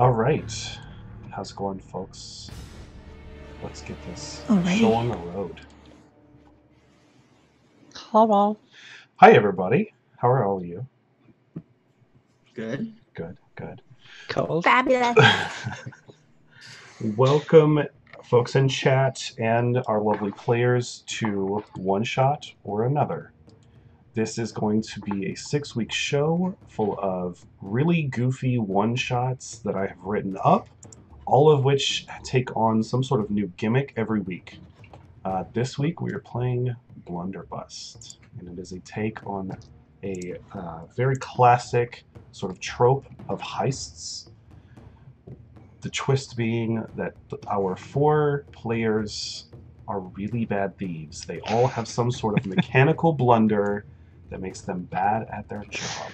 All right. How's it going, folks? Let's get this Alrighty. show on the road. Hello. Hi, everybody. How are all of you? Good. Good. Cold. Fabulous. Welcome, folks in chat and our lovely players, to One Shot or Another. This is going to be a 6-week show full of really goofy one-shots that I have written up, all of which take on some sort of new gimmick every week. This week we are playing Blunder, and it is a take on a very classic sort of trope of heists. The twist being that our 4 players are really bad thieves. They all have some sort of mechanical blunder that makes them bad at their job.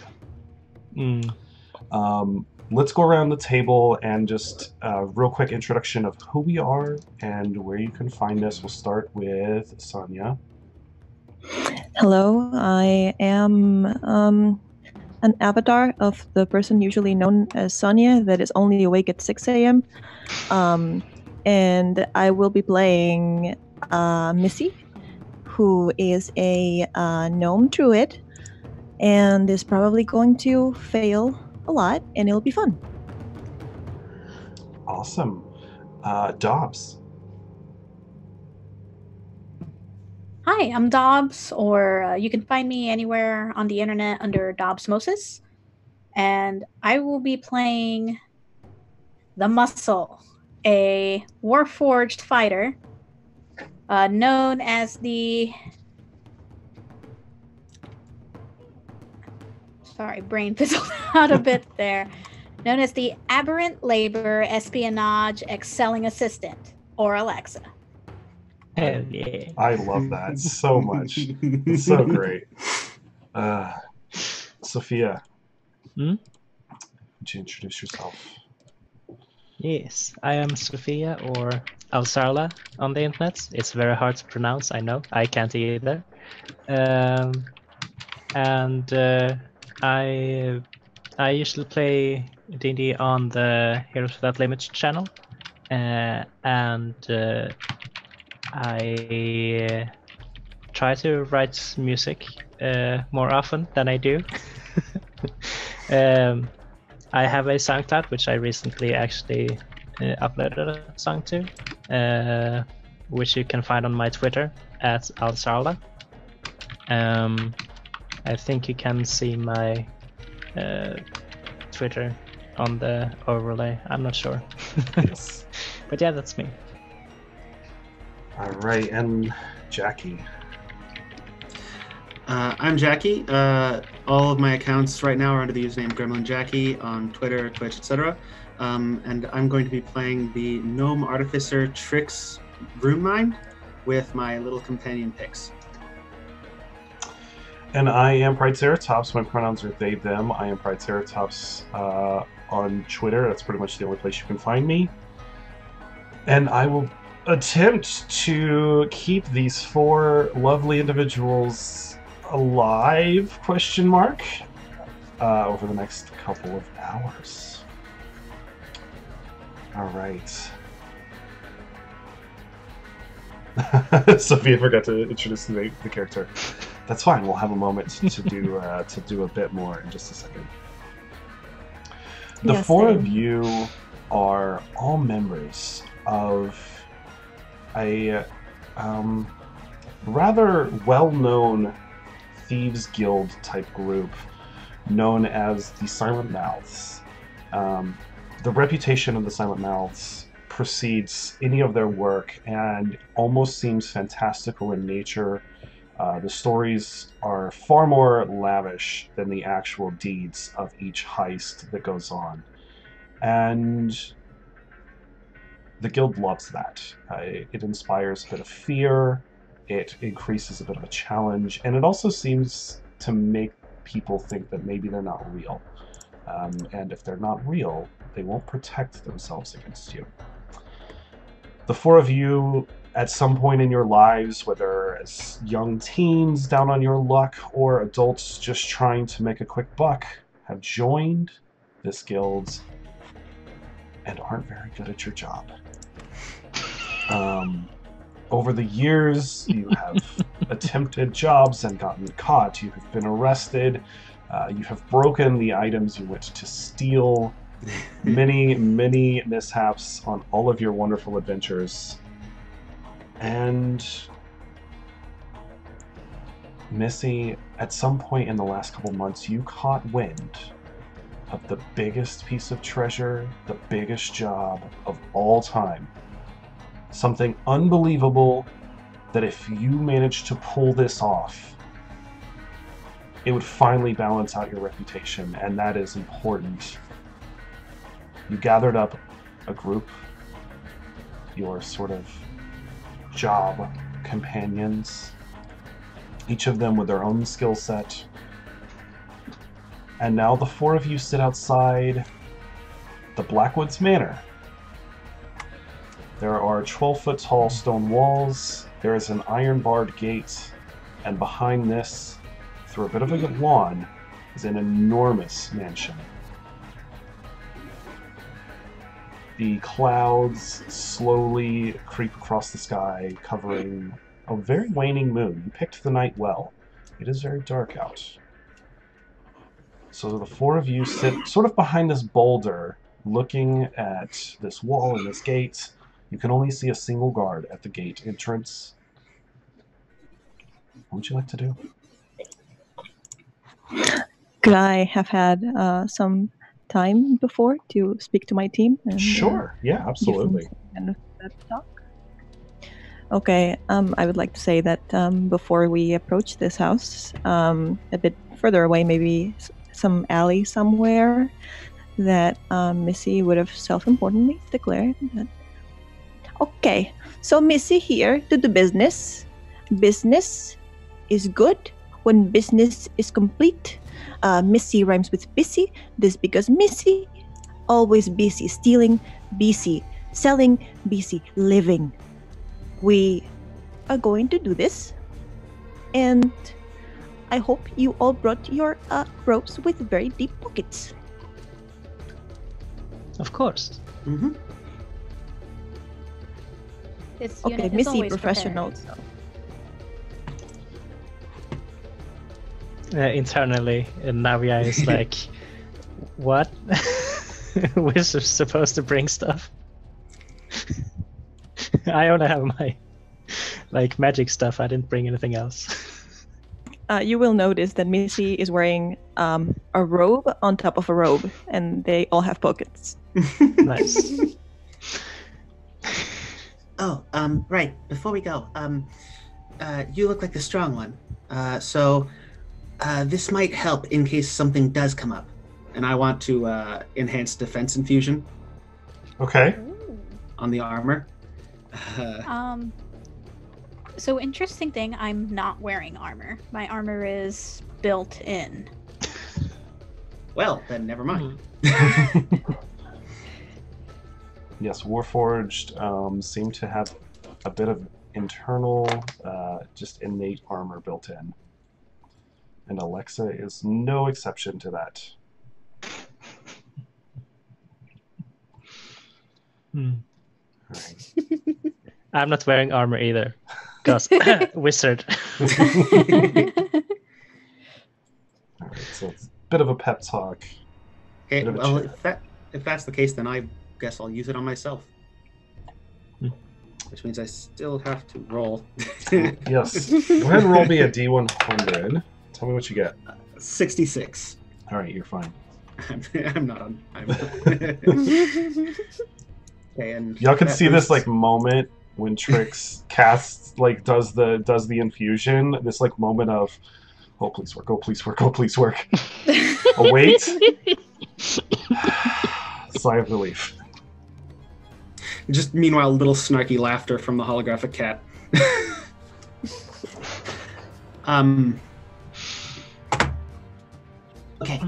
Let's go around the table and just a real quick introduction of who we are and where you can find us. We'll start with Sonia. Hello, I am an avatar of the person usually known as Sonia that is only awake at 6 a.m. And I will be playing Missy, who is a gnome druid and is probably going to fail a lot, and it'll be fun. Awesome. Dobbs. Hi, I'm Dobbs, or you can find me anywhere on the internet under Dobbsmosis. And I will be playing the Muscle, a Warforged fighter known as the... Sorry, brain fizzled out a bit there. Known as the Aberrant Labor Espionage Excelling Assistant, or Alexa. Hell yeah. I love that so much. It's so great. Sophia, would you introduce yourself? Yes, I am Sophia, or Alsarla on the internet. It's very hard to pronounce, I know. I can't either. I usually play D&D on the Heroes Without Limits channel. I try to write music more often than I do. I have a SoundCloud, which I recently actually uploaded a song to, which you can find on my Twitter at Alsarla. I think you can see my Twitter on the overlay. I'm not sure. Yes. But yeah, that's me. All right, and Jackie. I'm Jackie. All of my accounts right now are under the username Gremlin Jackie on Twitter, Twitch, etc. And I'm going to be playing the Gnome Artificer Trix Runemind with my little companion Pix. And I am Prideceratops. My pronouns are they, them. I am Prideceratops on Twitter. That's pretty much the only place you can find me. And I will attempt to keep these 4 lovely individuals alive, over the next couple of hours. All right. Sophia forgot to introduce the character. That's fine. We'll have a moment to do a bit more in just a second. The 4 of you are all members of a rather well-known thieves guild type group known as the Silent Mouths. The reputation of the Silent Mouths precedes any of their work and almost seems fantastical in nature. The stories are far more lavish than the actual deeds of each heist that goes on. And the guild loves that. It inspires a bit of fear, it increases a bit of a challenge, and it also seems to make people think that maybe they're not real. And if they're not real, they won't protect themselves against you. The 4 of you, at some point in your lives, whether as young teens down on your luck or adults just trying to make a quick buck, have joined this guild and aren't very good at your job. Over the years, you have attempted jobs and gotten caught. You have been arrested. You have broken the items you went to steal. Many, many mishaps on all of your wonderful adventures. And Missy, at some point in the last couple months, you caught wind of the biggest piece of treasure, the biggest job of all time. Something unbelievable that if you managed to pull this off, it would finally balance out your reputation, and that is important. You gathered up a group, your sort of job companions, each of them with their own skill set. And now the four of you sit outside the Blackwoods Manor. There are 12-foot tall stone walls, there is an iron-barred gate, and behind this, through a bit of a lawn, is an enormous mansion. The clouds slowly creep across the sky, covering a very waning moon. You picked the night well. It is very dark out. So the four of you sit sort of behind this boulder, looking at this wall and this gate. You can only see a single guard at the gate entrance. What would you like to do? Could I have had some time before to speak to my team? And, Sure. Yeah, absolutely. give them some kind of pep talk? Okay. I would like to say that before we approach this house, a bit further away, maybe some alley somewhere, that Missy would have self-importantly declared that. Okay, so Missy here to do business. Business is good when business is complete. Missy rhymes with busy. This because Missy, always busy, stealing, busy, selling, busy, living. We are going to do this, and I hope you all brought your ropes with very deep pockets. Of course. Mm-hmm. This Okay, unit is Missy, always professional. prepared. Internally, Navia is like, what? We're supposed to bring stuff? I only have my magic stuff. I didn't bring anything else. You will notice that Missy is wearing a robe on top of a robe, and they all have pockets. Nice. Oh, right. Before we go, you look like the strong one. So this might help in case something does come up. And I want to enhance defense infusion Okay. Ooh. on the armor. So interesting thing, I'm not wearing armor. My armor is built in. Well, then never mind. Yes, Warforged seem to have a bit of internal, just innate armor built in. And Alexa is no exception to that. Alright. I'm not wearing armor either. Because wizard. Alright, so it's a bit of a pep talk. Okay, Bit of a well, chat. if that's the case, then I guess I'll use it on myself. Hmm. Which means I still have to roll. Yes. Go ahead and roll me a D100. Tell me what you get. 66. Alright, you're fine. I'm not on. Okay, and Y'all can that see this is- like moment when Trix casts does the infusion. This like moment of, oh please work, oh please work, oh please work. Oh wait. Sigh of relief. Just meanwhile, little snarky laughter from the holographic cat. Okay,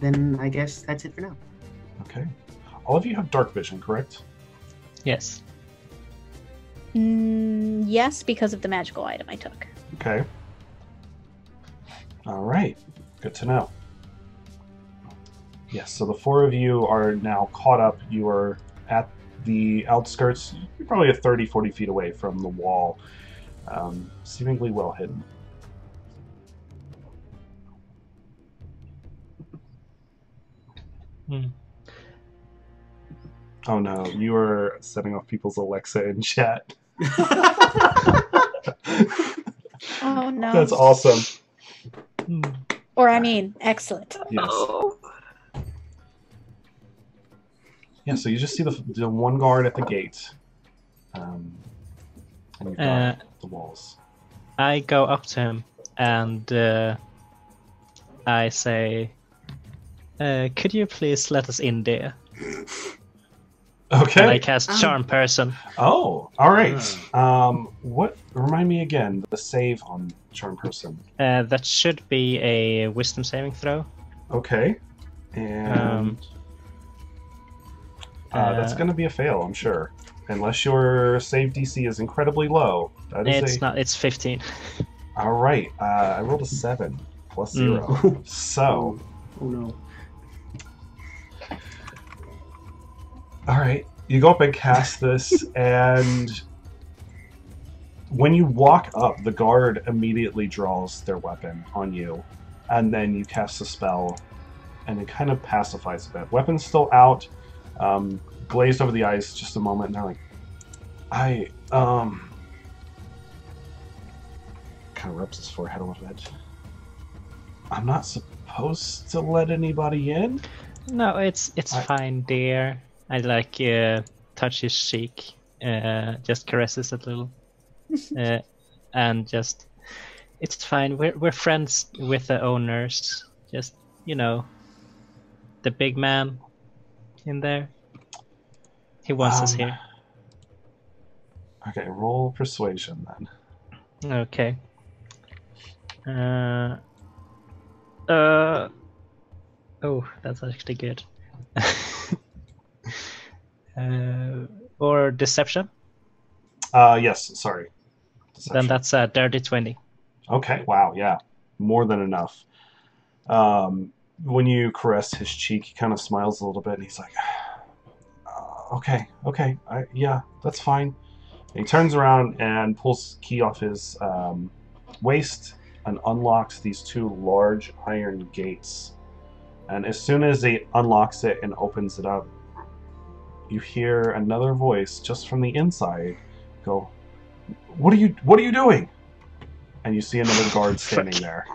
then I guess that's it for now. Okay. All of you have dark vision, correct? Yes. Yes, because of the magical item I took. Okay. All right. Good to know. Yes, so the four of you are now caught up. You are at the outskirts. You're probably 30, 40 feet away from the wall, seemingly well hidden. Oh no, you are setting off people's Alexa in chat. Oh no. That's awesome. Or I mean, excellent. Yes. Oh. Yeah, so you just see the one guard at the gate. And you've got the walls. I go up to him and I say, could you please let us in there? Okay. And I cast Charm Person. Oh, all right. What? Remind me again. The save on Charm Person. That should be a Wisdom saving throw. Okay. And that's going to be a fail, I'm sure. Unless your save DC is incredibly low. That is It's not. It's 15. All right. I rolled a 7 plus 0. So. Oh no. All right. You go up and cast this, and when you walk up, the guard immediately draws their weapon on you, and then you cast a spell, and it kind of pacifies a bit. Weapon's still out, glazed over the eyes just a moment, and they're like, kind of rubs his forehead a little bit. I'm not supposed to let anybody in? No, it's fine, dear. I touch his cheek, just caresses it a little, and just it's fine. We're friends with the owners. Just the big man in there. He wants us here. Okay, roll persuasion then. Okay. Oh, that's actually good. Or deception? Yes, sorry. Deception. Then that's a dirty 20. Okay, wow, yeah. More than enough. When you caress his cheek, he kind of smiles a little bit, and he's like, okay, yeah, that's fine. And he turns around and pulls key off his waist and unlocks these 2 large iron gates. And as soon as he unlocks it and opens it up, you hear another voice just from the inside go, What are you doing? And you see another guard standing there.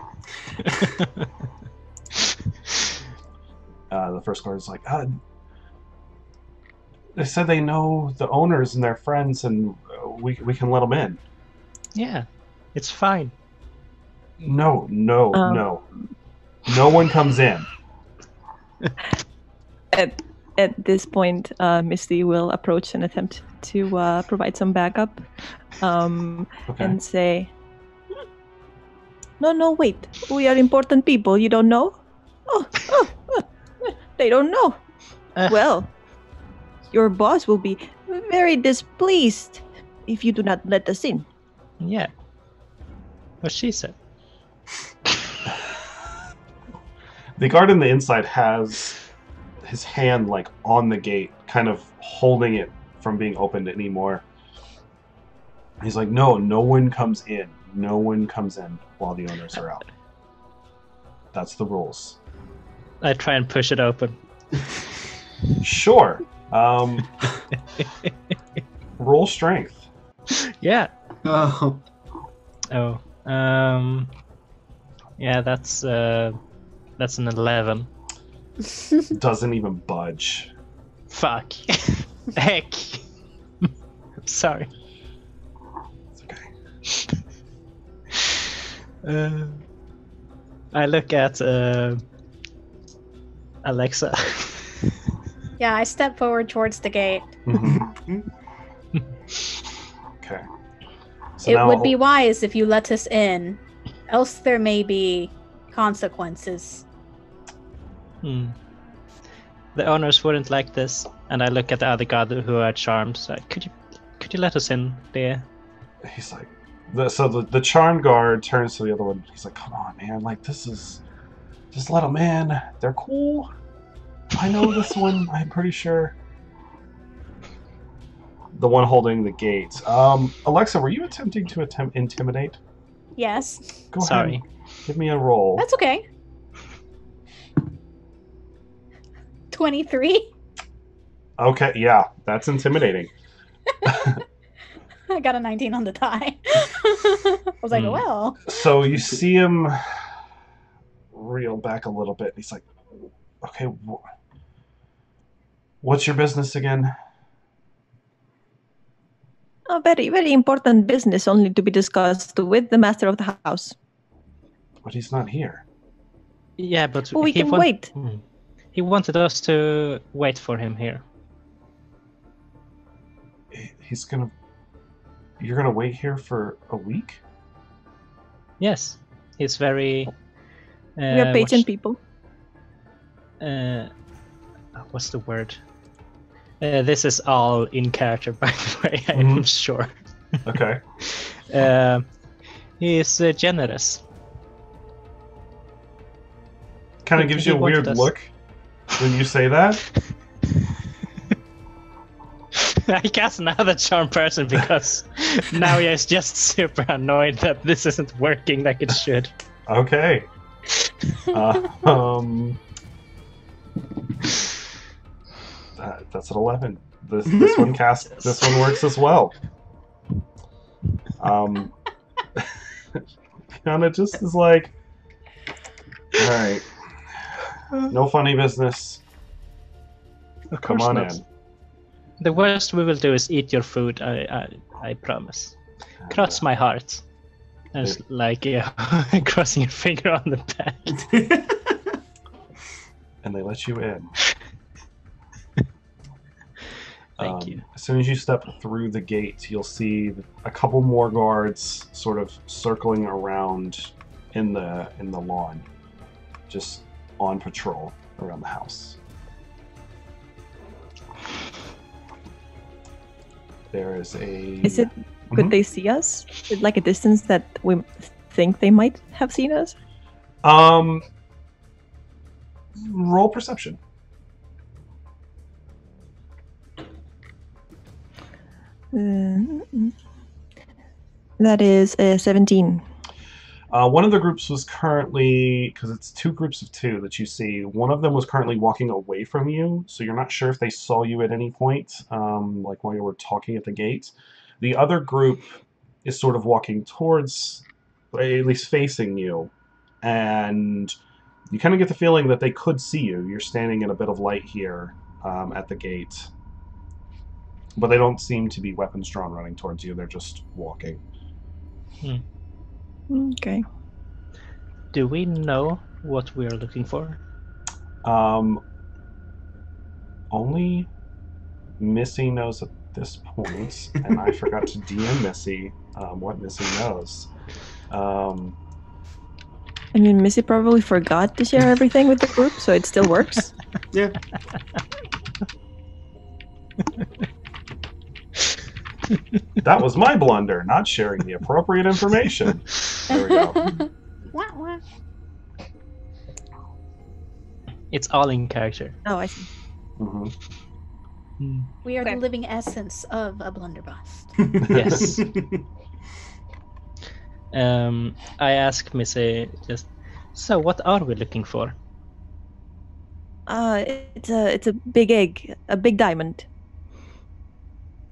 The first guard is like, they said they know the owners and their friends, and we can let them in. Yeah, it's fine. No. No one comes in. At this point, Misty will approach and attempt to provide some backup, and say, "No, wait. We are important people. You don't know? Oh, they don't know. Well, your boss will be very displeased if you do not let us in." Yeah. What she said. The guard on the inside has his hand on the gate, kind of holding it from being opened anymore. He's like, no one comes in. No one comes in while the owners are out. That's the rules. I try and push it open. Sure. Roll strength. Yeah. Oh. Yeah, that's an 11. Doesn't even budge. Fuck. Heck. I'm sorry. It's okay. I look at Alexa. Yeah, I step forward towards the gate. Mm-hmm. Okay. So It now would be wise if you let us in, else there may be consequences. The owners wouldn't like this, and I look at the other guard who are charmed. So could you let us in there? He's like, the charmed guard turns to the other one. He's like, come on, man, just let them in. They're cool. I know this one. I'm pretty sure. The one holding the gate. Alexa, were you attempting to intimidate? Yes. Go Sorry. ahead. Give me a roll. That's okay. 23. Okay, yeah, that's intimidating. I got a 19 on the die. I was like, well. So you see him reel back a little bit. He's like, okay, what's your business again? A very, very important business only to be discussed with the master of the house. But he's not here. Yeah, but we can wait. He wanted us to wait for him here. You're gonna wait here for a week? Yes, he's very. We are patient people. What's the word? This is all in character, by the way. I'm sure. Okay. He is generous. Kind of gives you a weird look when you say that. I cast another charm person because now he's just super annoyed that this isn't working like it should. Okay. That's an 11. This one This one works as well. Kind of just is like, all right, no funny business. Of Come course on not. in. The worst we will do is eat your food. I promise. Cross my heart. And it's like crossing your finger on the back. And they let you in. Thank you. As soon as you step through the gate, you'll see a couple more guards sort of circling around in the lawn, just on patrol around the house. There is a... Is it... Could they see us? Is like a distance that we think they might have seen us? Roll perception. That is 17. One of the groups was currently, because it's two groups of two that you see, one of them was currently walking away from you, so you're not sure if they saw you at any point, like while you were talking at the gate. The other group is sort of walking towards, at least facing you, and you kind of get the feeling that they could see you. You're standing in a bit of light here at the gate. But they don't seem to be weapons drawn running towards you. They're just walking. Okay. Do we know what we're looking for? Only Missy knows at this point, and I forgot to DM Missy what Missy knows. I mean, Missy probably forgot to share everything with the group, so it still works. Yeah. That was my blunder, not sharing the appropriate information. There we go. It's all in character. Oh, I see. Mm-hmm. We are the living essence of a blunderbuss. Yes. I asked Missy just, so what are we looking for? It's a big egg, a big diamond.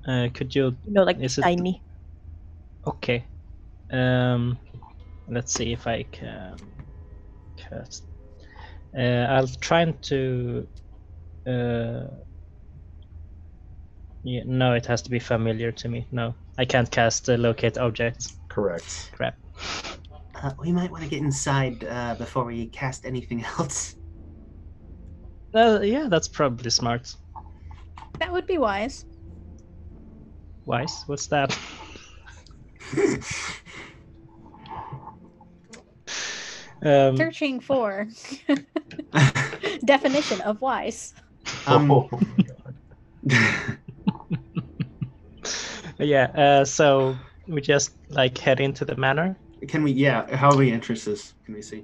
Could you... like tiny. Okay. Let's see if I can cast. I'll try to... Yeah, no, it has to be familiar to me. No, I can't cast locate objects. Correct. Crap. We might want to get inside before we cast anything else. Yeah, that's probably smart. That would be wise. Wise? What's that? Searching for definition of wise. Yeah, so we just like head into the manor. Can we? Yeah. How many entrances can we see?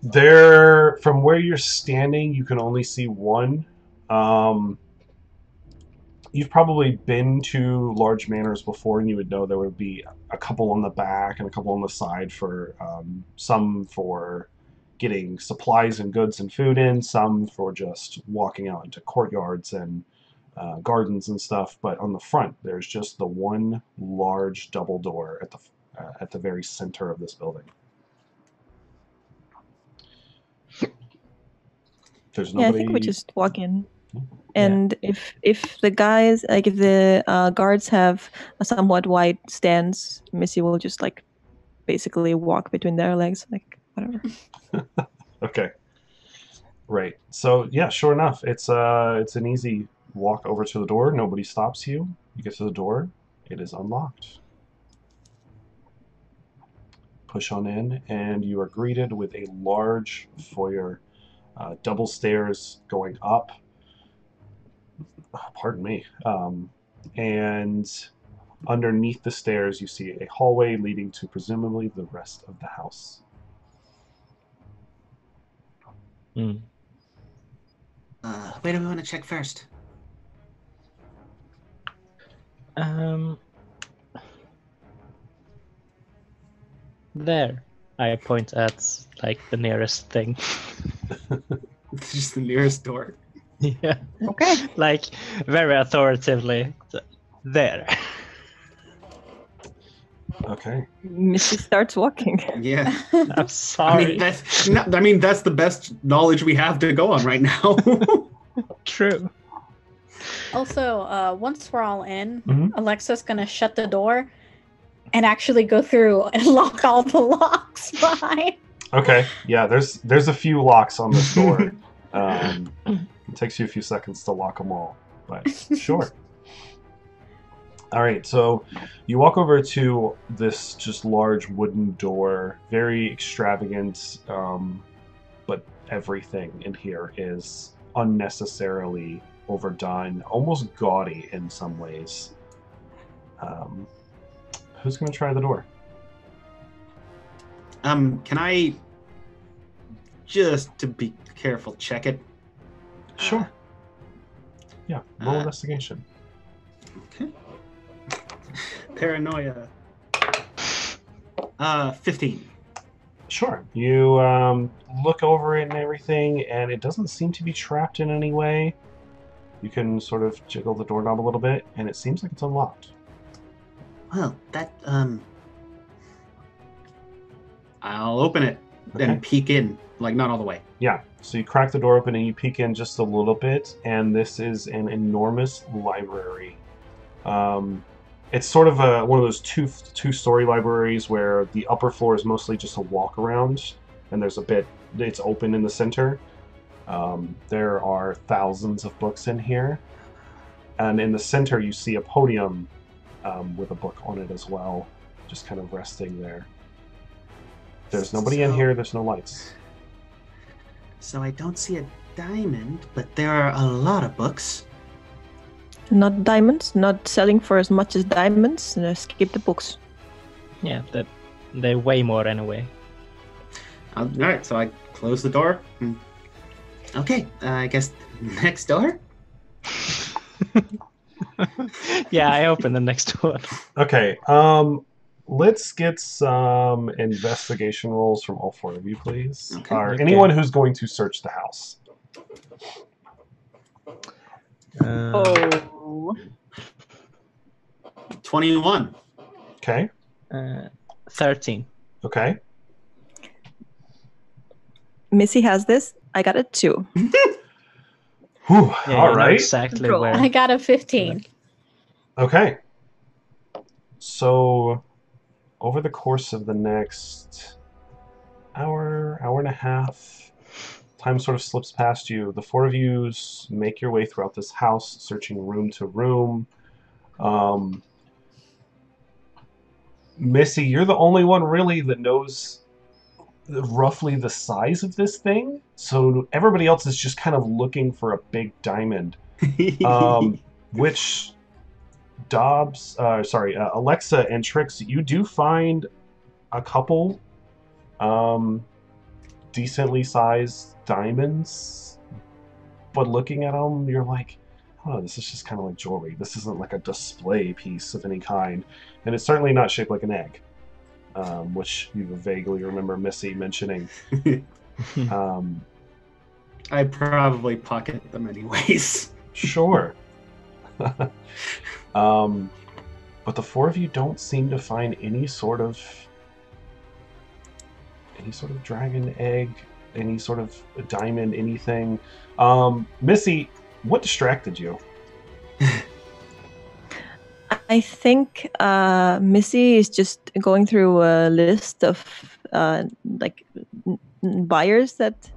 There, from where you're standing, you can only see one. you've probably been to large manors before, and you would know there would be a couple on the back and a couple on the side for some for getting supplies and goods and food in, some for just walking out into courtyards and gardens and stuff. But on the front, there's just the one large double door at the very center of this building. There's Yeah, I nobody. think we just walk in. And if the guys, like if the guards have a somewhat wide stance, Missy will just like basically walk between their legs, like whatever. Okay. Right. So yeah, sure enough, it's an easy walk over to the door. Nobody stops you. You get to the door. It is unlocked. Push on in, and you are greeted with a large foyer, double stairs going up. Pardon me. And underneath the stairs, you see a hallway leading to presumably the rest of the house. Mm. Where do we want to check first? There. I point at like the nearest thing. Just the nearest door. Yeah. Okay. Like very authoritatively. There. Okay. Missy starts walking. Yeah. I'm sorry. I mean that's the best knowledge we have to go on right now. True. Also, once we're all in, Mhm. Alexa's gonna shut the door and actually go through and lock all the locks behind. Okay. Yeah. There's a few locks on this door. It takes you a few seconds to lock them all, but sure. All right, so you walk over to this just large wooden door, very extravagant, but everything in here is unnecessarily overdone, almost gaudy in some ways. Who's going to try the door? Can I just to be careful check it? Sure. Yeah, roll investigation. Okay. Paranoia. 15. Sure. You look over it and everything, and it doesn't seem to be trapped in any way. You can sort of jiggle the doorknob a little bit, and it seems like it's unlocked. Well, that I'll open it, then Okay. peek in, like not all the way. Yeah. So you crack the door open and you peek in just a little bit, and this is an enormous library. It's sort of one of those two-story libraries where the upper floor is mostly just a walk around, and there's a bit it's open in the center. There are thousands of books in here, and in the center you see a podium with a book on it as well, just kind of resting there. There's nobody in here. There's no lights. So I don't see a diamond, but there are a lot of books. Not diamonds, not selling for as much as diamonds. Skip the books. Yeah, they weigh more anyway. All right, so I close the door. Okay, I guess next door. Yeah, I open the next one. Okay. Let's get some investigation rolls from all four of you, please. Okay. Or Okay. anyone who's going to search the house. Oh. 21. Okay. 13. Okay. Missy has this. I got a 2. Whew, Yeah, all you know right. exactly Control. where. I got a 15. Okay. So, over the course of the next hour and a half, time sort of slips past you. The four of you make your way throughout this house, searching room to room. Missy, you're the only one really that knows roughly the size of this thing. So everybody else is just kind of looking for a big diamond. Which Alexa and Trix, you do find a couple decently sized diamonds, but looking at them, you're like, I oh, this is just kind of like jewelry. This isn't like a display piece of any kind. And it's certainly not shaped like an egg, which you vaguely remember Missy mentioning. I probably pocket them anyways. Sure. But the four of you don't seem to find any sort of dragon egg, any sort of diamond, anything. Missy, what distracted you? I think Missy is just going through a list of buyers that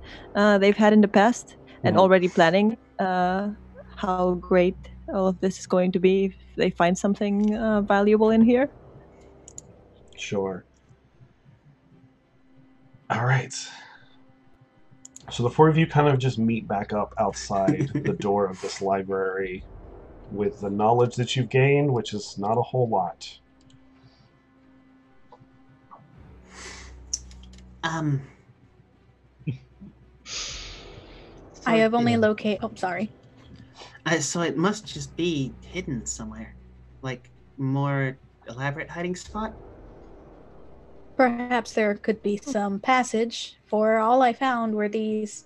they've had in the past, and already planning how great all of this is going to be if they find something valuable in here. Sure. All right. So the four of you kind of just meet back up outside the door of this library with the knowledge that you've gained, which is not a whole lot. I have only located... Oh, sorry. So it must just be hidden somewhere. Like, more elaborate hiding spot? Perhaps there could be some passage, for all I found were these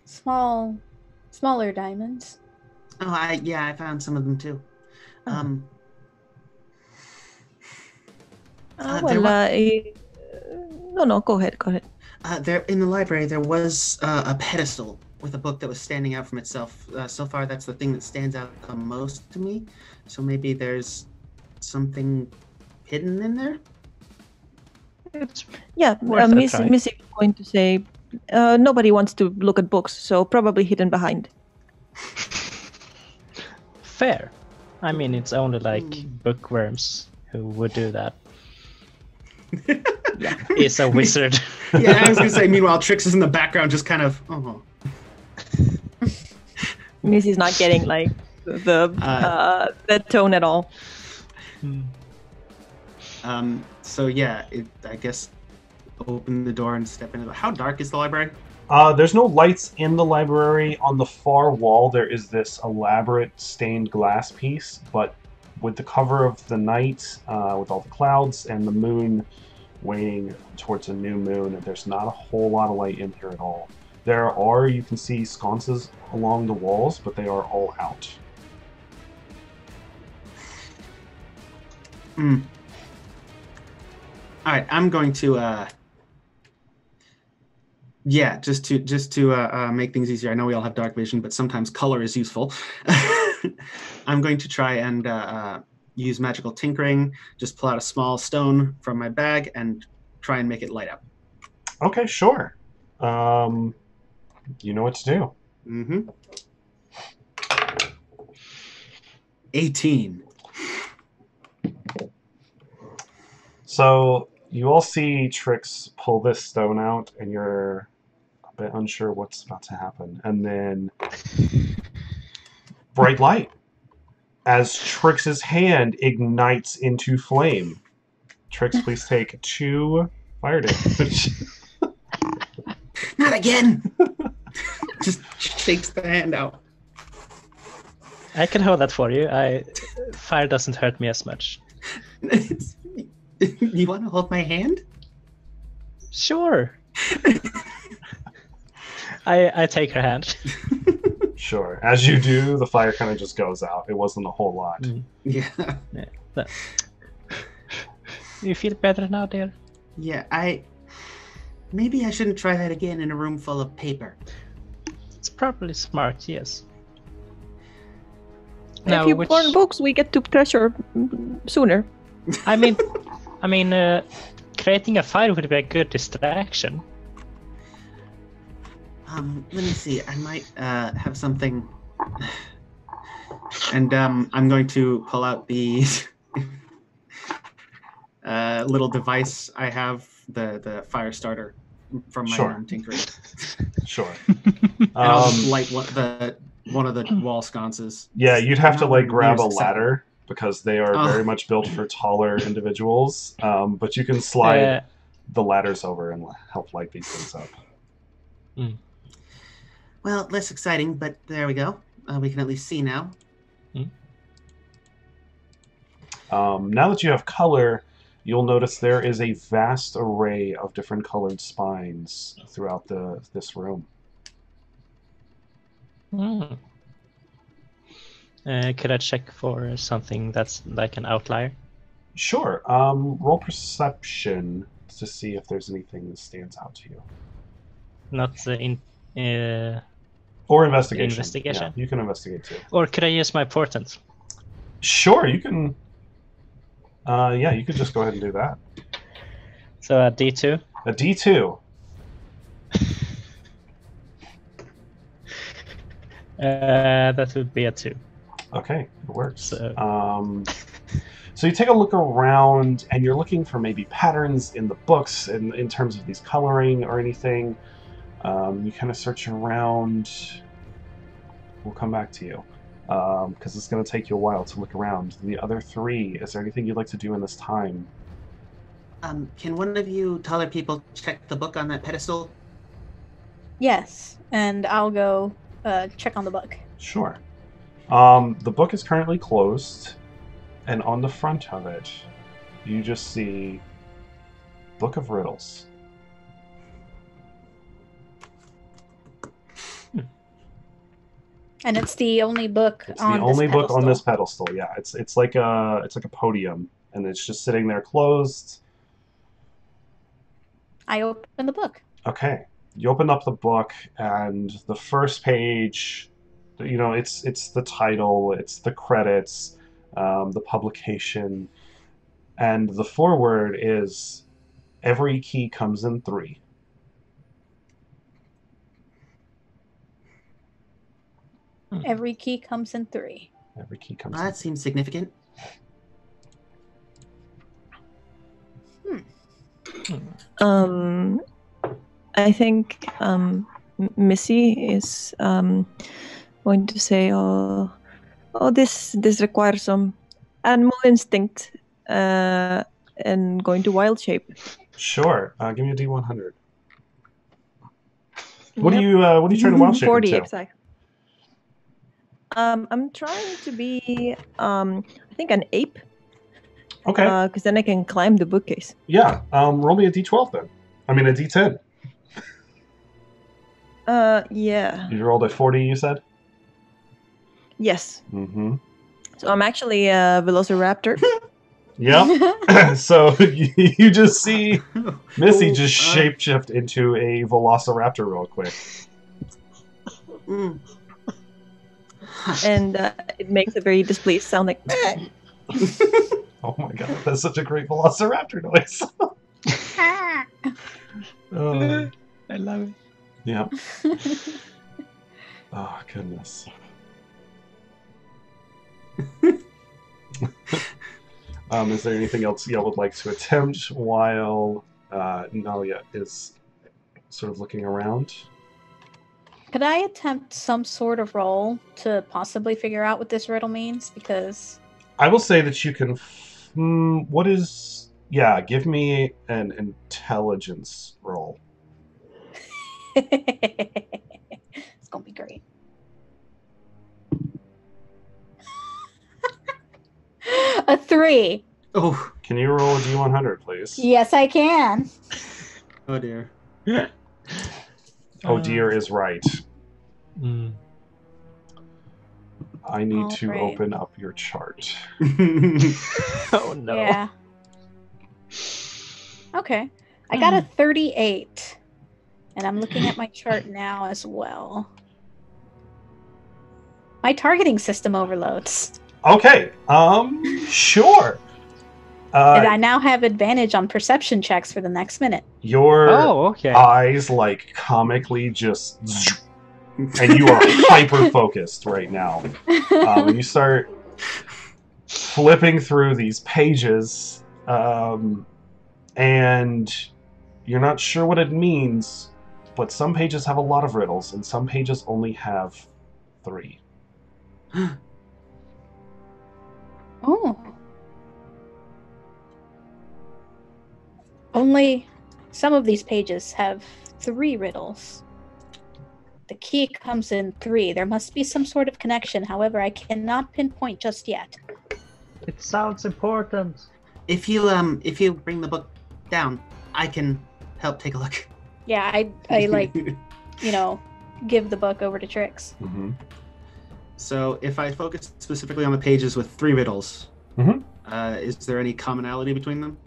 smaller diamonds. Oh, I found some of them too. No, go ahead. There in the library, there was a pedestal with a book that was standing out from itself. So far, that's the thing that stands out the most to me. So maybe there's something hidden in there? Missy was going to say nobody wants to look at books, so probably hidden behind. Fair. I mean, it's only like bookworms who would do that. He's a wizard. Yeah, I was going to say, meanwhile, Trix is in the background just kind of, Missy's not getting like the tone at all. So yeah, I guess open the door and step into How dark is the library? There's no lights in the library. On the far wall, there is this elaborate stained glass piece, but with the cover of the night, with all the clouds and the moon waning towards a new moon, there's not a whole lot of light in here at all. You can see sconces along the walls, but they are all out. All right, I'm going to just to make things easier. I know we all have dark vision, but sometimes color is useful. I'm going to try and use magical tinkering, just pull out a small stone from my bag and try and make it light up. Okay, sure. You know what to do. Mm-hmm. 18. So you all see Trix pull this stone out, and you're a bit unsure what's about to happen. And then bright light as Trix's hand ignites into flame. Trix, please take 2 fire damage. Not again! Just shakes the hand out. I can hold that for you. Fire doesn't hurt me as much. You want to hold my hand? Sure. I take her hand. Sure. As you do, the fire kind of just goes out. It wasn't a whole lot. Yeah. You feel better now, dear? Yeah, maybe I shouldn't try that again in a room full of paper. It's probably smart, yes. If you burn books, we get to treasure sooner. I mean, creating a fire would be a good distraction. Let me see. I might have something. And I'm going to pull out the little device I have, the fire starter from my own tinkering. Sure. And I'll just light one of the wall sconces. Yeah, you'd have to grab a ladder because they are very much built for taller individuals. But you can slide the ladders over and help light these things up. Well, less exciting, but there we go. we can at least see now. Now that you have color, you'll notice there is a vast array of different colored spines throughout this room. Could I check for something that's like an outlier? Sure. Roll perception to see if there's anything that stands out to you. Not Or investigation. Investigation? Yeah, you can investigate too. Or could I use my portent? Sure, you can. Yeah, you could just go ahead and do that. So a D2? A D2. That would be a 2. Okay, it works. So you take a look around, and you're looking for maybe patterns in the books in terms of these coloring or anything. You kind of search around. We'll come back to you, because it's going to take you a while to look around. The other three, is there anything you'd like to do in this time? Can one of you taller people check the book on that pedestal? Yes, and I'll go check on the book. Sure. The book is currently closed, and on the front of it, you just see Book of Riddles. And it's the only book It's on the only this book on pedestal. this pedestal. Yeah, it's like a podium, and it's just sitting there closed. I open the book. Okay, you open up the book, and the first page, it's the title, it's the credits, the publication, and the foreword is every key comes in 3. Every key comes in 3. Every key comes. That seems significant. I think Missy is going to say, "Oh, this requires some animal instinct," and going to wild shape. Sure. Give me a D100. What are you trying to wild shape 40 into? exactly. I'm trying to be, I think, an ape. Okay. Because then I can climb the bookcase. Yeah. Roll me a D12 then. I mean a D10. Yeah. You rolled a 40, you said? Yes. Mm-hmm. So I'm actually a velociraptor. Yep. So you just see Missy just shapeshift into a velociraptor real quick. And it makes a very displeased sound like... Oh my god, that's such a great velociraptor noise. I love it. Yeah. Oh, goodness. Is there anything else y'all would like to attempt while Nalia is sort of looking around? Could I attempt some sort of roll to possibly figure out what this riddle means? Because I will say that you can... what is... Yeah, give me an intelligence roll. it's gonna be great. A 3. Oh. Can you roll a D100, please? Yes, I can. Oh dear. Oh dear is right. I need All to right. open up your chart. Oh no. Yeah. Okay. I got a 38. And I'm looking at my chart now as well. My targeting system overloads. Okay, sure. And I now have advantage on perception checks for the next minute. Your okay. eyes, like, comically just... And you are hyper-focused right now. And you start flipping through these pages, and you're not sure what it means, but some pages have a lot of riddles, and some pages only have 3. Oh. Only some of these pages have 3 riddles. The key comes in 3. There must be some sort of connection. However, I cannot pinpoint just yet. It sounds important. If you bring the book down, I can help take a look. Yeah, I like, give the book over to Trix. Mm-hmm. So if I focus specifically on the pages with 3 riddles, is there any commonality between them?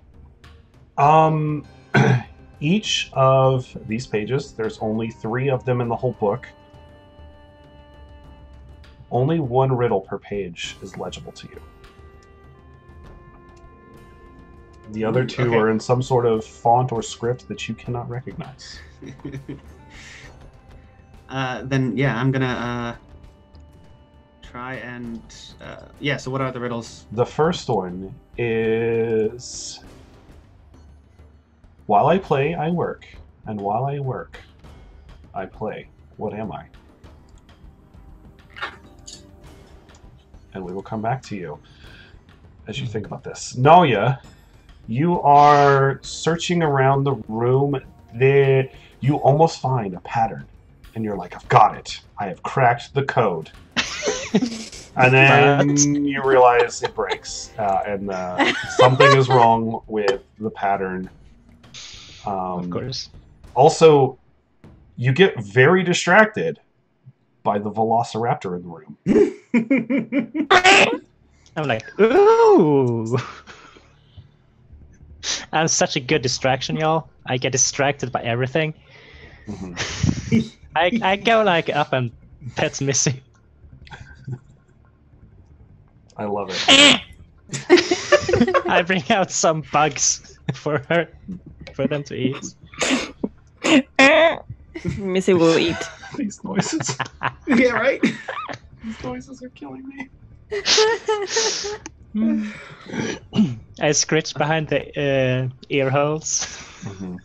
Each of these pages, there's only 3 of them in the whole book. Only 1 riddle per page is legible to you. The other 2 are in some sort of font or script that you cannot recognize. Then, yeah, I'm gonna try and... so what are the riddles? The first one is... While I play, I work. And while I work, I play. What am I? And we will come back to you as you think about this. Noya, you are searching around the room. You almost find a pattern. And you're like, I've got it. I have cracked the code. And then you realize it breaks. And something is wrong with the pattern. Of course. Also, you get very distracted by the velociraptor in the room. I'm like, ooh. I'm such a good distraction, y'all. I get distracted by everything. Mm-hmm. I go like up and pet Missy. I love it. I bring out some bugs for them to eat. Missy will eat. These noises. Yeah, right? These noises are killing me. I scratch behind the ear holes. Mm-hmm.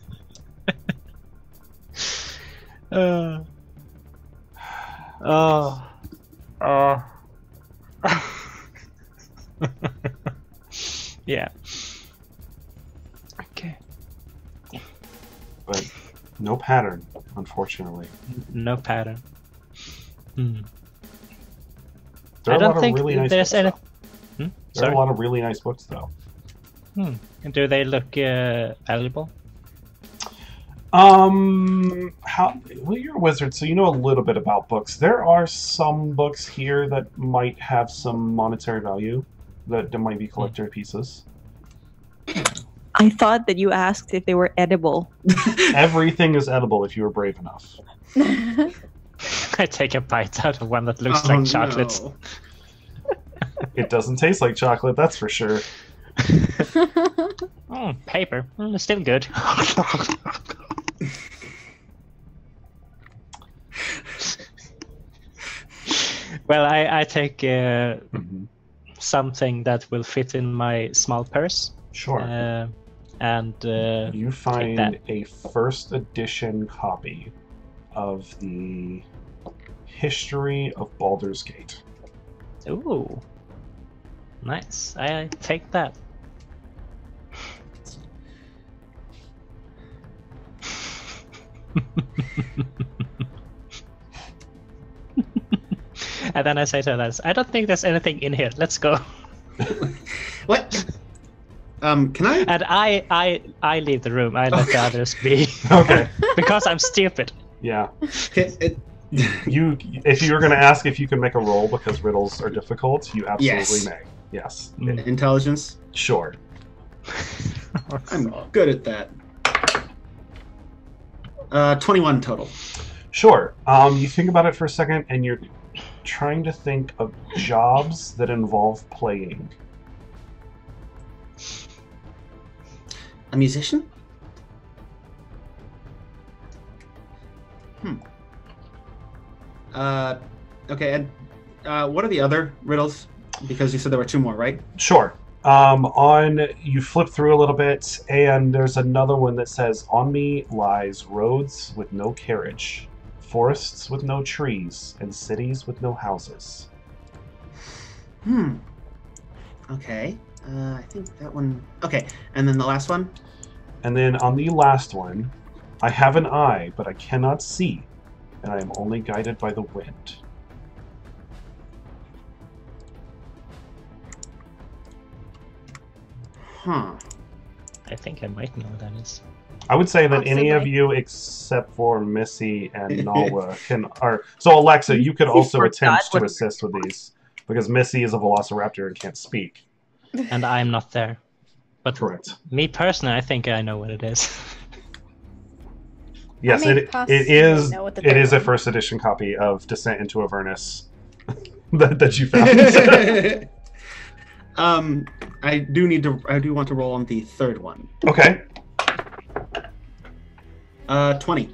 Yeah. Okay. But no pattern, unfortunately. No pattern. There I are a don't lot of think really nice there's books, any. though. There are a lot of really nice books, though. Do they look valuable? Well, you're a wizard, so you know a little bit about books. There are some books here that might have some monetary value, that might be collector pieces. I thought that you asked if they were edible. Everything is edible if you are brave enough. I take a bite out of one that looks like chocolate. No. It doesn't taste like chocolate, that's for sure. Paper. It's still good. Well, I take something that will fit in my small purse. Sure. And you find a first edition copy of the History of Baldur's Gate. Ooh. Nice. I take that. And then I say to us, I don't think there's anything in here. Let's go. What? Can I? And I leave the room. I let the others be. Okay. Because I'm stupid. Yeah. Can, If you're going to ask if you can make a roll because riddles are difficult, you absolutely may. Yes. Intelligence? Sure. I'm good at that. 21 total. Sure. You think about it for a second, and you're trying to think of jobs that involve playing. A musician? Okay, and what are the other riddles? Because you said there were 2 more, right? Sure. You flip through a little bit, and there's another one that says, "On me lies roads with no carriage, forests with no trees, and cities with no houses." Okay. I think that one... Okay, and then the last one? And then on the last one, "I have an eye, but I cannot see. and I am only guided by the wind. Huh. I think I might know what that is. I would say that any of Possibly. you except for Missy and Nala can are. So Alexa, you could also forgot attempt to what- assist with these because Missy is a Velociraptor and can't speak. And I'm not there. But Correct. me personally, I think I know what it is. Yes, may it possibly is. know what the It third is a one- first edition copy of Descent into Avernus that you found. I do want to roll on the third one. Okay. 20.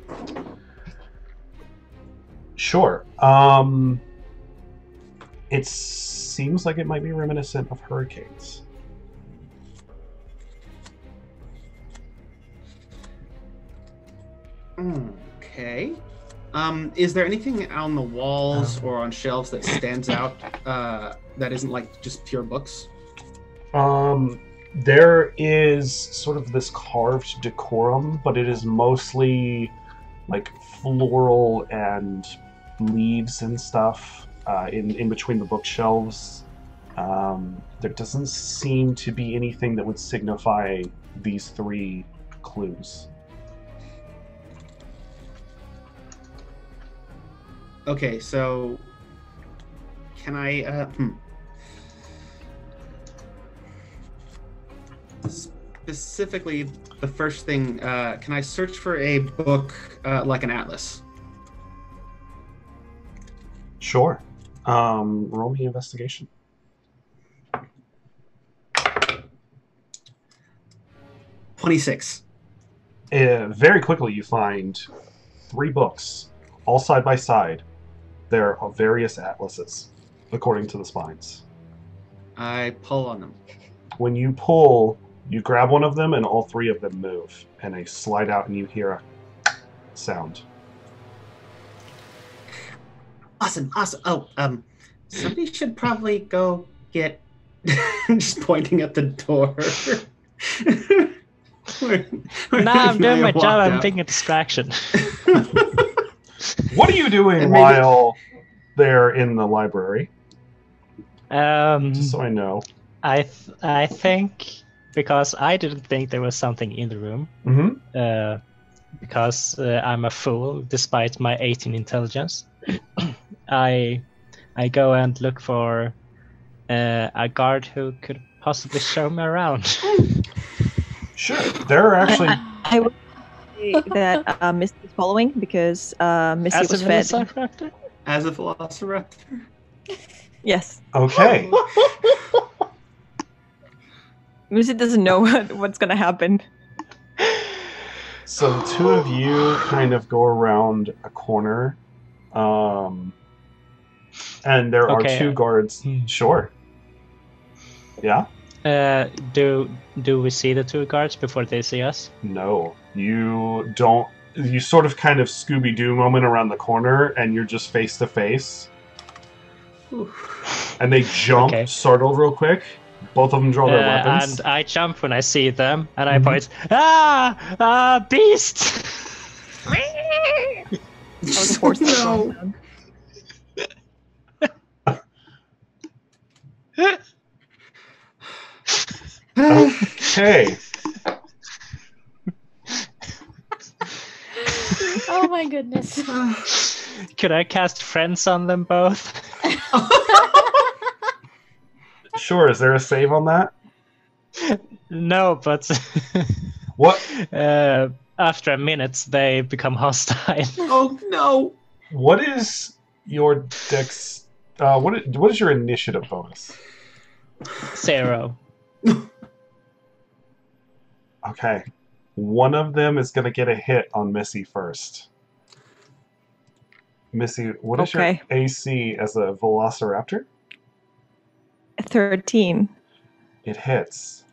Sure. It seems like it might be reminiscent of hurricanes. Okay. Is there anything on the walls or on shelves that stands out that isn't like just pure books? There is sort of this carved decorum, but it is mostly like floral and leaves and stuff in between the bookshelves. There doesn't seem to be anything that would signify these three clues. Okay, so can I specifically the first thing, can I search for a book like an atlas? Sure. Roll me investigation. 26. Very quickly you find 3 books, all side by side. There are various atlases, according to the spines. I pull on them. When you pull, you grab one of them and all 3 of them move, and they slide out and you hear a sound. Awesome. Oh, somebody should probably go get. Just pointing at the door. Nah, I'm doing my Walked job. I'm out. being a distraction. What are you doing And maybe- while they're in the library? Just so I know. I think because I didn't think there was something in the room. Mm-hmm. Because I'm a fool, despite my 18 intelligence. I go and look for a guard who could possibly show me around. Sure. There are actually... I would say that Missy is following because Missy As was a fed. velociraptor? As a velociraptor. Yes. Okay. Missy doesn't know what's gonna happen. So the 2 of you kind of go around a corner. And there are Okay. 2 guards. Sure. Yeah? Do we see the 2 guards before they see us? No. You don't... You sort of kind of Scooby-Doo moment around the corner, and you're just face to face. And they jump, Okay. startled real quick. Both of them draw their weapons. And I jump when I see them, and I Mhm. point, beast! That was a horse. No. Okay. Oh my goodness. Could I cast friends on them both? Sure. Is there a save on that? No, but What? after a minute they become hostile. Oh no! What is your dex? What is your initiative bonus? 0. Okay. One of them is going to get a hit on Missy first. Missy, what is your Okay. AC as a Velociraptor? 13. It hits.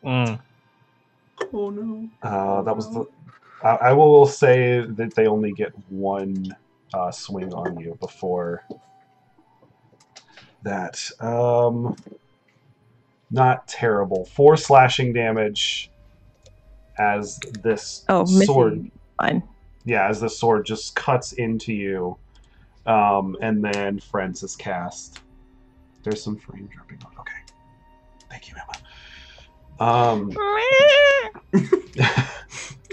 Mm. Oh no! That was the. I will say that they only get 1 swing on you before that. Not terrible. 4 slashing damage as this Oh, Missy. sword. Fine. Yeah, as the sword just cuts into you, and then Friends is cast. There's some frame dropping on. Okay, thank you, Emma.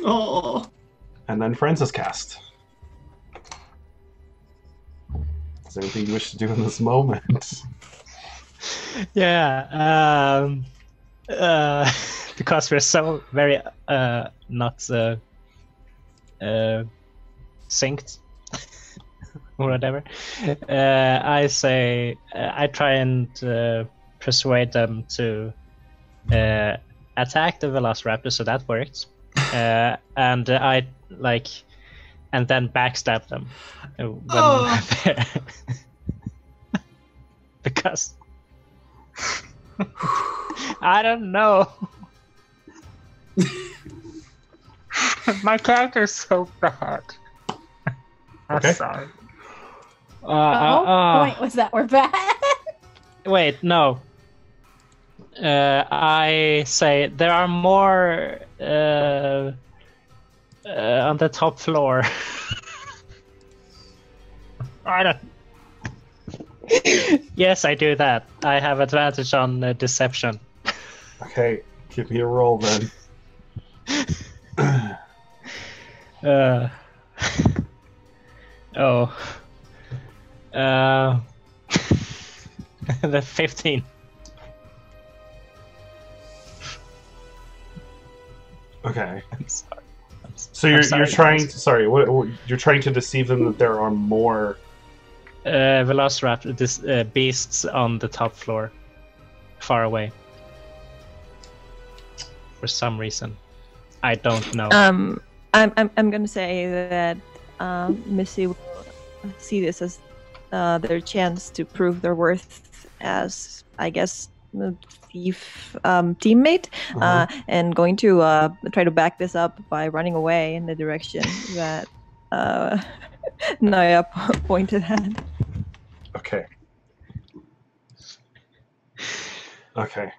Oh. And then Friends is cast. Is there anything you wish to do in this moment? Yeah, because we're so very not synced or whatever. I say I try and persuade them to attack the Velociraptor, so that works. And I like, and then backstab them when they're because I don't know. My character is so bad. I'm Okay. sorry. Point was that we're bad. Wait, no. I say there are more on the top floor. I don't. Yes, I do that. I have advantage on deception. Okay, give me a roll then. Oh. The 15. Okay. I'm sorry. So you're trying to, sorry, what you're trying to deceive them that there are more Velociraptor beasts on the top floor, far away. For some reason, I don't know. I'm gonna say that Missy will see this as their chance to prove their worth as, I guess, a thief teammate, and going to try to back this up by running away in the direction that Naya pointed at. Okay. Okay.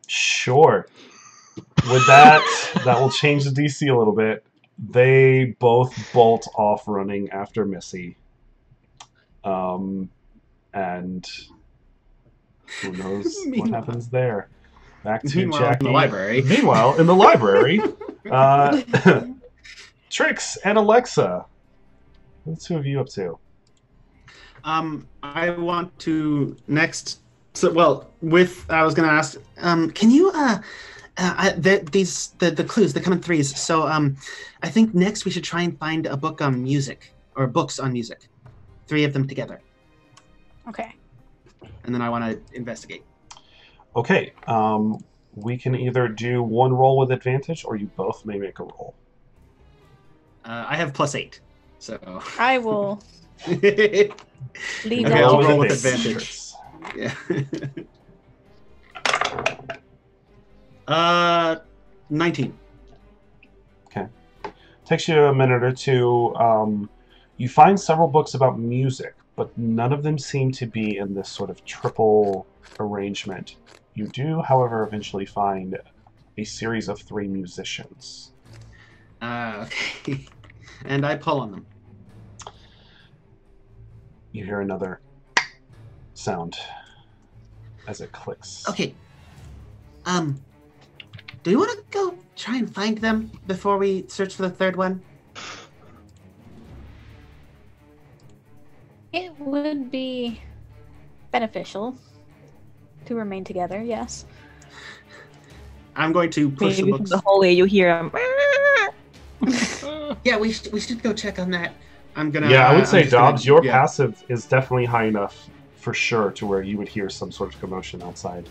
Sure. With that, that will change the DC a little bit. They both bolt off running after Missy. And who knows what happens there. Back to Meanwhile, Jackie. in the library. Meanwhile, in the library, Trix and Alexa. What the two of you up to? I want to next. So, well, I was gonna ask. Can you the clues, they come in threes. So I think next we should try and find a book on music or books on music. 3 of them together. Okay. And then I want to investigate. Okay. We can either do one roll with advantage, or you both may make a roll. I have +8, so I will leave Okay, that I'll to roll you. with advantage. Yeah. 19. Okay. Takes you a minute or two. You find several books about music, but none of them seem to be in this sort of triple arrangement. You do, however, eventually find a series of 3 musicians. Okay. And I pull on them. You hear another sound as it clicks. Okay. Do you want to go try and find them before we search for the third one? It would be beneficial to remain together, yes. I'm going to push Maybe the from books. the hallway you hear Yeah, we should go check on that. I'm gonna. Yeah, I would say, I'm just gonna- Dobbs, your yeah. passive is definitely high enough for sure to where you would hear some sort of commotion outside.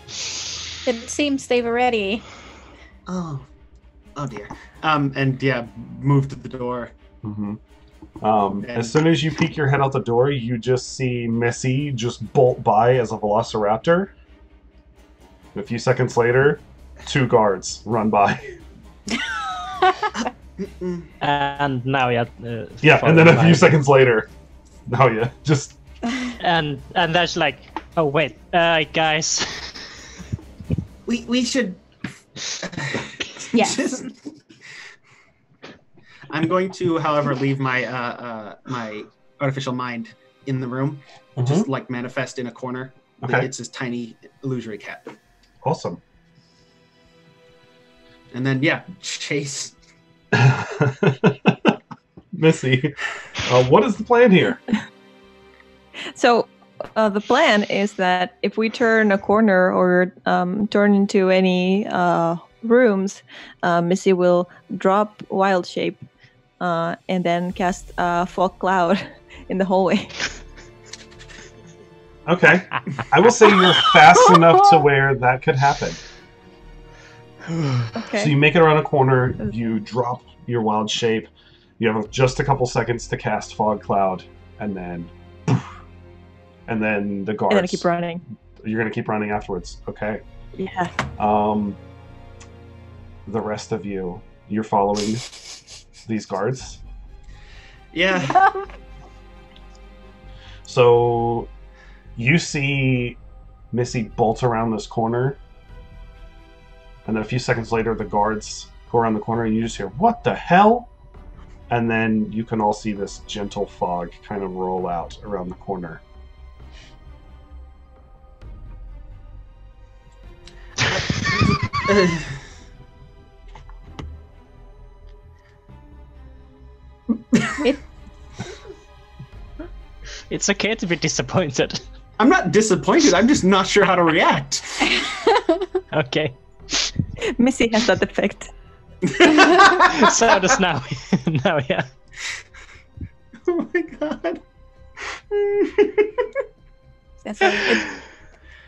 It seems they've already. Oh dear. And yeah, move to the door. As soon as you peek your head out the door, you just see Missy just bolt by as a velociraptor. A few seconds later, 2 guards run by. And now Yeah, and then a few seconds later, now yeah, just and that's like, oh wait, guys. We should. Yes. Just, I'm going to, however, leave my my artificial mind in the room, just like manifest in a corner. Okay. It's this tiny illusory cat. Awesome. And then, yeah, chase. Missy, what is the plan here? So the plan is that if we turn a corner or turn into any rooms, Missy will drop Wild Shape and then cast Fog Cloud in the hallway. Okay. I will say you're fast enough to where that could happen. Okay. So you make it around a corner, you drop your Wild Shape, you have just a couple seconds to cast Fog Cloud, and then the guards. And then I keep running. You're going to keep running afterwards. Okay. Yeah. The rest of you're following these guards. Yeah. So you see Missy bolt around this corner, and then a few seconds later the guards go around the corner and you just hear, "What the hell?" And then you can all see this gentle fog kind of roll out around the corner. It's okay to be disappointed. I'm not disappointed. I'm just not sure how to react. Okay. Missy has that effect. So does now. Now, yeah. Oh my god. That's it.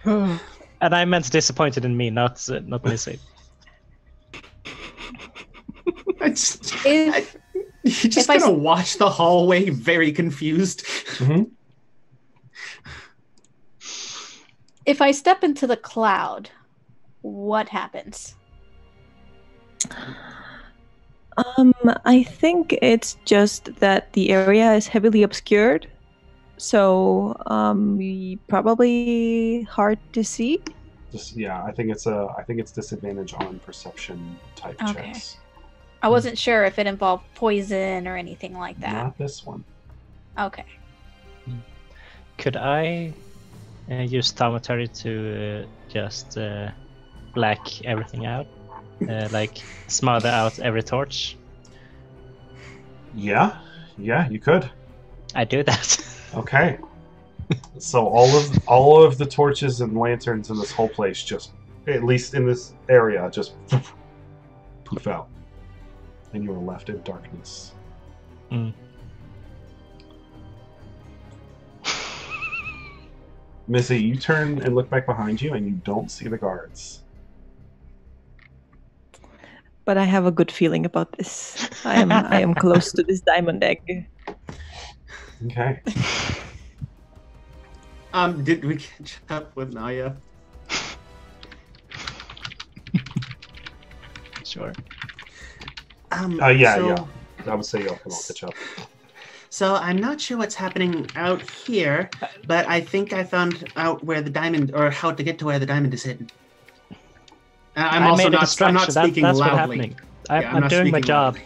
And I meant disappointed in me, not Missy. I just, If- you're just if I gonna watch the hallway very confused. Mm-hmm. If I step into the cloud, what happens? I think it's just that the area is heavily obscured, so probably hard to see. I think it's disadvantage on perception type Okay. checks. I wasn't sure if it involved poison or anything like that. Not this one. Okay. Could I use Thaumaturgy to just black everything out? Like smother out every torch? Yeah, you could. I do that. Okay. So all of the torches and lanterns in this whole place, just at least in this area, just poof out, and you are left in darkness. Mm. Missy, you turn and look back behind you, and you don't see the guards. But I have a good feeling about this. I am close to this diamond egg. Okay. Did we catch up with Naya? Sure. Yeah. I would say you'll come all catch up. So I'm not sure what's happening out here, but I think I found out where the diamond, or how to get to where the diamond is hidden. I'm I also made a not. I'm distraction. not speaking That's what's loudly. happening. Yeah, I'm not doing my speaking job.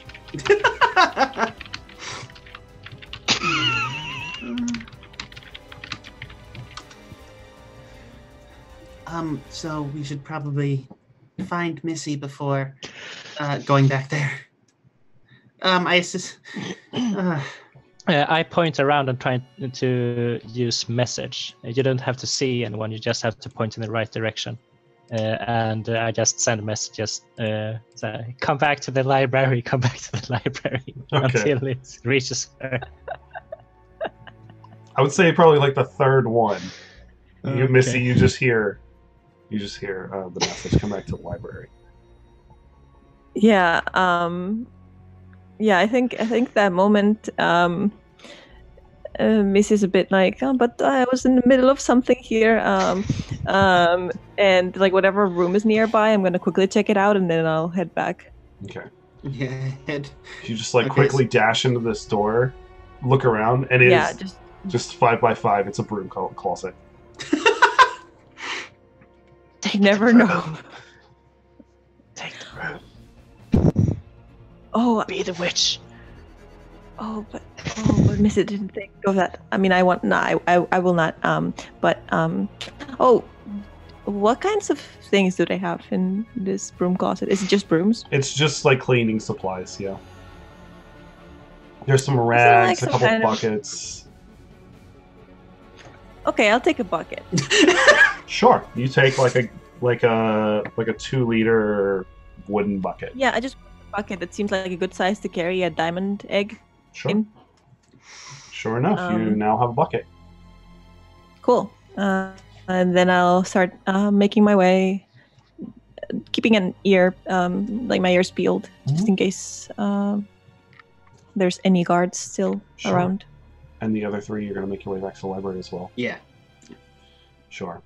loudly. So we should probably find Missy before going back there. I point around and try to use message. You don't have to see anyone. You just have to point in the right direction. And I just send messages. Say, come back to the library. Come back to the library until it reaches her. I would say probably like the third one. You, Okay. Missy, you just hear the message. Come back to the library. Yeah. Yeah. I think that moment. Missy's a bit like, oh, but I was in the middle of something here. And like whatever room is nearby, I'm gonna quickly check it out, and then I'll head back. Okay. Yeah. You just like Okay, quickly dash into this door, look around, and it Yeah. is just 5x5. It's a broom closet. You never know. Take the room. Oh, Be the witch. but Missy didn't think of that. I mean, I will not. What kinds of things do they have in this broom closet? Is it just brooms? It's just like cleaning supplies, yeah. There's some Isn't it rags, like a some couple kind of- buckets. Okay, I'll take a bucket. Sure, you take like a 2-liter wooden bucket. Yeah, I just want a bucket that seems like a good size to carry a diamond egg Sure. in. Sure enough, you now have a bucket. Cool. And then I'll start making my way, keeping an ear, like my ears peeled, just in case there's any guards still Sure. around. And the other 3, you're going to make your way back to the library as well. Yeah. Sure.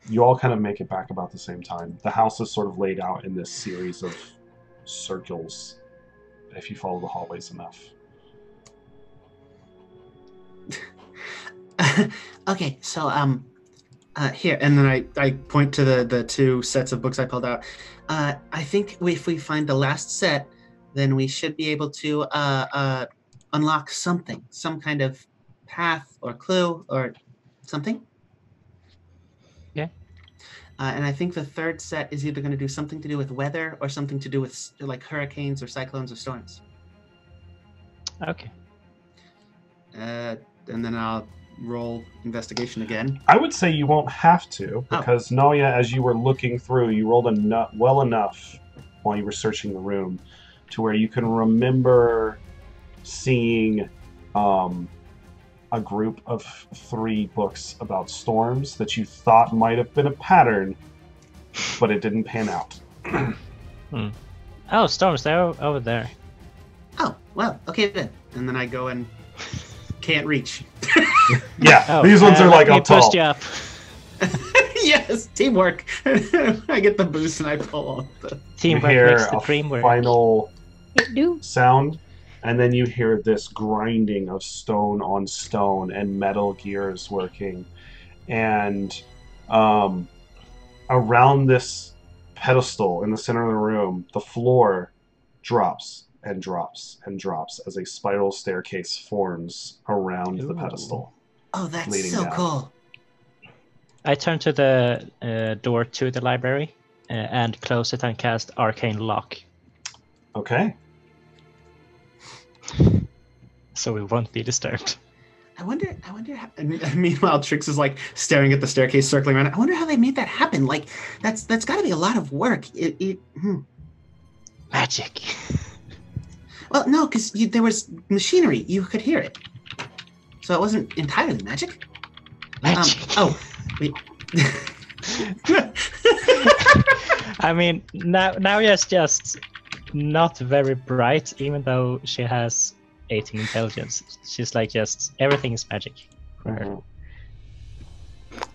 You all kind of make it back about the same time. The house is sort of laid out in this series of circles, if you follow the hallways enough. Okay, so here, and then I point to the 2 sets of books I pulled out. I think if we find the last set, then we should be able to unlock something, some kind of path or clue or something. Yeah. And I think the 3rd set is either going to do something to do with weather or something to do with like hurricanes or cyclones or storms. Okay. And then I'll roll investigation again. I would say you won't have to, because Noya, as you were looking through, you rolled well enough while you were searching the room to where you can remember seeing a group of 3 books about storms that you thought might have been a pattern, but it didn't pan out. Oh, storms, they're over there. Oh, well, okay then. And then I go and can't reach. Yeah, these ones are like up tall. Pushed you up. Yes, teamwork. I get the boost and I pull off the... Teamwork you hear makes the dream work. Final It do. sound, and then you hear this grinding of stone on stone and metal gears working, and around this pedestal in the center of the room, the floor drops and drops and drops as a spiral staircase forms around the pedestal. Oh, that's leading so down. cool. I turn to the door to the library and close it and cast Arcane Lock. Okay. So we won't be disturbed. I wonder how, and meanwhile Trix is like staring at the staircase circling around. I wonder how they made that happen. Like that's got to be a lot of work. Magic. Well, no, because there was machinery. You could hear it. So it wasn't entirely magic. Magic. Wait. I mean, now she's just not very bright, even though she has 18 intelligence. She's like just everything is magic for her.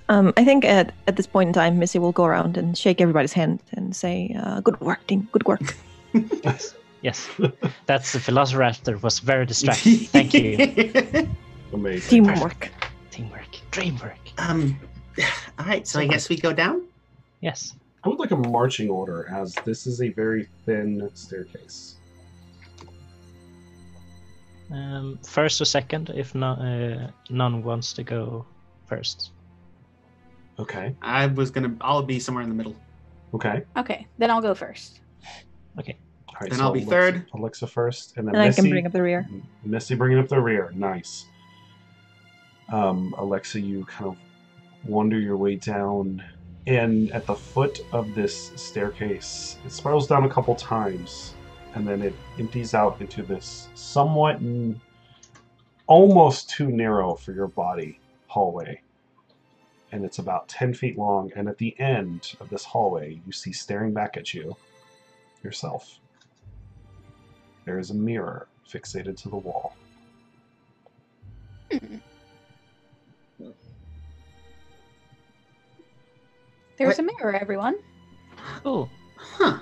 I think at this point in time, Missy will go around and shake everybody's hand and say, "Good work, team. Good work." Yes, that's the Velociraptor was very distracting. Thank you. Amazing. Teamwork. Teamwork, dreamwork. All right, so I guess we go down. Yes. I would like a marching order, as this is a very thin staircase. First or second, if none wants to go first. Okay. I'll be somewhere in the middle. Okay. Okay, then I'll go first. Okay. All right, Then so I'll be third. Alexa first, and then And I Missy. can bring up the rear. Missy bringing up the rear. Nice. Alexa, you kind of wander your way down, and at the foot of this staircase, it spirals down a couple times, and then it empties out into this somewhat almost too narrow for your body hallway. And it's about 10 feet long, and at the end of this hallway, you see staring back at you, yourself. There is a mirror fixated to the wall. There's a mirror, everyone. Oh. Huh.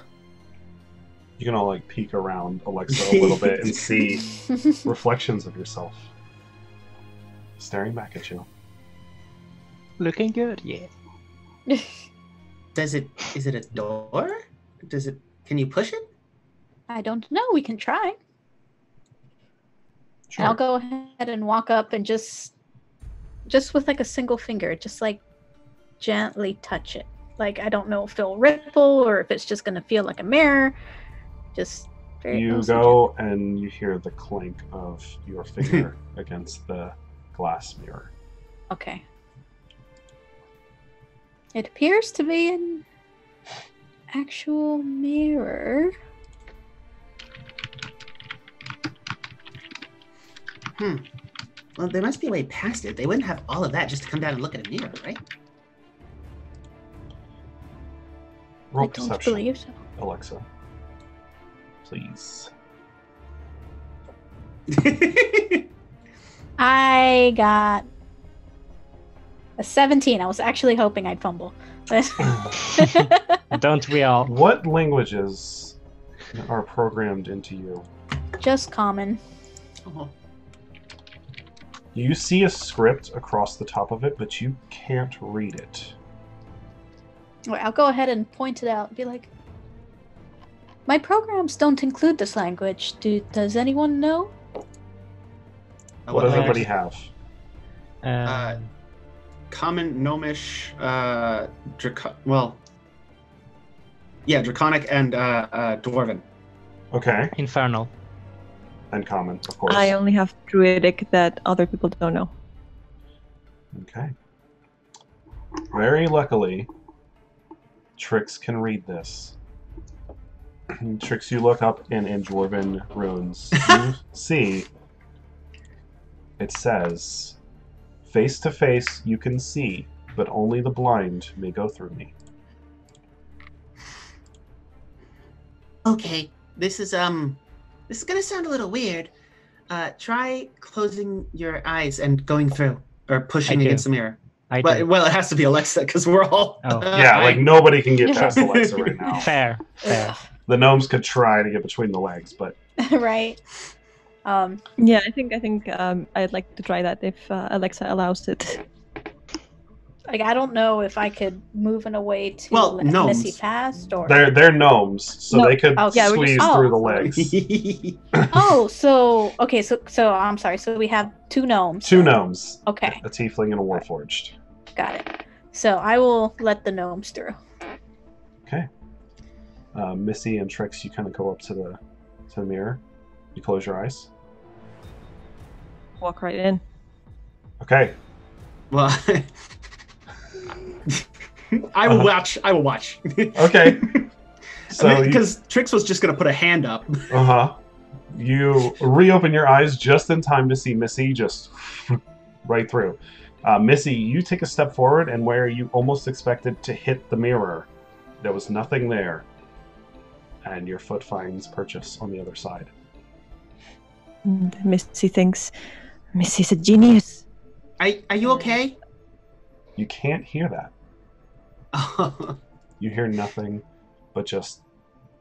You can all like peek around Alexa a little bit and see reflections of yourself staring back at you. Looking good, yeah. Is it a door? Can you push it? I don't know. We can try. And I'll go ahead and walk up and just with like a single finger, just like gently touch it. Like, I don't know if it'll ripple or if it's just going to feel like a mirror. Just very You go and you hear the clink of your finger against the glass mirror. Okay. It appears to be an actual mirror. Well, there must be a way past it. They wouldn't have all of that just to come down and look at a mirror, right? Roll I don't perception, believe so. Alexa. Please. I got a 17. I was actually hoping I'd fumble. Don't we all? What languages are programmed into you? Just common. Oh. You see a script across the top of it, but you can't read it. Wait, I'll go ahead and point it out and be like, my programs don't include this language. Does anyone know? What does everybody have? Common, Gnomish, Draconic and Dwarven. Okay. Infernal. And common, of course. I only have Druidic that other people don't know. Okay. Very luckily, Trix can read this. Trix, you look up in Dwarven runes. You see, it says, face to face you can see, but only the blind may go through me. Okay, this is gonna sound a little weird. Try closing your eyes and going through, or pushing against the mirror. Well, it has to be Alexa because we're all. Oh. Yeah, like nobody can get past Alexa right now. Fair. The gnomes could try to get between the legs, but Right. Yeah, I think I'd like to try that if Alexa allows it. Like, I don't know if I could move in a way to Well, let gnomes. Missy past, or they're gnomes, so No. they could Yeah, squeeze through the legs. so okay, so I'm sorry. So we have two gnomes. Two gnomes. Okay, A tiefling and a warforged. got it. So I will let the gnomes through. Okay. Missy and Trix, you kind of go up to the mirror. You close your eyes. Walk right in. Okay. Well, I will watch. Okay. So because Trix was just gonna put a hand up. You reopen your eyes just in time to see Missy just right through. Missy, you take a step forward, and where you almost expected to hit the mirror, there was nothing there. And your foot finds purchase on the other side. And Missy thinks, Missy's a genius. Are you okay? You can't hear that. You hear nothing but just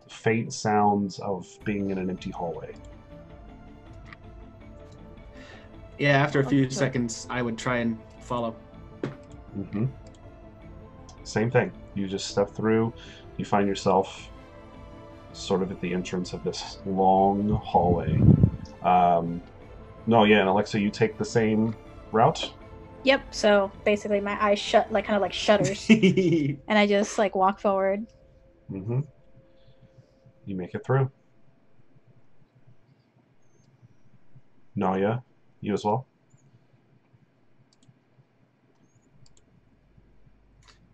faint sounds of being in an empty hallway. Yeah, after a few seconds, I would try and follow. Mm-hmm. Same thing. You just step through. You find yourself sort of at the entrance of this long hallway. And Alexa, you take the same route? Yep. So basically, my eyes shut, like kind of like shutters, and I just like walk forward. Mm-hmm. You make it through. Naya, you as well?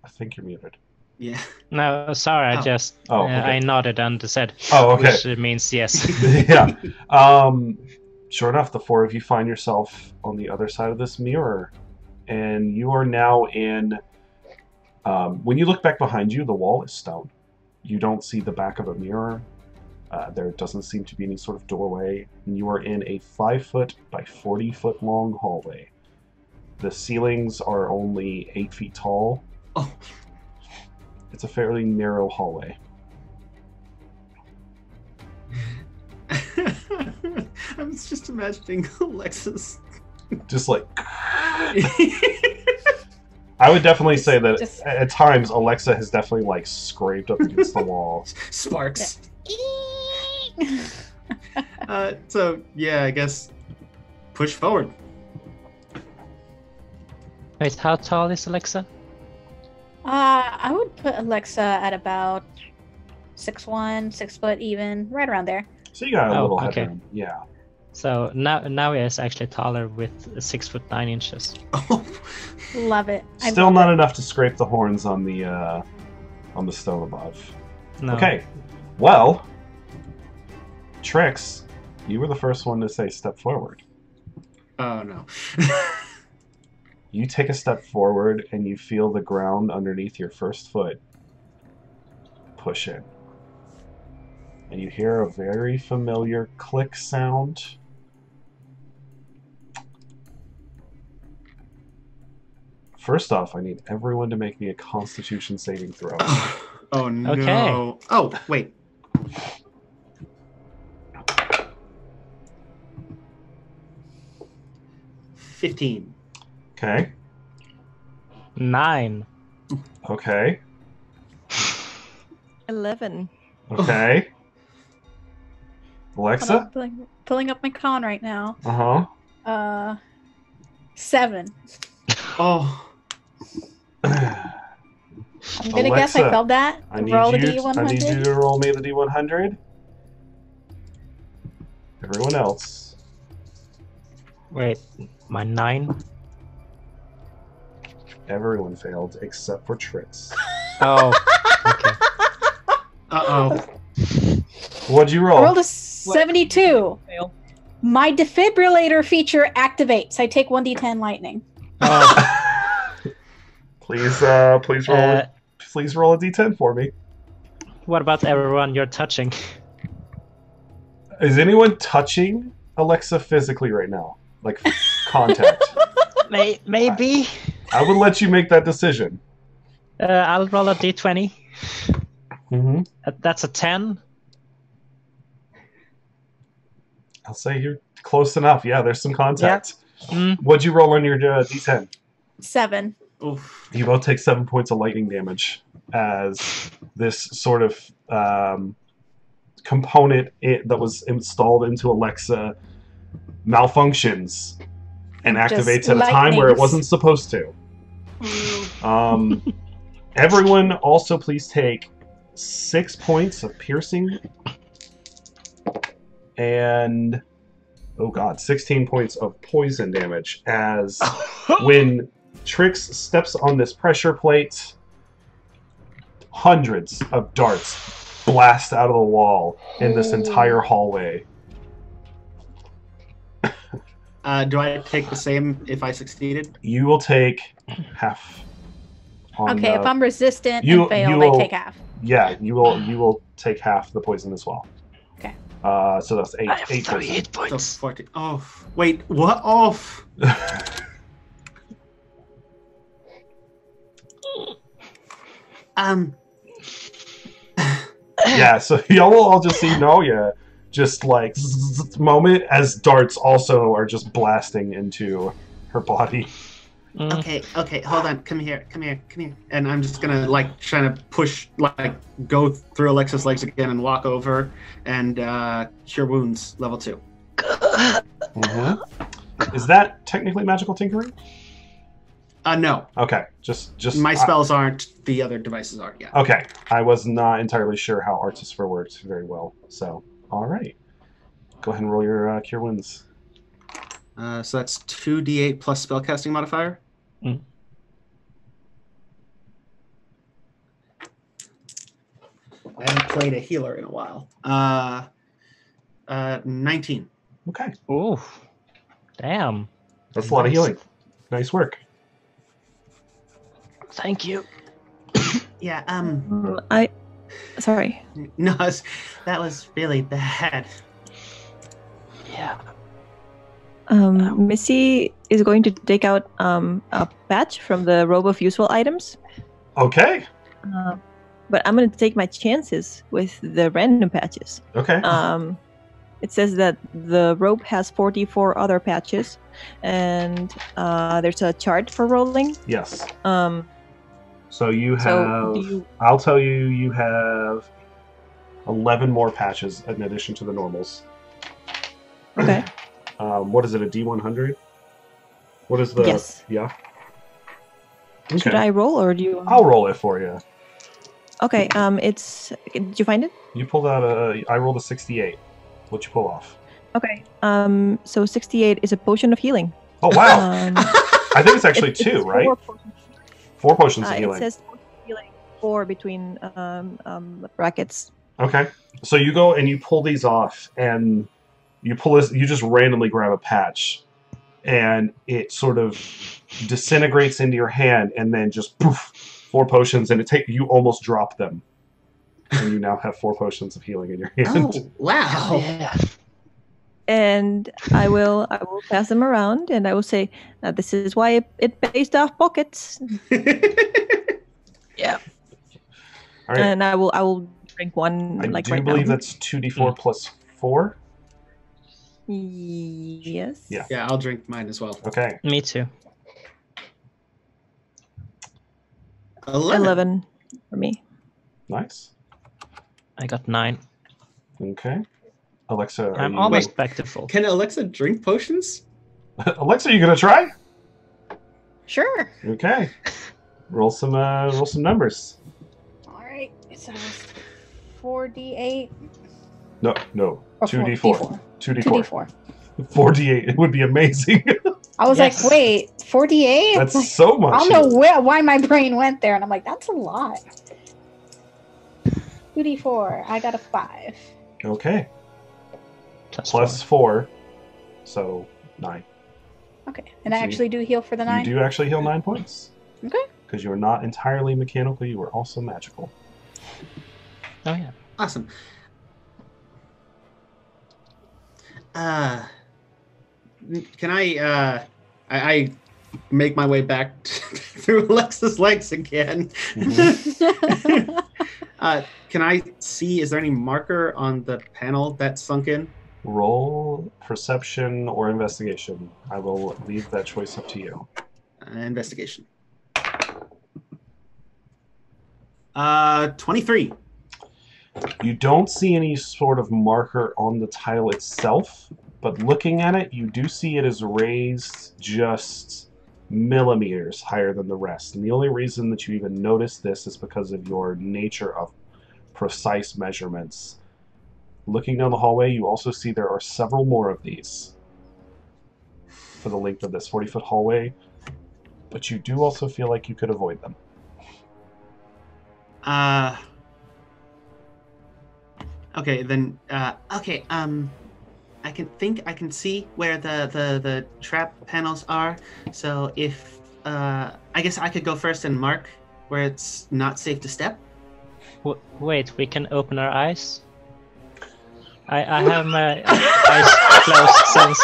I think you're muted. Yeah. No, sorry, I just okay. I nodded and said, okay. Which means yes. Yeah. Sure enough, the four of you find yourself on the other side of this mirror, and you are now in. When you look back behind you, the wall is stone. You don't see the back of a mirror. There doesn't seem to be any sort of doorway. And you are in a 5-foot by 40-foot long hallway. The ceilings are only 8 feet tall. Oh. It's a fairly narrow hallway. I'm just imagining Alexa's. Just like. I would definitely say that at times Alexa has definitely like scraped up against the wall. Sparks. So yeah, I guess push forward. Wait, how tall is Alexa? I would put Alexa at about 6'1", 6 foot even, right around there. So you got a Oh, little okay. headroom. Yeah. So now he is actually taller with 6'9". Oh, Love it. I Still love not it. enough to scrape the horns on the stone above. No. Okay. Well, Trix, you were the first one to say step forward. oh no. You take a step forward and you feel the ground underneath your first foot push in. And you hear a very familiar click sound. First off, I need everyone to make me a Constitution saving throw. Oh no. Okay. Oh, wait. $15. Okay. 9. Okay. 11. Okay. Hold Alexa? on, pulling up my con right now. Uh-huh. 7. Oh. I'm gonna guess I Alexa, failed that. I need Roll the you D100. to roll me the D100. Everyone else. Wait, my 9? Everyone failed except for Trix. Oh, okay. Uh-oh. What'd you I roll? rolled a 72. Fail. My defibrillator feature activates. I take 1d10 lightning. Oh, Please roll. Please roll a D10 for me. what about everyone you're touching? Is anyone touching Alexa physically right now? Like contact? Maybe. I would let you make that decision. I'll roll a d20. Mm-hmm. That's a 10. I'll say you're close enough. Yeah, there's some contact. Mm. What'd you roll on your D10? 7. Oof. You both take 7 points of lightning damage as this sort of component that was installed into Alexa malfunctions and Just activates at a time where it lightnings. wasn't supposed to. Everyone also please take 6 points of piercing and 16 points of poison damage as when Trix steps on this pressure plate, hundreds of darts blast out of the wall in this entire hallway. Do I take the same if I succeeded? You will take half. On Okay, the- if I'm resistant you- and fail, you I will- take half. Yeah, you will take half the poison as well. Okay. So that's eight. I have 8 38 poison. So points. 14. Oh, wait, what? Oh. Yeah, so y'all will all just see Noya just like moment as darts also are just blasting into her body. Mm. Okay, hold on. Come here. And I'm just gonna like trying to push, like go through Alexa's legs again and walk over and cure wounds level 2. Mm-hmm. Is that technically magical tinkering? No. Okay, just My spells aren't. The other devices are. Yeah. Okay, I was not entirely sure how Artificer worked very well. So, all right, go ahead and roll your cure wounds. So that's 2d8 plus spellcasting modifier. Mm. I haven't played a healer in a while. 19. Okay, Ooh, damn. that's a lot of Nice. healing. Nice work. Thank you. Yeah. Sorry. No, that was really bad. Yeah. Missy is going to take out a patch from the robe of useful items. Okay. But I'm going to take my chances with the random patches. Okay. It says that the rope has 44 other patches, and there's a chart for rolling. Yes. Um, So you have. so do you? I'll tell you. You have 11 more patches in addition to the normals. Okay. What is it? A D100? What is the? Yes. Yeah. Should I roll or do you? I'll roll it for you. Okay. It's. Did you find it? You pulled out a. I rolled a 68. What'd you pull off? Okay. So 68 is a potion of healing. Oh wow! Um, I think it's actually two, it's right? 4 potions. 4 potions of It healing. says healing 4 between brackets. Okay. So you go and you pull these off, and you pull this. You just randomly grab a patch, and it sort of disintegrates into your hand, and then just poof, 4 potions, and you almost drop them, and you now have 4 potions of healing in your hand. Oh, wow. Yeah. And I will pass them around, and I will say, "This is why it based off pockets." Yeah. All right. And I will drink one. I like do right believe now. that's 2d4 plus 4. Yes. Yeah. Yeah, I'll drink mine as well. Okay. Me too. 11 for me. Nice. I got 9. Okay. Alexa, are I'm you... almost back to full. Can Alexa drink potions? Alexa, you gonna try? Sure. Okay. Roll some numbers. All right. So 4d8. No. Or 2d4. 2d4. 2d4. 4d8. It would be amazing. I was Yes. like, wait, 48? That's Like, so much. I don't know why my brain went there, and I'm like, that's a lot. 2d4. I got a 5. Okay. Plus 4. So 9. Okay, and I See, actually do heal for the 9. You do actually heal 9 points. Okay. Because you're not entirely mechanical, you are also magical. Oh yeah. Awesome. Can I make my way back through Alexa's legs again? Mhm. Can I see, is there any marker on the panel that's sunk in? Roll perception or investigation. I will leave that choice up to you. Investigation. 23. You don't see any sort of marker on the tile itself, but looking at it, you do see it is raised just millimeters higher than the rest. And the only reason that you even notice this is because of your nature of precise measurements. Looking down the hallway, you also see there are several more of these for the length of this 40-foot hallway, but you do also feel like you could avoid them. Okay, then, I can see where the trap panels are. So if, I guess I could go first and mark where it's not safe to step. Wait, we can open our eyes? I have my eyes closed since...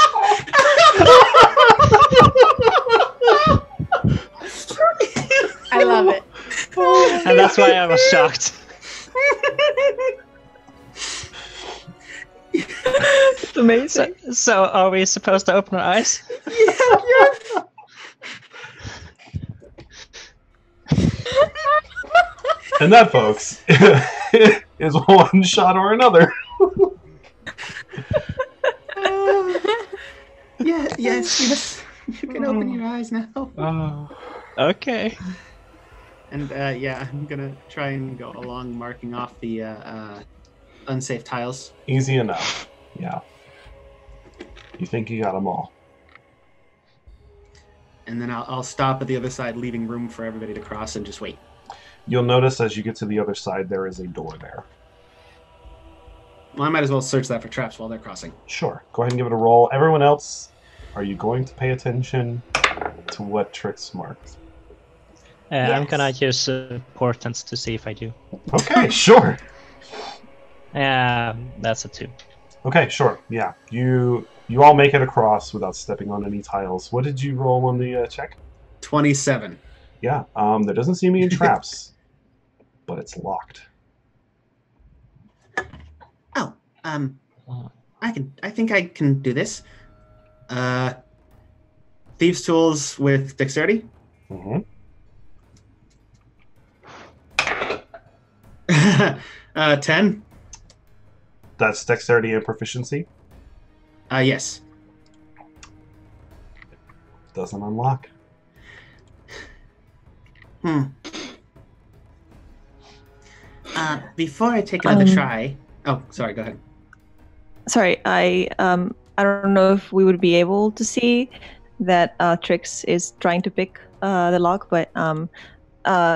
I love it. And that's why I was shocked. It's amazing. So are we supposed to open our eyes? And that, folks, is one shot or another. Yes. You can open your eyes now. Oh, okay. And I'm gonna try and go along marking off the unsafe tiles. Easy enough. Yeah. You think you got them all. And then I'll stop at the other side, leaving room for everybody to cross and just wait. You'll notice as you get to the other side, there is a door there. Well, I might as well search that for traps while they're crossing. Sure. Go ahead and give it a roll. Everyone else, are you going to pay attention to what Trix marked? I'm gonna use portents to see if I do. Okay, sure. That's a 2. Okay, sure. Yeah. You all make it across without stepping on any tiles. What did you roll on the check? 27. Yeah. There doesn't seem to be any traps, but it's locked. Oh, I think I can do this. Thieves' tools with dexterity. Mm-hmm. 10. That's dexterity and proficiency. Yes. Doesn't unlock. Before I take another try... Oh, sorry, go ahead. Sorry, I don't know if we would be able to see that Trix is trying to pick the lock, but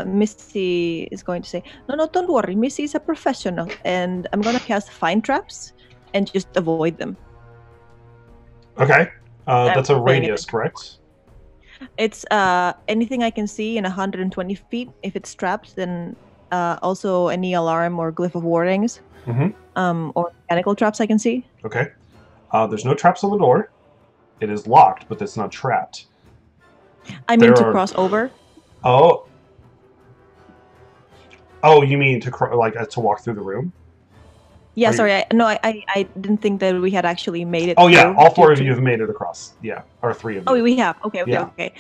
Missy is going to say, no, don't worry. Missy is a professional, and I'm going to cast Find Traps and just avoid them. Okay. That's a radius, correct? It's anything I can see in 120 feet. If it's trapped, then also any alarm or glyph of wardings, or mechanical traps I can see. Okay. There's no traps on the door. It is locked, but it's not trapped. I mean to cross over. Oh. Oh, you mean to to walk through the room? Yeah, sorry. I didn't think that we had actually made it. Oh yeah, all four of you have made it across. Yeah, or three of you. Oh, we have. Okay.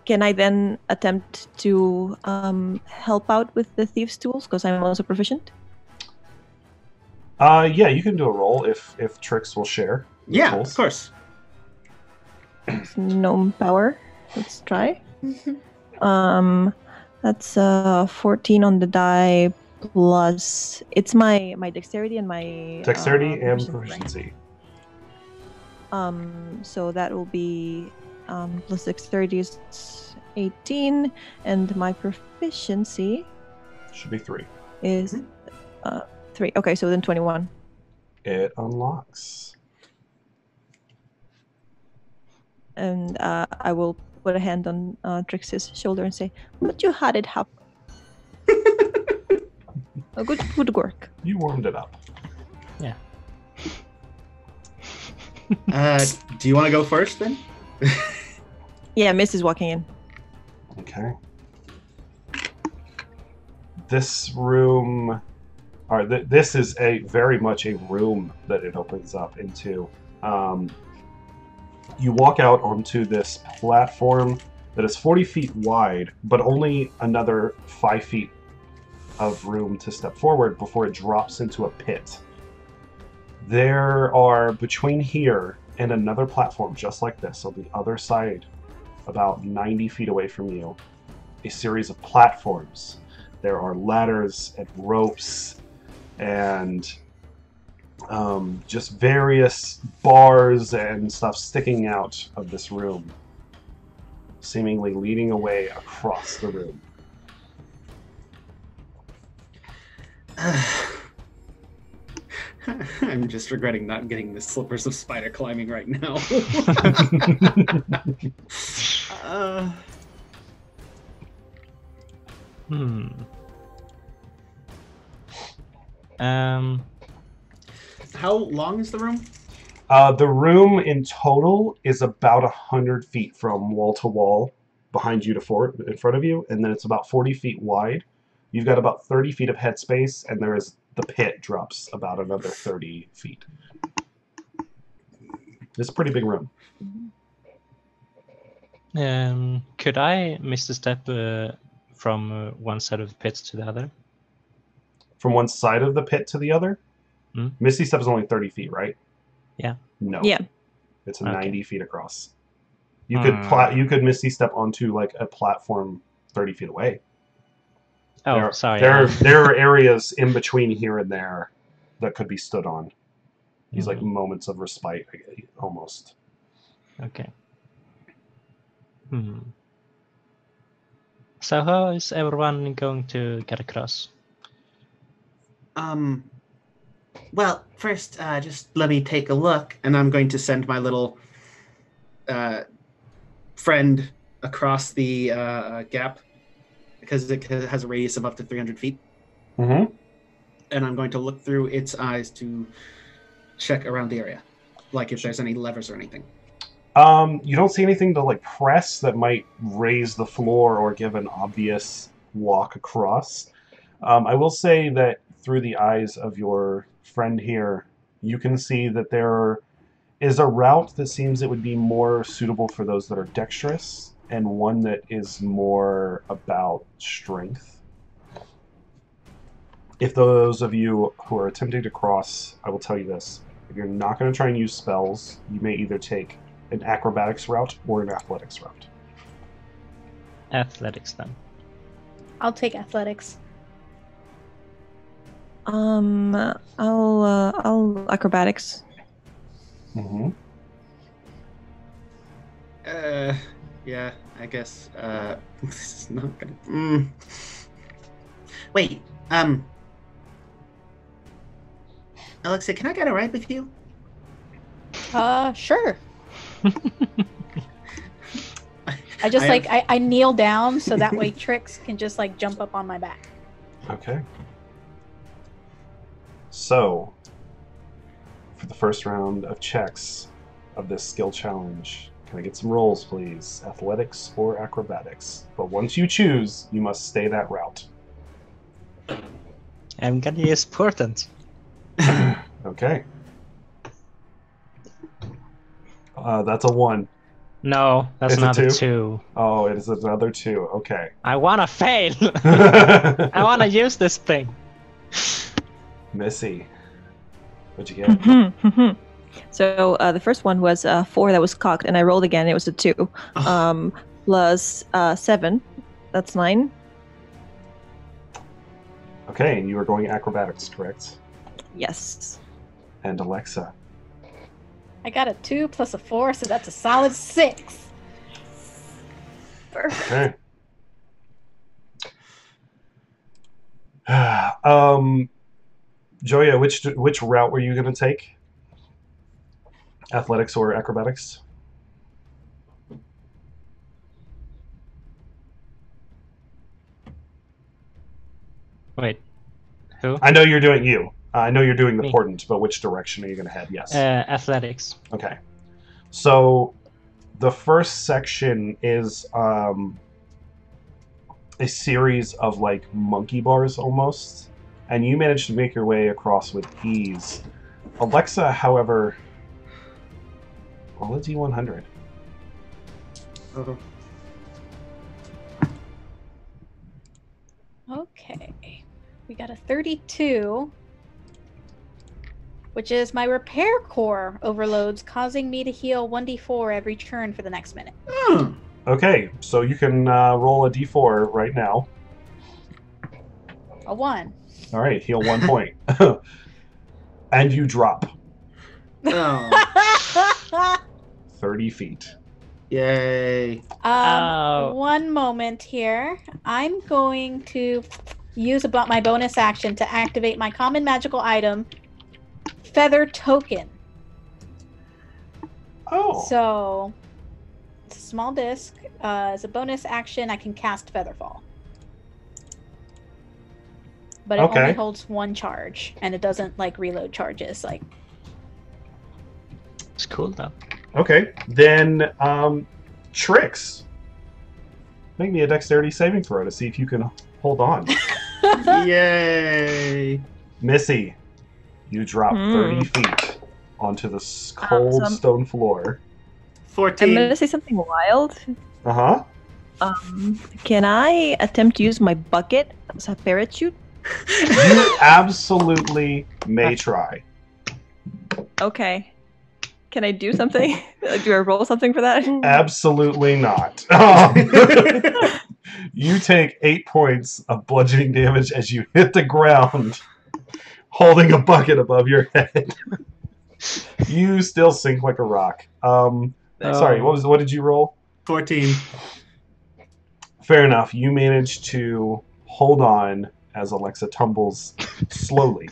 Can I then attempt to help out with the thieves' tools because I'm also proficient? Yeah, you can do a roll if Trix will share. Yeah, tools. Of course. Gnome power. Let's try. That's 14 on the die plus it's my dexterity and my proficiency. So that will be plus dexterity is 18, and my proficiency should be 3. Is 3. Okay, so then 21. It unlocks. And I will put a hand on Trix's shoulder and say, "But you had it happen. A good work. You warmed it up." Yeah. Do you want to go first then? Yeah, Miss is walking in. Okay. This room, this is very much a room that it opens up into. You walk out onto this platform that is 40 feet wide, but only another 5 feet of room to step forward before it drops into a pit. There are, between here and another platform just like this, on the other side, about 90 feet away from you, a series of platforms. There are ladders and ropes and just various bars and stuff sticking out of this room, seemingly leading away across the room. I'm just regretting not getting the slippers of spider climbing right now. How long is the room? The room in total is about 100 feet from wall to wall behind you to in front of you, and then it's about 40 feet wide. You've got about 30 feet of headspace, and the pit drops about another 30 feet. It's a pretty big room. Could I miss the step from one side of the pit to the other? From one side of the pit to the other? Misty Step is only 30 feet, right? Yeah. No. Yeah. It's 90 feet across. You could Misty Step onto like a platform 30 feet away. Oh, sorry. There are areas in between here and there that could be stood on. These like moments of respite, almost. Okay. So how is everyone going to get across? Well, first, just let me take a look, and I'm going to send my little friend across the gap, because it has a radius of up to 300 feet. Mm-hmm. And I'm going to look through its eyes to check around the area, like if there's any levers or anything. You don't see anything to like press that might raise the floor or give an obvious walk across. I will say that through the eyes of your friend here, you can see that there is a route that seems it would be more suitable for those that are dexterous, and one that is more about strength. If those of you who are attempting to cross, I will tell you this. If you're not going to try and use spells, you may either take an acrobatics route or an athletics route? Athletics then. I'll take athletics. I'll acrobatics. Mm-hmm. Yeah, I guess. This is not gonna. Wait. Alexa, can I get a ride with you? Sure. I kneel down so that way Trix can just like jump up on my back. Okay. So, for the first round of checks of this skill challenge, can I get some rolls, please? Athletics or acrobatics? But once you choose, you must stay that route. I'm gonna use portent. Okay. That's a 1. No, that's It's a another 2? 2. Oh, it is another 2. Okay. I wanna fail! I wanna use this thing. Missy, what'd you get? So the first one was 4 that was cocked, and I rolled again. It was a 2. Plus 7. That's 9. Okay, and you were going acrobatics, correct? Yes. And Alexa. I got a 2 plus a 4, so that's a solid 6. Perfect. Okay. Joya, which route were you going to take? Athletics or acrobatics? Wait, who? I know you're doing you. I know you're doing the Me. portent, but which direction are you going to head? Yes. Athletics. Okay. So the first section is a series of like monkey bars almost, and you managed to make your way across with ease. Alexa, however, roll a D100. Oh. Okay. We got a 32, which is my repair core overloads, causing me to heal 1d4 every turn for the next minute. Okay, so you can roll a D4 right now. A 1. All right, heal 1 point. And you drop Oh. 30 feet. Yay. One moment here. I'm going to use about my bonus action to activate my common magical item, Feather Token. Oh. So, it's a small disc. As a bonus action, I can cast Featherfall. But it only holds 1 charge, and it doesn't like reload charges. Like, It's cool though. Okay, then Trix. Make me a dexterity saving throw to see if you can hold on. Yay. Missy, you drop 30 feet onto the cold stone floor. 14. I'm going to say something wild. Uh-huh. Can I attempt to use my bucket as a parachute? You absolutely may try. Okay. Can I do something? Do I roll something for that? Absolutely not. You take 8 points of bludgeoning damage as you hit the ground, holding a bucket above your head. You still sink like a rock. Sorry, what did you roll? 14. Fair enough. You managed to hold on as Alexa tumbles slowly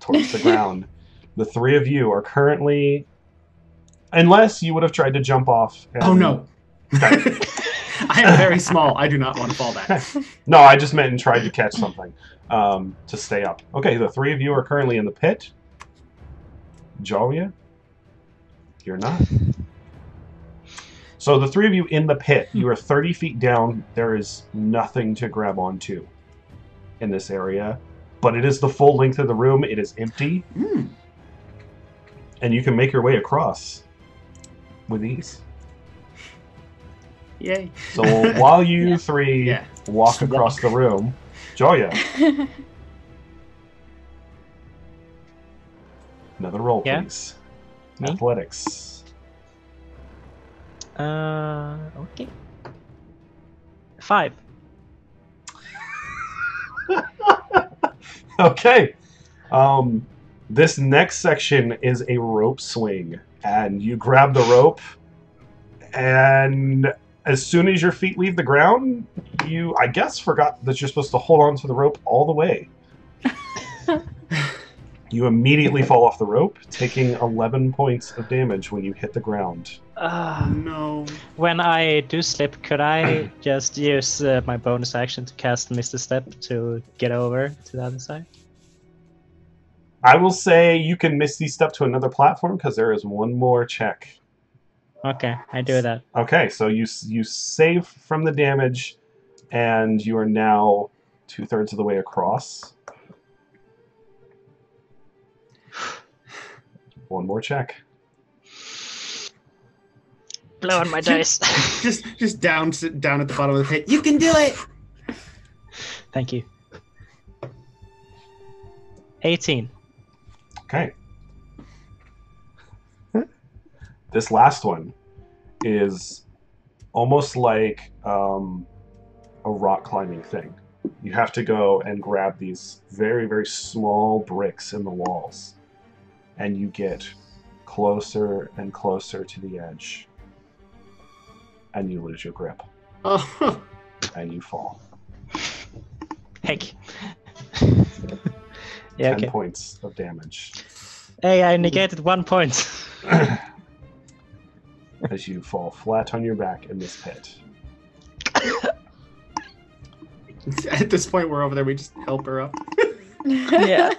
towards the ground. The 3 of you are currently... Unless you would have tried to jump off. And... Oh, no. Okay. I am very small. I do not want to fall back. No, I just meant and tried to catch something to stay up. Okay, the 3 of you are currently in the pit. Jolia, you're not. So the 3 of you in the pit, you are 30 feet down. There is nothing to grab onto in this area, but it is the full length of the room. It is empty, and you can make your way across with ease. Yay. So while you 3 walk across the room, Joya, another roll, please. Me? Athletics. Okay. 5. Okay. This next section is a rope swing, and you grab the rope, and as soon as your feet leave the ground, you, I guess, forgot that you're supposed to hold on to the rope all the way. You immediately fall off the rope, taking 11 points of damage when you hit the ground. No. When I do slip, could I just use my bonus action to cast Misty Step to get over to the other side? I will say you can Misty Step to another platform because there is one more check. Okay, I do that. Okay, so you save from the damage, and you are now 2/3 of the way across. One more check. Blow on my dice. just down at the bottom of the pit. You can do it. Thank you. 18. Okay. This last one is almost like a rock climbing thing. You have to go and grab these very, very small bricks in the walls, and you get closer and closer to the edge, and you lose your grip, Oh. and you fall. Heck. Yeah, 10 okay. points of damage. Hey, I negated 1 point. As you fall flat on your back in this pit. At this point, we're over there. We just help her up. Yeah.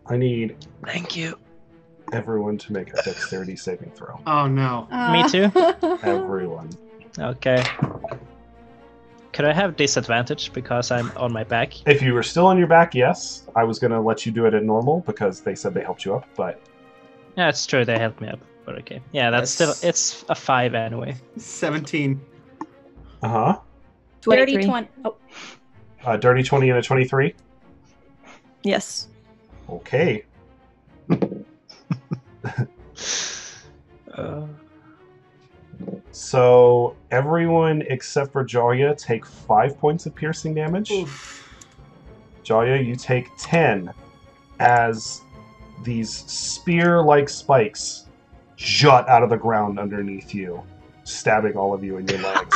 I need Thank you. everyone to make a dexterity saving throw. Oh no. Me too? Everyone. Okay. Could I have disadvantage because I'm on my back? If you were still on your back, yes. I was going to let you do it at normal because they said they helped you up, but... Yeah, it's true, they helped me up. But okay. Yeah, that's Yes. still... It's a 5 anyway. 17. Uh-huh. 30, 23. 20. Oh, A dirty 20 and a 23? Yes. Okay. So, everyone except for Jalya take 5 points of piercing damage. Oof. Jalya, you take 10 as these spear-like spikes jut out of the ground underneath you, stabbing all of you in your legs.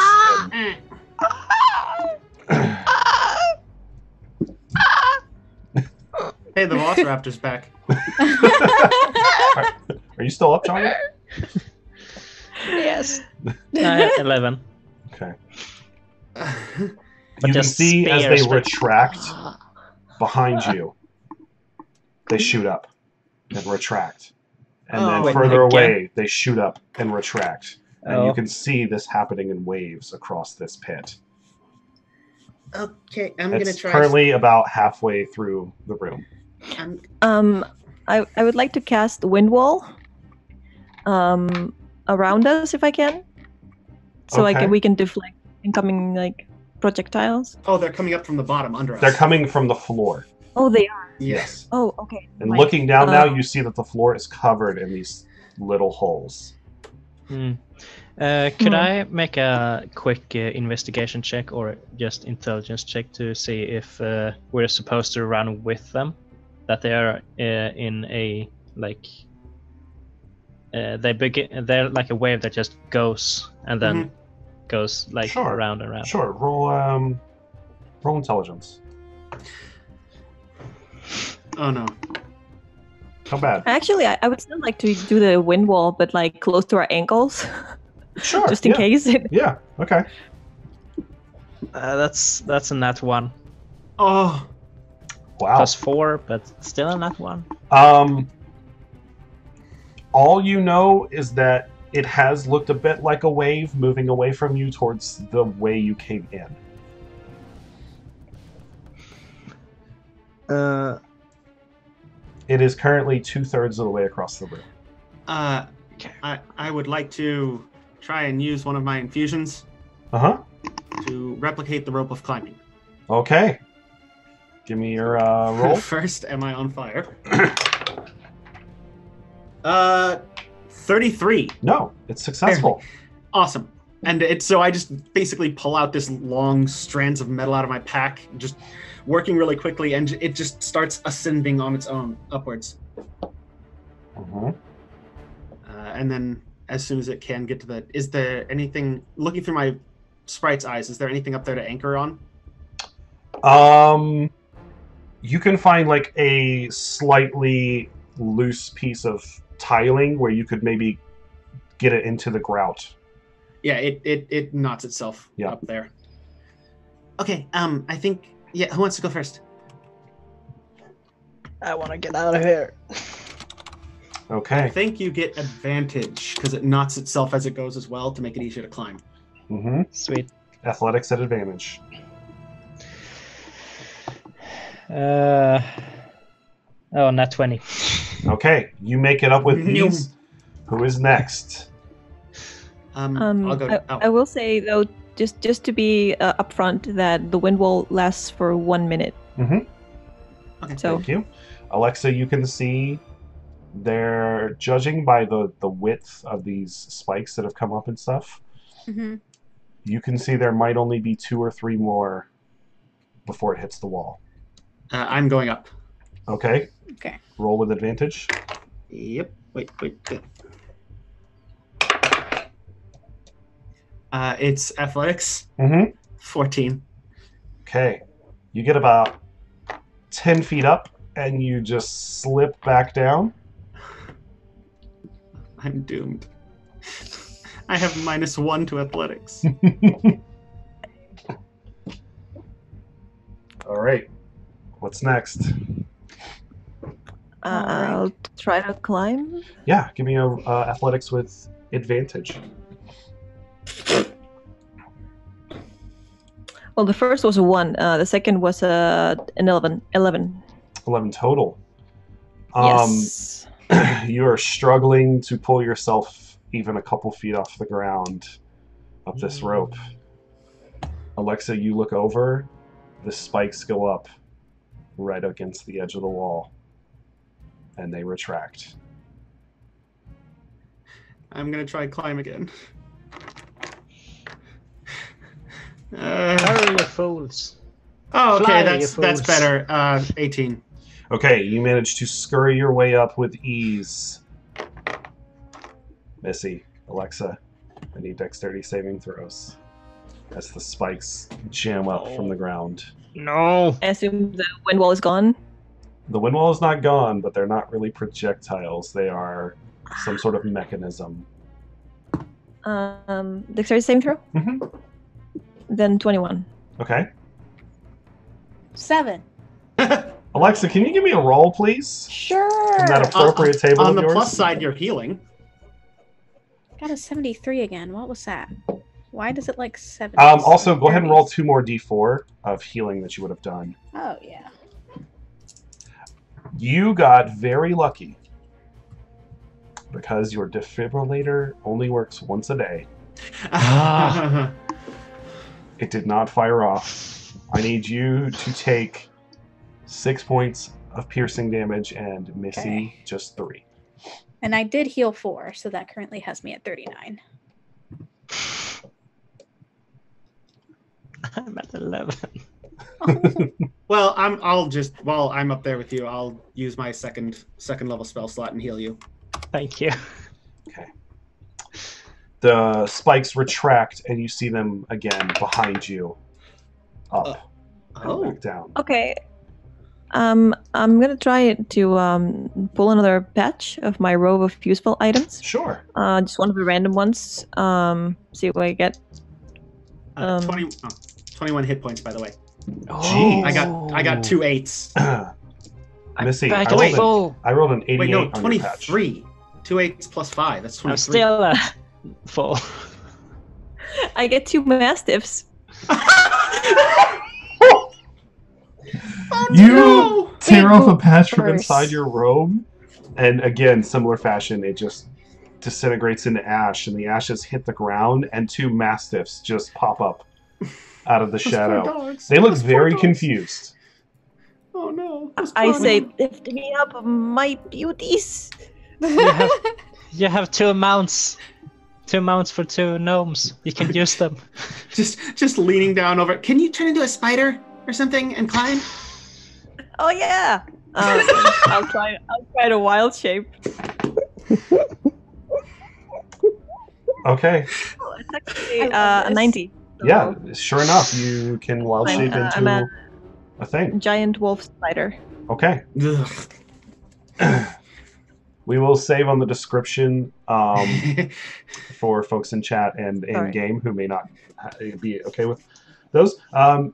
And... Hey, the Velociraptor's back. Are you still up, Jalya? Yes. 11. Okay. But You can just see as they spears, but- retract behind you, they shoot up and retract. And Oh, then wait, further again? away, they shoot up and retract. And you Oh. can see this happening in waves across this pit. Okay, I'm gonna It's try. currently about halfway through the room. I would like to cast Wind Wall around us if I can. So Okay. we can deflect incoming like projectiles. Oh, they're coming up from the bottom under us. They're coming from the floor. Oh, they are. Yes. Oh, okay. And Fine. looking down now, Uh, you see that the floor is covered in these little holes. Could I make a quick investigation check or just intelligence check to see if we're supposed to run with them? That they are in a like they're like a wave that just goes and then goes like Sure. around and around. Sure, roll intelligence. Oh no. How bad? Actually, I would still like to do the wind wall, but like close to our ankles, Sure. just in yeah. case. Yeah. Okay. That's a nat 1. Oh. Wow. +4, but still a nat 1. All you know is that it has looked a bit like a wave moving away from you towards the way you came in. It is currently 2/3 of the way across the room. I would like to try and use one of my infusions Uh-huh. to replicate the rope of climbing. Okay. Give me your roll. First, am I on fire? 33. No, it's successful. Awesome. And so I just basically pull out this long strands of metal out of my pack, just working really quickly, and it just starts ascending on its own upwards. Mm-hmm. And then as soon as it can get to the... Is there anything... Looking through my sprite's eyes, is there anything up there to anchor on? You can find like a slightly loose piece of tiling where you could maybe get it into the grout. Yeah, it knots itself up there. Okay, I think... Yeah, who wants to go first? I want to get out of here. Okay. I think you get advantage because it knots itself as it goes as well to make it easier to climb. Mm-hmm. Sweet. Athletics at advantage. Not 20. Okay, you make it up with ease. Who is next? I'll go. I will say though, just to be upfront, that the wind wall lasts for 1 minute. Mm-hmm. Okay. So thank you, Alexa. You can see they're judging by the width of these spikes that have come up and stuff. Mm-hmm. You can see there might only be 2 or 3 more before it hits the wall. I'm going up. Okay. Okay. Roll with advantage. Yep. Wait. It's athletics. Mm-hmm. 14. Okay. You get about 10 feet up, and you just slip back down. I'm doomed. I have -1 to athletics. All right. What's next? I'll try to climb. Yeah, give me a athletics with advantage. Well, the first was a 1. The second was an 11. 11 total. Yes. You are struggling to pull yourself even a couple feet off the ground up this rope. Alexa, you look over. The spikes go up right against the edge of the wall, and they retract. I'm gonna try climb again. Hurry, you fools! Oh, okay, Fly, that's you fools. better. 18. Okay, you manage to scurry your way up with ease. Missy, Alexa, I need dexterity saving throws as the spikes jam up from the ground. No. I assume the wind wall is gone. The wind wall is not gone, but they're not really projectiles. They are some sort of mechanism. Dexterity saving throw? Mm-hmm. Then 21. Okay. 7. Alexa, can you give me a roll, please? Sure. From that appropriate table On of the yours? plus side, you're healing. Got a 73 again. What was that? Why does it like 7? Also, go ahead and roll 2 more d4 of healing that you would have done. Oh, yeah. You got very lucky because your defibrillator only works once a day. It did not fire off. I need you to take 6 points of piercing damage and Missy just 3. And I did heal 4, so that currently has me at 39. I'm at 11. Well, while I'm up there with you, I'll use my second level spell slot and heal you. Thank you. Okay. The spikes retract, and you see them again behind you. Up. And back down. Okay. I'm gonna try to pull another patch of my row of useful items. Sure. Just one of the random ones. See what I get. 21 hit points, by the way. Jeez. I got 2 8s. Missy, back I at full. rolled an 88 Wait, no, on your patch. 23. 2 8s plus 5. That's 23. I'm still full. I get 2 mastiffs. You tear off a Wait, patch from first. inside your robe, and again, similar fashion, it just disintegrates into ash, and the ashes hit the ground, and 2 mastiffs just pop up out of the shadow. Dogs. They look Those poor very dogs. confused. Oh no. I say, lift me up, my beauties. You have 2 mounts. 2 mounts for 2 gnomes. You can use them. Just leaning down over. Can you turn into a spider or something and climb? Oh yeah. I'll try to wild shape. Okay. Oh, it's actually I love a this. 90. So Yeah, sure enough, you can wild shape I'm into a thing. giant wolf spider. Okay. Ugh. We will save on the description for folks in chat and in Sorry. game who may not be okay with those.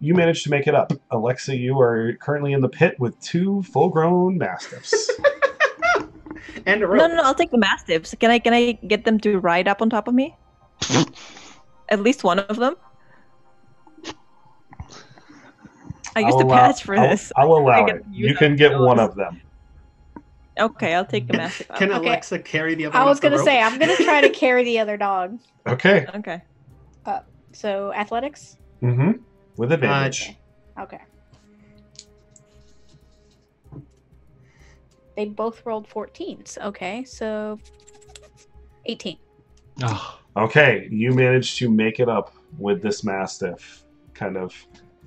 You managed to make it up. Alexa, you are currently in the pit with 2 full-grown mastiffs. And a rope. No, I'll take the mastiffs. Can I get them to ride up on top of me? At least one of them. I used a patch for this. I'll allow I it. You can get one of them. Okay, I'll take the mastiff. Can Up. Alexa carry the other I one was up the gonna rope? say I'm gonna try to carry the other dog. Okay. Okay. So athletics. Mm-hmm. With advantage. Okay. They both rolled 14s. Okay, so 18. Oh, Okay, you managed to make it up with this mastiff. Kind of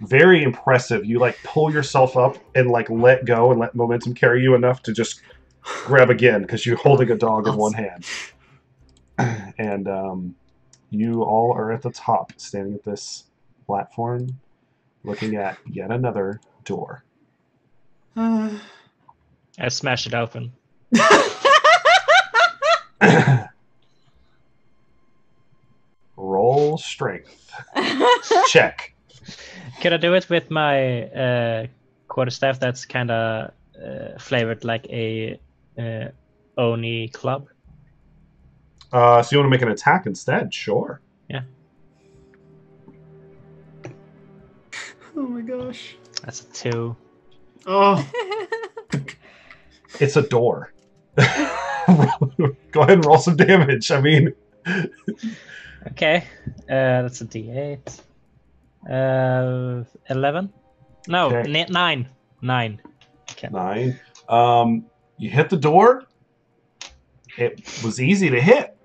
very impressive. You like pull yourself up and like let go and let momentum carry you enough to just grab again because you're holding a dog in one hand. And you all are at the top, standing at this platform, looking at yet another door. I smash it open. Roll strength. Check. Can I do it with my quarterstaff that's kind of flavored like a Oni club? So you want to make an attack instead? Sure. Yeah. Oh my gosh. That's a 2. Oh. It's a door. Go ahead and roll some damage. I mean... Okay, that's a D8. 11? No, Okay. 9. 9. Okay. 9. You hit the door. It was easy to hit,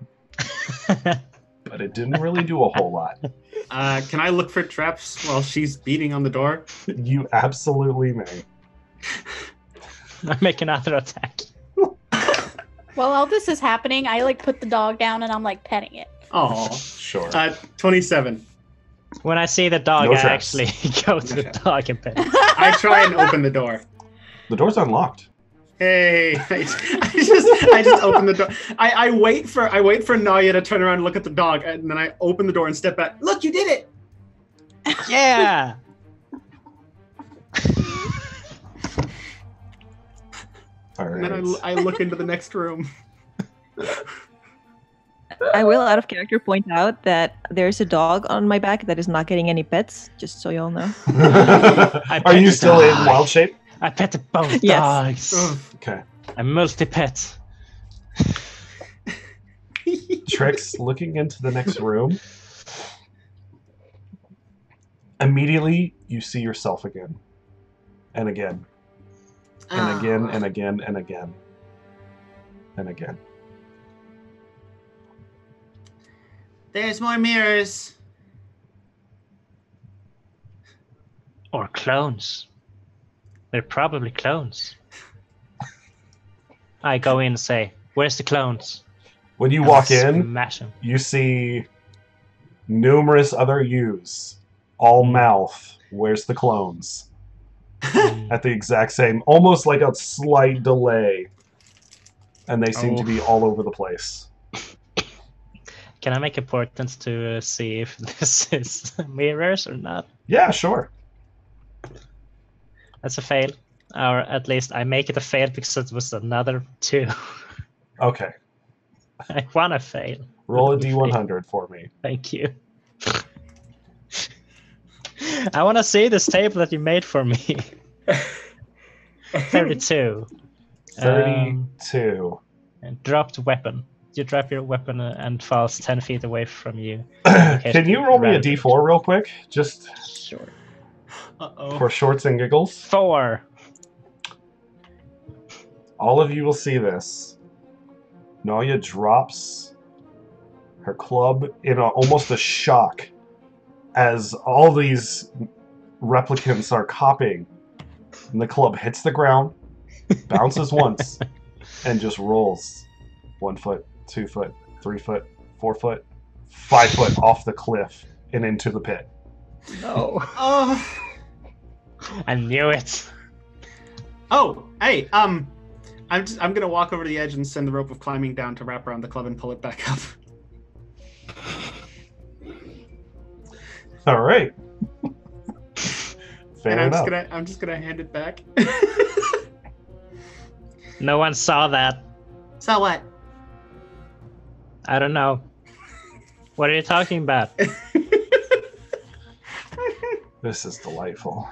but it didn't really do a whole lot. Can I look for traps while she's beating on the door? You absolutely may. I make another attack. While all this is happening, I like put the dog down and I'm like petting it. Oh. Sure. 27. When I see the dog, No I traps. actually go to the dog and pet it. I try and open the door. The door's unlocked. Hey, I just open the door. I wait for Naya to turn around and look at the dog, and then I open the door and step back. Look, you did it! Yeah! All And right. then I look into the next room. I will, out of character, point out that there's a dog on my back that is not getting any pets, just so you all know. Are you still in wild shape? I petted both Yes. dogs. Ugh. Okay. I'm multi-pet. Trix, looking into the next room. Immediately, you see yourself again. And again. And again, and again, and again. And again. There's more mirrors. Or clones. They're probably clones. I go in and say, where's the clones? When you And walk I in, smash them. you see numerous other U's, all mouth. Where's the clones? At the exact same, almost like a slight delay. And they seem to be all over the place. Can I make a portent to see if this is mirrors or not? Yeah, sure. That's a fail. Or at least I make it a fail because it was another 2. Okay. I want to fail. Roll a D100 for me. Thank you. I want to see this table that you made for me. 32. 32. And dropped weapon. You drop your weapon and falls 10 feet away from you. Can you roll me a Random. D4 real quick? Just Sure. Uh-oh. for shorts and giggles? 4. All of you will see this. Nalia drops her club in almost a shock as all these replicants are copying. And the club hits the ground, bounces once, and just rolls 1 foot, 2 foot, 3 foot, 4 foot, 5 foot off the cliff and into the pit. No. Oh. I knew it. Oh, hey, I'm gonna walk over to the edge and send the rope of climbing down to wrap around the club and pull it back up. All right. Fair and enough. I'm just gonna hand it back. No one saw that. So what? I don't know. What are you talking about? This is delightful.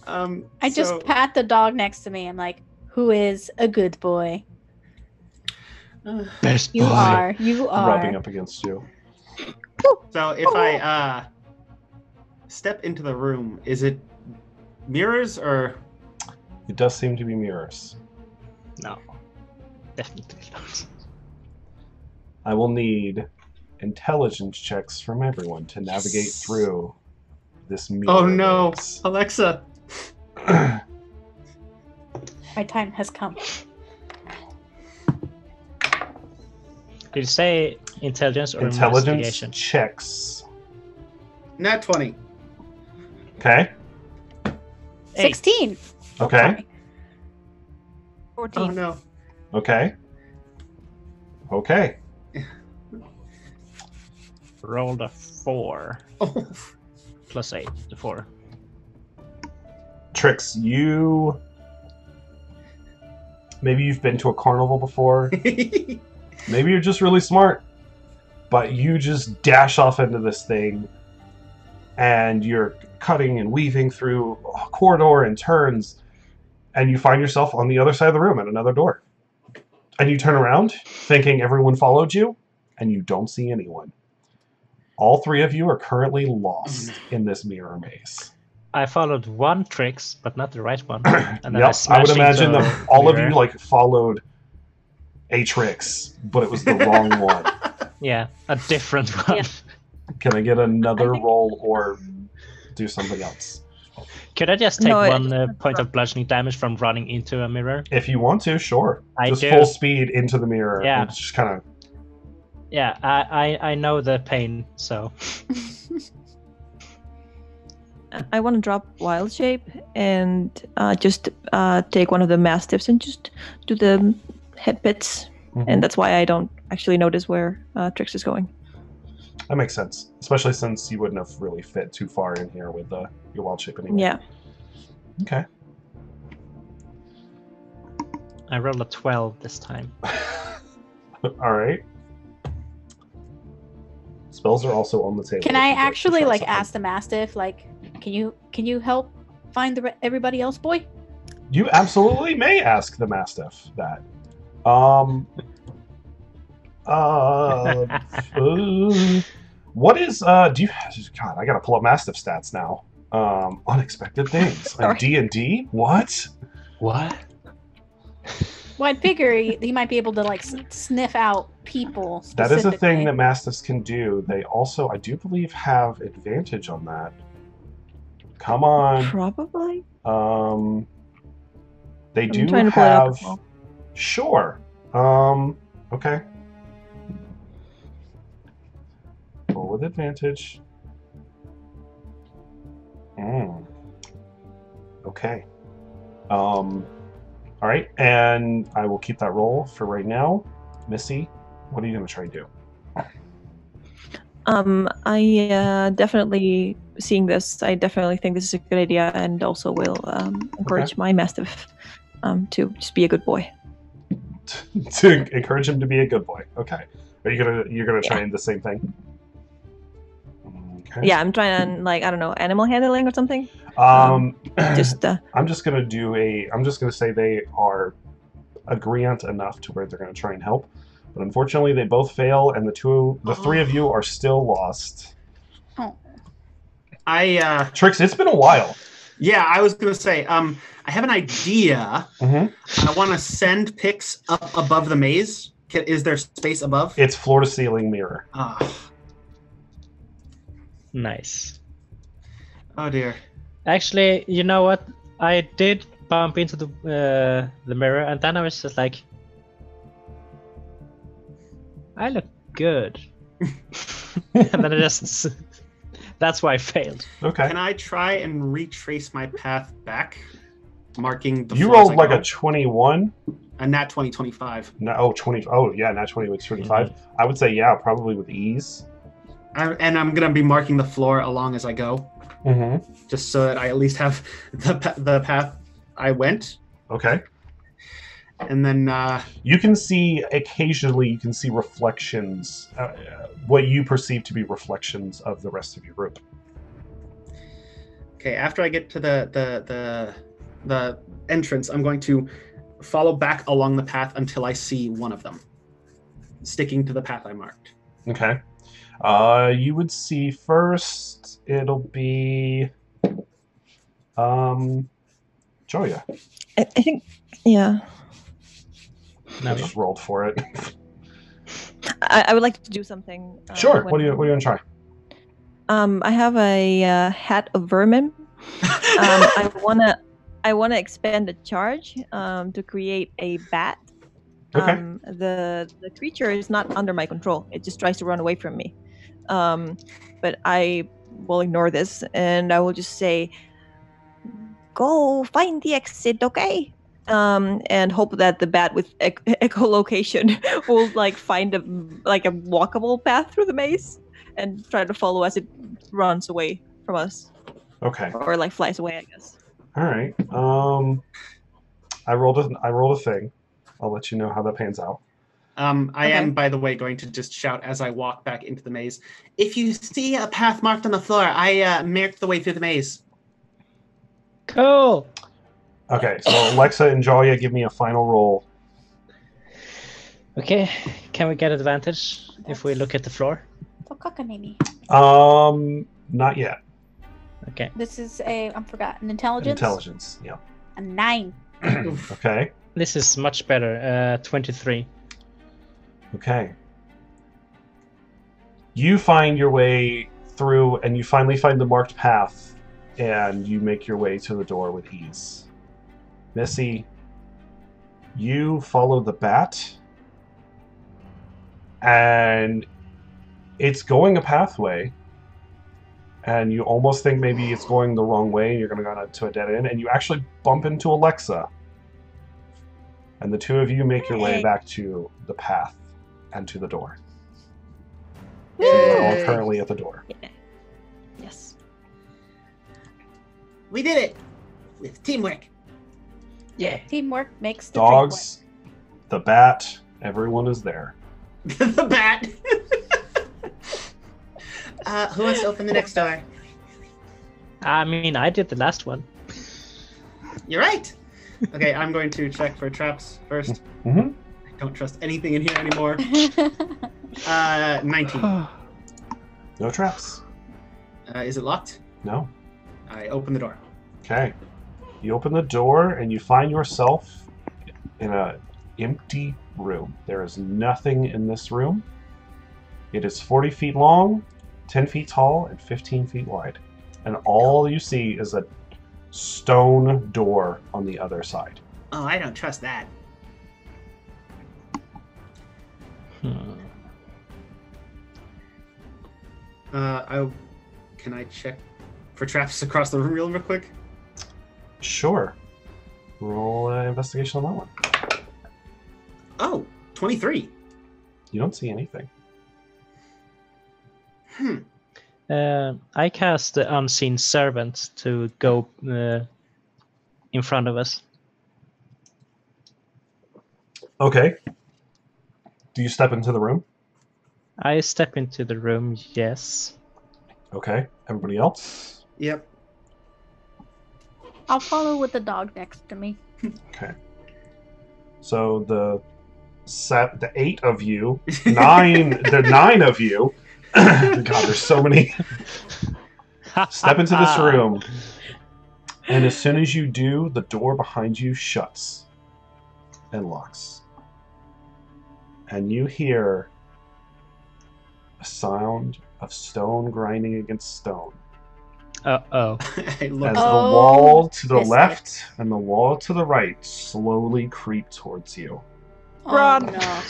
I just pat the dog next to me. I'm like, who is a good boy? Best You boy. are. You are. Rubbing up against you. So if I step into the room, is it mirrors or? It does seem to be mirrors. No. Definitely not. I will need intelligence checks from everyone to navigate through this mirror. Oh no, maze. Alexa! My time has come. Did you say intelligence or Intelligence investigation? checks. Nat 20. Okay. 16. Okay. Sorry. Oh 14. no. Okay. Okay. Rolled a 4 Oh. plus 8 to 4. Trix, you. Maybe you've been to a carnival before. Maybe you're just really smart. But you just dash off into this thing. And you're cutting and weaving through a corridor and turns. And you find yourself on the other side of the room at another door. And you turn around, thinking everyone followed you. And you don't see anyone. All three of you are currently lost in this mirror maze. I followed one tricks, but not the right one. And then Yep, I would imagine into that all of mirror. you like followed a Trix, but it was the wrong one. Yeah, a different one. Yeah. Can I get another I think- roll or do something else? Could I just take No, one point of bludgeoning damage from running into a mirror? If you want to, sure. I Just do. full speed into the mirror. Yeah. And just kind of. Yeah, I know the pain, so I want to drop wild shape and just take one of the mastiffs and just do the head bits. And that's why I don't actually notice where Trix is going. That makes sense, especially since you wouldn't have really fit too far in here with your wild shape anyway. Yeah. Okay. I rolled a 12 this time. All right. Spells are also on the table. Can if I you'd like to actually try like something. ask the mastiff, like, can you help find everybody else, boy? You absolutely may ask the Mastiff that. What is do you? God, I gotta pull up Mastiff stats now. Unexpected things. Sorry. D&D? What? What? Well, I'd figure he might be able to like sniff out people. That is a thing specifically. that Mastiffs can do. They also, I do believe, have advantage on that. Come on. Probably. They I'm do trying to pull it up have. as well. Sure. Okay. Roll with advantage. Okay. All right, and I will keep that roll for right now. Missy, what are you going to try to do? I definitely seeing this. I definitely think this is a good idea, and also will encourage my mastiff to just be a good boy. To encourage him to be a good boy. Okay. Are you're gonna try the same thing? Okay. Yeah, I'm trying to like I don't know animal handling or something. Just I'm just gonna say they are agreeant enough to where they're gonna try and help, but unfortunately they both fail, and the three of you are still lost. Oh. Trix, it's been a while. Yeah, I was gonna say, I have an idea. Mm-hmm. I want to send Pix up above the maze Is there space above? It's floor to ceiling mirror. Nice. Oh dear. Actually, you know what? I did bump into the mirror, and then I was just like, I look good. And then I just... That's why I failed. Okay. Can I try and retrace my path back, marking the You floors rolled I like go? a 21. A nat 20, 25. No, 20. Oh, yeah, not 20 with 25. I would say, yeah, probably with ease. And I'm going to be marking the floor along as I go, just so that I at least have the path I went. Okay. And then... you can see, occasionally, you can see reflections, what you perceive to be reflections of the rest of your group. Okay, after I get to the entrance, I'm going to follow back along the path until I see one of them, sticking to the path I marked. Okay. You would see first, it'll be Joya. I think, yeah. I just rolled for it. I would like to do something. Sure. What are you going to try? I have a hat of vermin. I wanna expend a charge to create a bat. Okay. The creature is not under my control. It just tries to run away from me. But I will ignore this, and I will just say, "Go find the exit, okay?" And hope that the bat with echolocation will like find a walkable path through the maze and try to follow as it runs away from us. Okay. Or like flies away, I guess. All right. I rolled a thing. I'll let you know how that pans out. I am, by the way, going to just shout as I walk back into the maze. If you see a path marked on the floor, I marked the way through the maze. Cool. Okay, so Alexa and Joya, give me a final roll. Okay, can we get advantage if we look at the floor? Not yet. Okay. This is an intelligence? Intelligence, yeah. A 9. Okay. This is much better, 23. Okay. You find your way through, and you finally find the marked path, and you make your way to the door with ease. Missy, you follow the bat, and it's going a pathway, and you almost think maybe it's going the wrong way, and you're going to go to a dead end, and you actually bump into Alexa. And the two of you make your way back to the path and to the door. So you're all currently at the door. Yeah. Yes. We did it! With teamwork. Yeah. Teamwork makes the Dogs, the bat, everyone is there. The bat! Who wants to open the next door? I mean, I did the last one. You're right! Okay, I'm going to check for traps first. Mm-hmm. I don't trust anything in here anymore. drink. 19. No traps. Is it locked? No. I open the door. Okay. You open the door and you find yourself in an empty room. There is nothing in this room. It is 40 feet long, 10 feet tall, and 15 feet wide. And all you see is a stone door on the other side. Oh, I don't trust that. Can I check for traps across the room real quick? Sure. Roll an investigation on that one. Oh, 23. You don't see anything. I cast the Unseen Servant to go in front of us. Okay. Do you step into the room? I step into the room, yes. Okay. Everybody else? Yep. I'll follow with the dog next to me. Okay. So the 8 of you, 9, the 9 of you. God, there's so many. Step into this room, and as soon as you do, the door behind you shuts and locks. and you hear a sound of stone grinding against stone. Uh-oh. I look. As the Oh, wall to the biscuit. left and the wall to the right slowly creep towards you. Oh, no.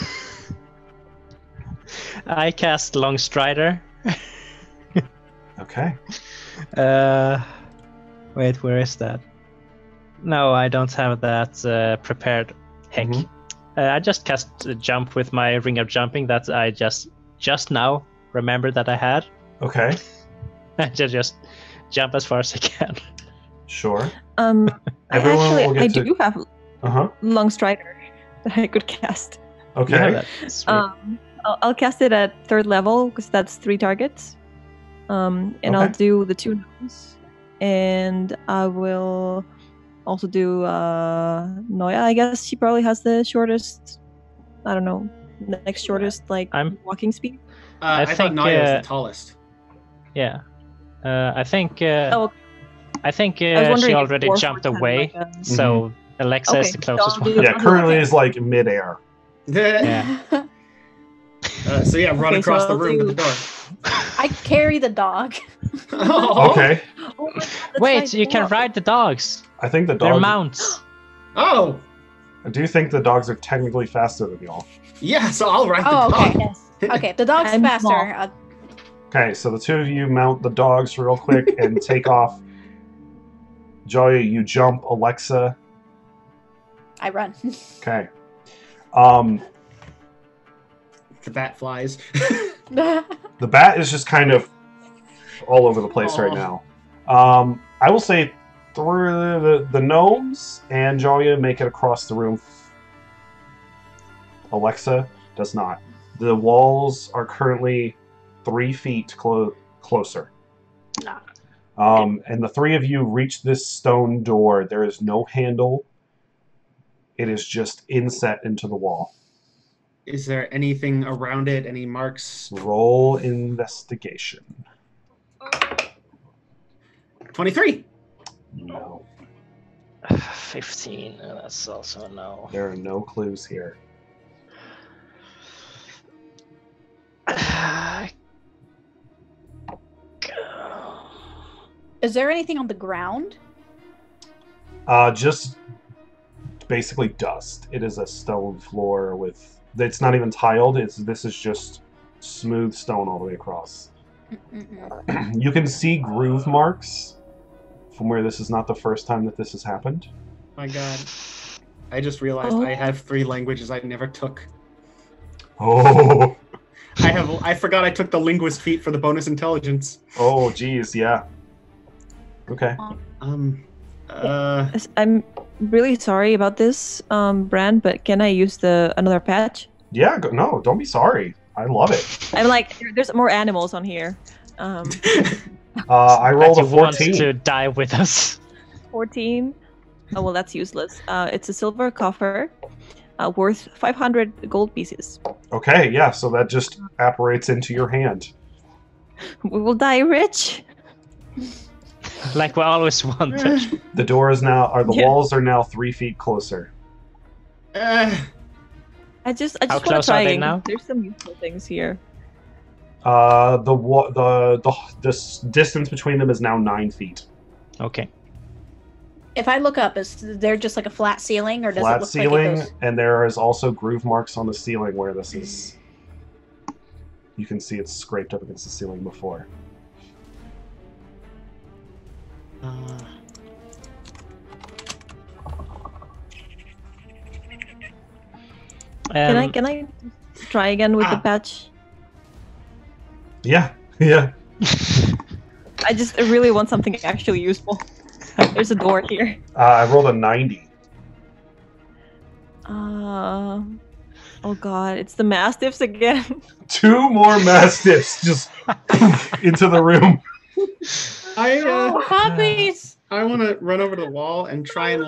I cast Long Strider. Okay. Wait, where is that? No, I don't have that prepared. Heck. Mhm. I just cast Jump with my Ring of Jumping that I just now remembered that I had. Okay. I just jump as far as I can. Sure. I will get to... do have Uh-huh. Long Strider that I could cast. Okay. You have that. Sweet. I'll cast it at 3rd level because that's 3 targets. And I'll Okay. do the 2 gnomes, and I will also do Noya. I guess she probably has the shortest. I don't know, next shortest walking speed. I thought think, Naya was the tallest. Yeah. I think Oh, I think I was wondering she if already Warforged jumped had, away, like, a- so Alexa is Okay, the closest so- one. Yeah, currently Okay. is like midair. Yeah. So yeah, run Okay, across so the I'll room to the do- door. I carry the dog. Oh. Okay. Oh my God, that's Wait, right, you can dog. ride the dogs. I think the They're dogs... mounts. Oh, I do think the dogs are technically faster than y'all. yeah. So I'll ride the Oh, dog. okay. Yes. Okay, the dog's I'm faster. small. Okay, so the two of you mount the dogs real quick and take off. Joya, you jump. Alexa. I run. Okay. The bat flies. The bat is just kind of all over the place right now. I will say through the gnomes and Joya make it across the room. Alexa does not. The walls are currently 3 feet closer. And the 3 of you reach this stone door. There is no handle. It is just inset into the wall. Is there anything around it? Any marks? Roll investigation. 23. No. 15. That's also a no. There are no clues here. Is there anything on the ground? Just basically dust. It is a stone floor with... It's not even tiled. This is just smooth stone all the way across. You can see groove marks from where this is not the first time that this has happened. My God. I just realized I have 3 languages I never took. Oh. I forgot I took the linguist feat for the bonus intelligence. Oh, geez, yeah. Okay. I'm really sorry about this, Brand, but can I use another patch? Yeah, no, don't be sorry. I love it. I'm like, there's more animals on here. I rolled a That you want 14. to die with us. 14. Oh, well, that's useless. It's a silver coffer worth 500 gold pieces. Okay, yeah, so that just apparates into your hand. We will die rich. Like we always wanted. The door is now, or the Yeah. walls are now 3 feet closer. I just How want to close try are they again. now? There's some useful things here. The distance between them is now 9 feet. Okay. If I look up, is there just like a flat ceiling, or does Flat it look ceiling, like it goes? and there is also groove marks on the ceiling where this is. You can see it's scraped up against the ceiling before. Can I try again with the patch? Yeah, yeah. I really want something actually useful. There's a door here. I rolled a 90. Oh god, it's the mastiffs again. 2 more mastiffs just into the room. Oh, puppies! I want to run over to the wall and try and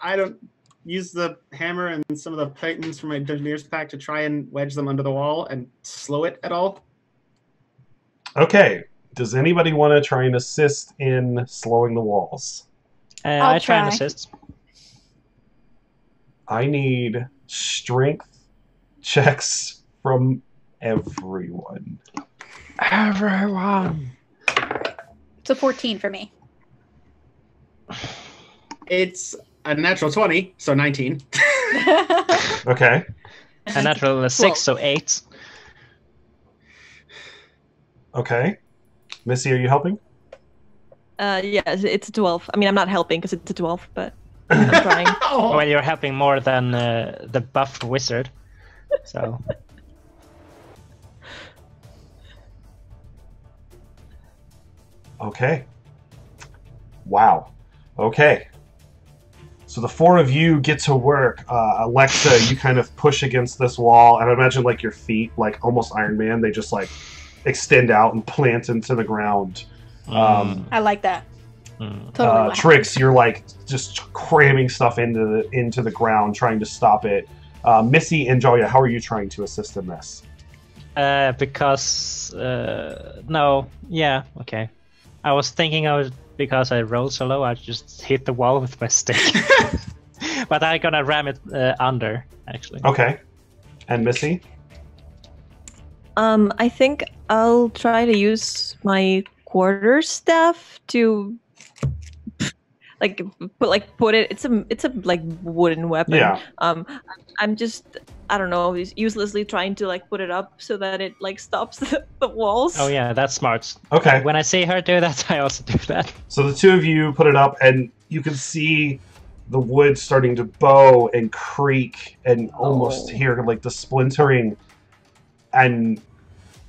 I don't use the hammer and some of the titans from my Dungeoneer's pack to try and wedge them under the wall and slow it at all. Okay, does anybody want to try and assist in slowing the walls? I try and assist. I need strength checks from everyone. Everyone. It's a 14 for me. It's a natural 20, so 19. Okay. A natural 6, so 8. Okay. Missy, are you helping? Yeah, it's a 12. I mean, I'm not helping because it's a 12, but I'm trying. Well, you're helping more than the buff wizard. So. Okay. Wow. Okay. So the four of you get to work. Alexa, you kind of push against this wall, and I imagine like your feet, like almost Iron Man, they just like extend out and plant into the ground. I like that. Totally. what Trix, you're like just cramming stuff into the ground, trying to stop it. Missy and Joya, how are you trying to assist in this? Because no, yeah, okay. I was thinking because I rolled so low, I just hit the wall with my stick. But I'm gonna ram it under, actually. Okay. And Missy? I think I'll try to use my quarterstaff to put it. It's a like wooden weapon. Yeah. I'm just, I don't know, uselessly trying to like put it up so that it like stops the walls. Oh yeah, that's smart. Okay. When I see her do that, I also do that. So the two of you put it up, and you can see the wood starting to bow and creak, and almost hear like the splintering, and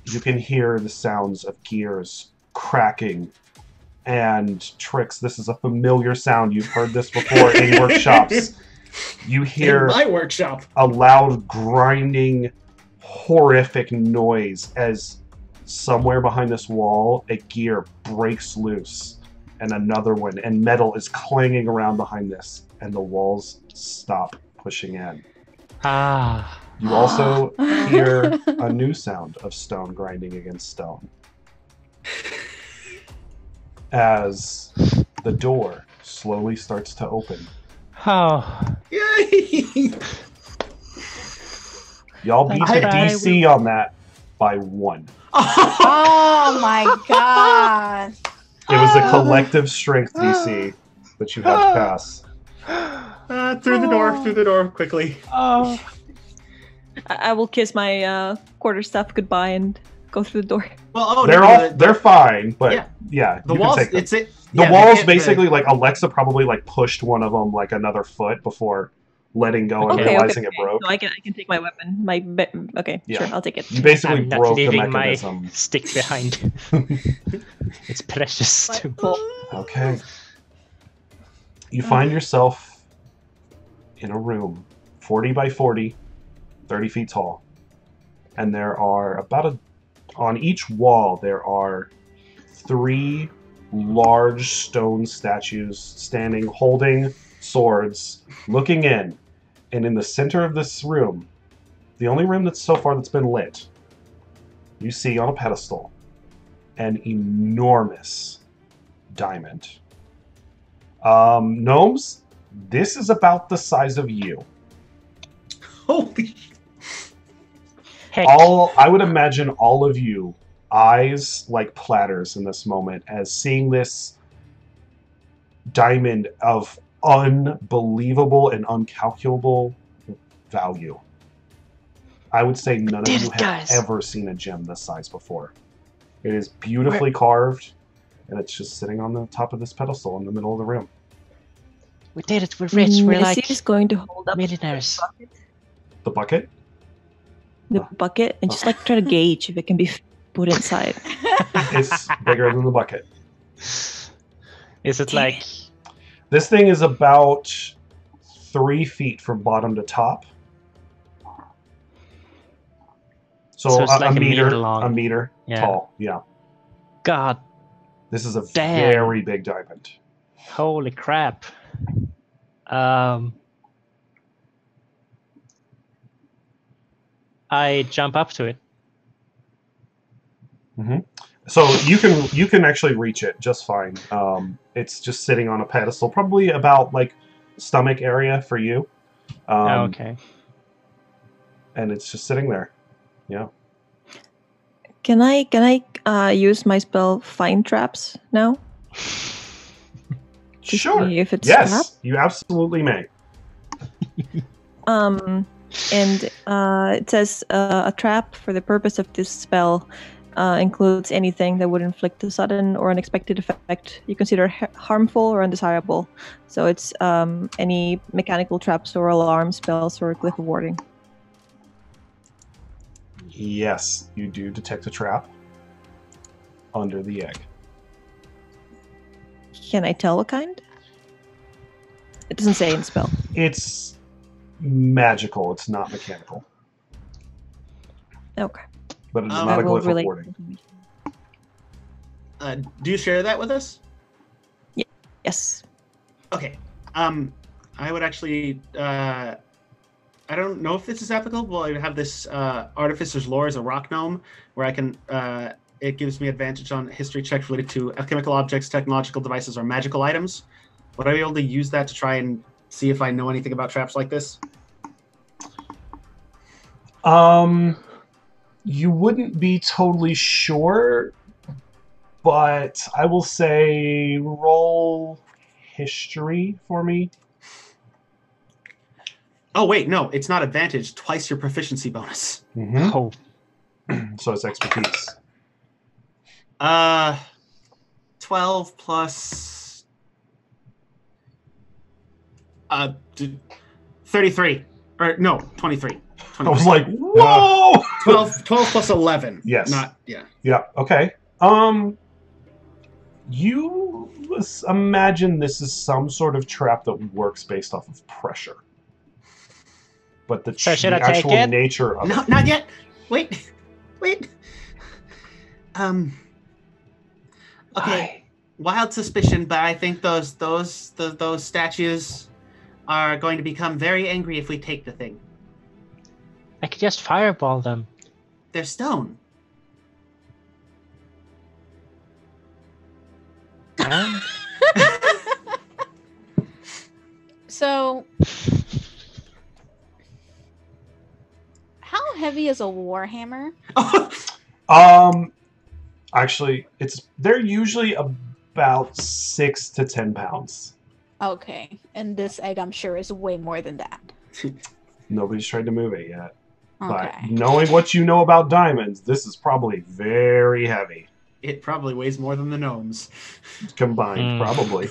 you can hear the sounds of gears cracking. And Trix, this is a familiar sound. You've heard this before in workshops. You hear in my workshop a loud grinding, horrific noise as somewhere behind this wall a gear breaks loose, and another one, and metal is clanging around behind this, and the walls stop pushing in. You also hear a new sound of stone grinding against stone as the door slowly starts to open. Oh. Yay! Y'all beat the DC on that by 1. Oh my god. It was a collective strength DC that you had to pass. Through the door, quickly. Oh. I will kiss my quarterstaff goodbye and go through the door. Well, they're fine, but yeah, the you walls. can take them. The walls basically like Alexa probably like pushed one of them like another foot before letting go and realizing it broke. So I can take my weapon. Sure, I'll take it. You basically I'm broke not the leaving mechanism. my stick behind. It's precious too. Okay. You find yourself in a room, 40 by 40, 30 feet tall, and there are on each wall there are 3 large stone statues standing, holding swords, looking in. And in the center of this room, the only room that's been lit, you see on a pedestal an enormous diamond. Gnomes, this is about the size of you. Holy! Heck. I would imagine all of you eyes like platters in this moment as seeing this diamond of unbelievable and uncalculable value. I would say none of you have ever seen a gem this size before. It is beautifully carved, and it's just sitting on the top of this pedestal in the middle of the room. We did it. We're rich. We're like is going to hold up millionaires. The bucket? The bucket and just like try to gauge if it can be put inside. It's bigger than the bucket. Is it like... This thing is about 3 feet from bottom to top. So it's like a meter long. A meter tall. Yeah. God. This is a very big diamond. Holy crap. I jump up to it. Mm-hmm. So you can actually reach it just fine. It's just sitting on a pedestal, probably about like stomach area for you. Okay. and it's just sitting there. Yeah. Can I use my spell Find Traps now? To Sure. see if it's Yes, trapped? you absolutely may. And it says a trap for the purpose of this spell includes anything that would inflict a sudden or unexpected effect you consider harmful or undesirable. So it's any mechanical traps or alarm spells or glyph of warding. Yes, you do detect a trap under the egg. Can I tell what kind? It doesn't say in the spell. It's magical. It's not mechanical, Okay. but it's I not a will glyph relay- of warding. Do you share that with us? Yes. Okay. I would actually. I don't know if this is applicable. I have this Artificer's Lore as a rock gnome, where I can. It gives me advantage on history checks related to alchemical objects, technological devices, or magical items. Would I be able to use that to try and see if I know anything about traps like this? You wouldn't be totally sure, but I will say roll history for me. Oh wait, no, it's not advantage. Twice your proficiency bonus. Mm-hmm. Oh, So it's expertise. 12 plus 33. Or no, 23. I was like, whoa! 12 plus 11. Yes. Not, yeah. Yeah, okay. You imagine this is some sort of trap that works based off of pressure. But the So should I take actual it? nature of No, it. not yet. Wait. Okay. Wild suspicion, but I think those statues are going to become very angry if we take the thing. I could just fireball them. They're stone. And So, how heavy is a warhammer? Actually, they're usually about 6 to 10 pounds. Okay, and this egg, I'm sure, is way more than that. Nobody's tried to move it yet. But Okay. knowing what you know about diamonds, this is probably very heavy. It probably weighs more than the gnomes. Combined, probably.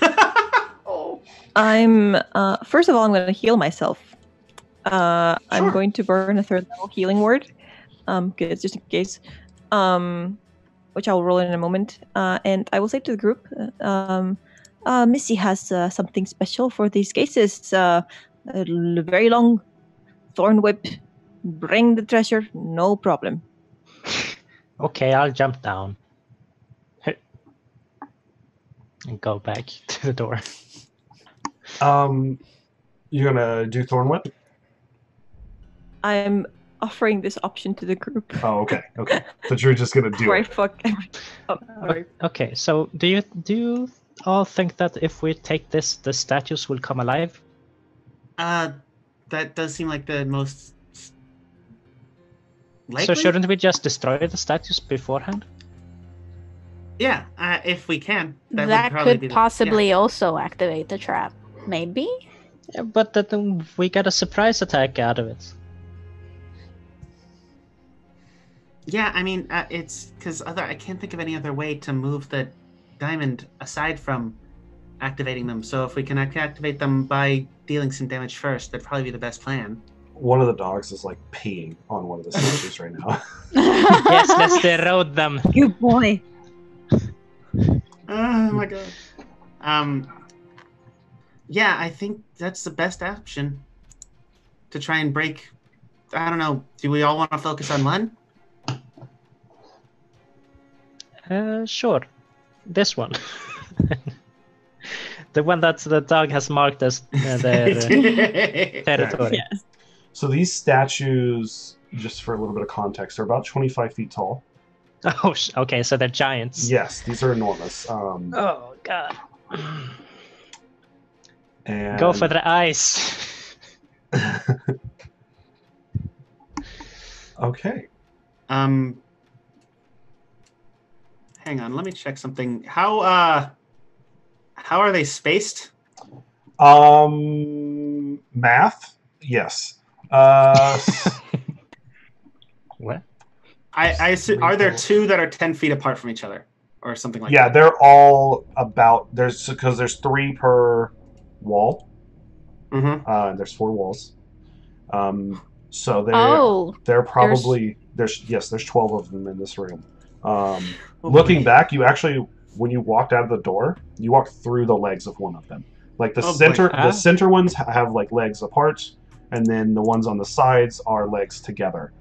Oh. I'm first of all, I'm going to heal myself. I'm Sure. going to burn a third level healing word, good, just in case, which I'll roll in a moment. And I will say to the group, Missy has something special for these cases. A very long thorn whip. Bring the treasure, no problem. okay, I'll jump down. And go back to the door. You're gonna do Thorn Whip? I'm offering this option to the group. Oh, okay. So you're just gonna do Before I it. fuck everything up. Sorry. Okay, so do you all think that if we take this, the statues will come alive? That does seem like the most likely. So shouldn't we just destroy the statues beforehand? Yeah, if we can. That, That would probably could be the- possibly also activate the trap. Maybe? Yeah, but then we get a surprise attack out of it. Yeah, I mean, it's because I can't think of any other way to move the diamond aside from activating them. So if we can activate them by dealing some damage first, that'd probably be the best plan. One of the dogs is like peeing on one of the statues right now. Yes, let's erode them. Good boy. Oh my god. Yeah, I think that's the best option to try and break. I don't know. Do we all want to focus on one? Sure. This one. The one that the dog has marked as their territory. Yes. So these statues, just for a little bit of context, are about 25 feet tall. Oh, okay, so they're giants. Yes, these are enormous. Oh, God. And Go for the eyes. Okay. Hang on, let me check something. How are they spaced? Math? Yes. What? I assume, are there two that are 10 feet apart from each other, or something like Yeah, that? they're all about because there's 3 per wall. Mm-hmm. There's 4 walls. So Oh, they're probably there's 12 of them in this room. Oh, Looking boy. back, you actually when you walked out of the door, you walked through the legs of one of them. Like the Oh, boy. the center ones have like legs apart, and then the ones on the sides are legs together.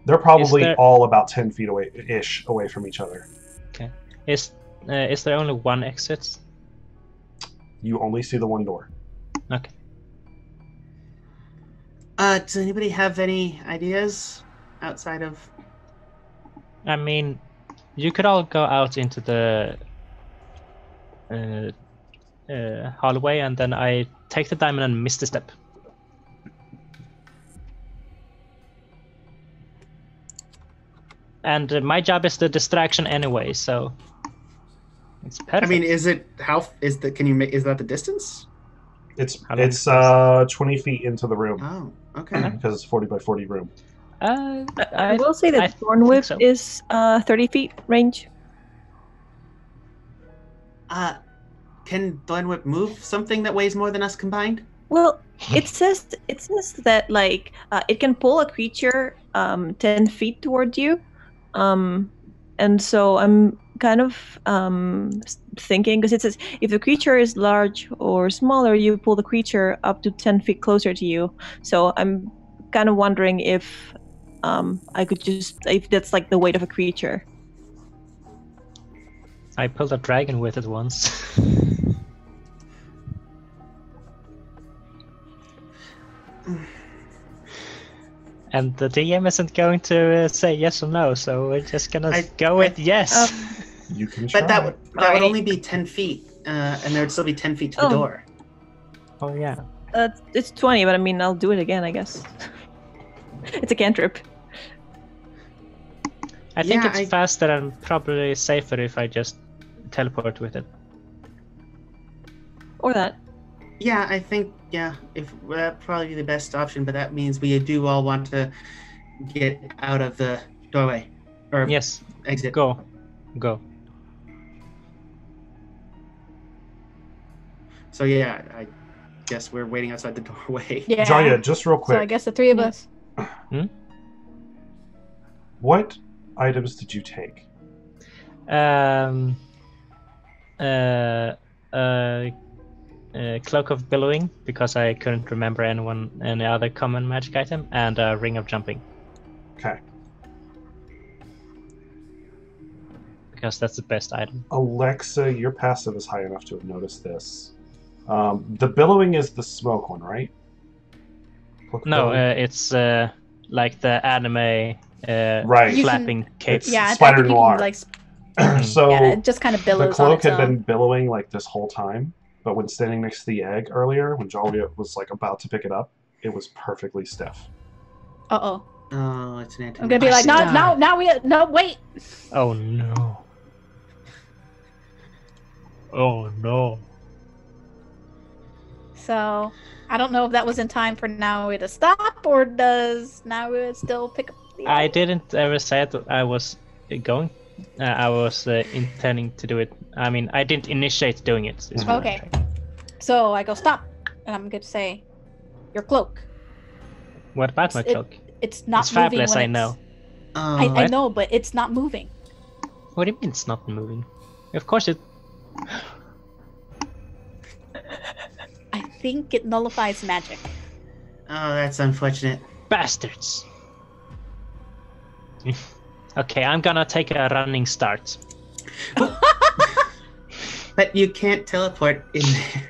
They're probably all about 10 feet away from each other. Okay. Is there only one exit? You only see the one door. Okay. Does anybody have any ideas outside of? I mean, you could all go out into the hallway, and then I take the diamond and miss the step. And my job is the distraction anyway, so it's perfect. I mean, is that the distance? It's How long 20 feet into the room Oh, okay. because it's 40 by 40 room. I will say that Thorn think Whip so. is 30 feet range. Can Thorn Whip move something that weighs more than us combined? Well, it says that like it can pull a creature 10 feet toward you, and so I'm kind of thinking because it says if the creature is large or smaller, you pull the creature up to 10 feet closer to you. So I'm kind of wondering if I could if that's like the weight of a creature. I pulled a dragon with it once. And the DM isn't going to say yes or no, so we're just gonna go with yes. You can try. But that would Alright. only be 10 feet, and there would still be 10 feet to the Oh. door. Oh yeah. It's 20, but I mean I'll do it again, I guess. It's a cantrip. I think Yeah, it's faster and probably safer if I just teleport with it. Or that. Yeah, I think if that'd probably be the best option, but that means we do all want to get out of the doorway or Yes. exit. Go. So yeah, I guess we're waiting outside the doorway. yeah. Jaya, just real quick. So I guess the three of Yeah. us. What items did you take? Cloak of Billowing, because I couldn't remember any other common magic item, and a Ring of Jumping, Okay. because that's the best item. Alexa, your passive is high enough to have noticed this. The billowing is the smoke one, right? No, it's like the anime Right. flapping cape. It's Yeah, Spider I think you Noir. can like. So Yeah, it just kind of the billows on cloak its had own. been billowing like this whole time, but when standing next to the egg earlier, when Jolly was like about to pick it up, it was perfectly stiff. Uh-oh. Oh, it's an anti. I'm gonna be like, no, wait. Oh no. Oh no. So I don't know if that was in time for Naui to stop, or does Naui still pick up the I egg? didn't ever say that I was going. I was intending to do it. I mean, I didn't initiate doing it. is what I'm Okay. saying. So I go stop, and I'm going to say, your cloak. What about my cloak? It's not It's moving fabulous, when I it's- know. Oh, I know, but it's not moving. What do you mean it's not moving? Of course it. I think it nullifies magic. oh, that's unfortunate. Bastards! Okay, I'm gonna take a running start. But you can't teleport in there.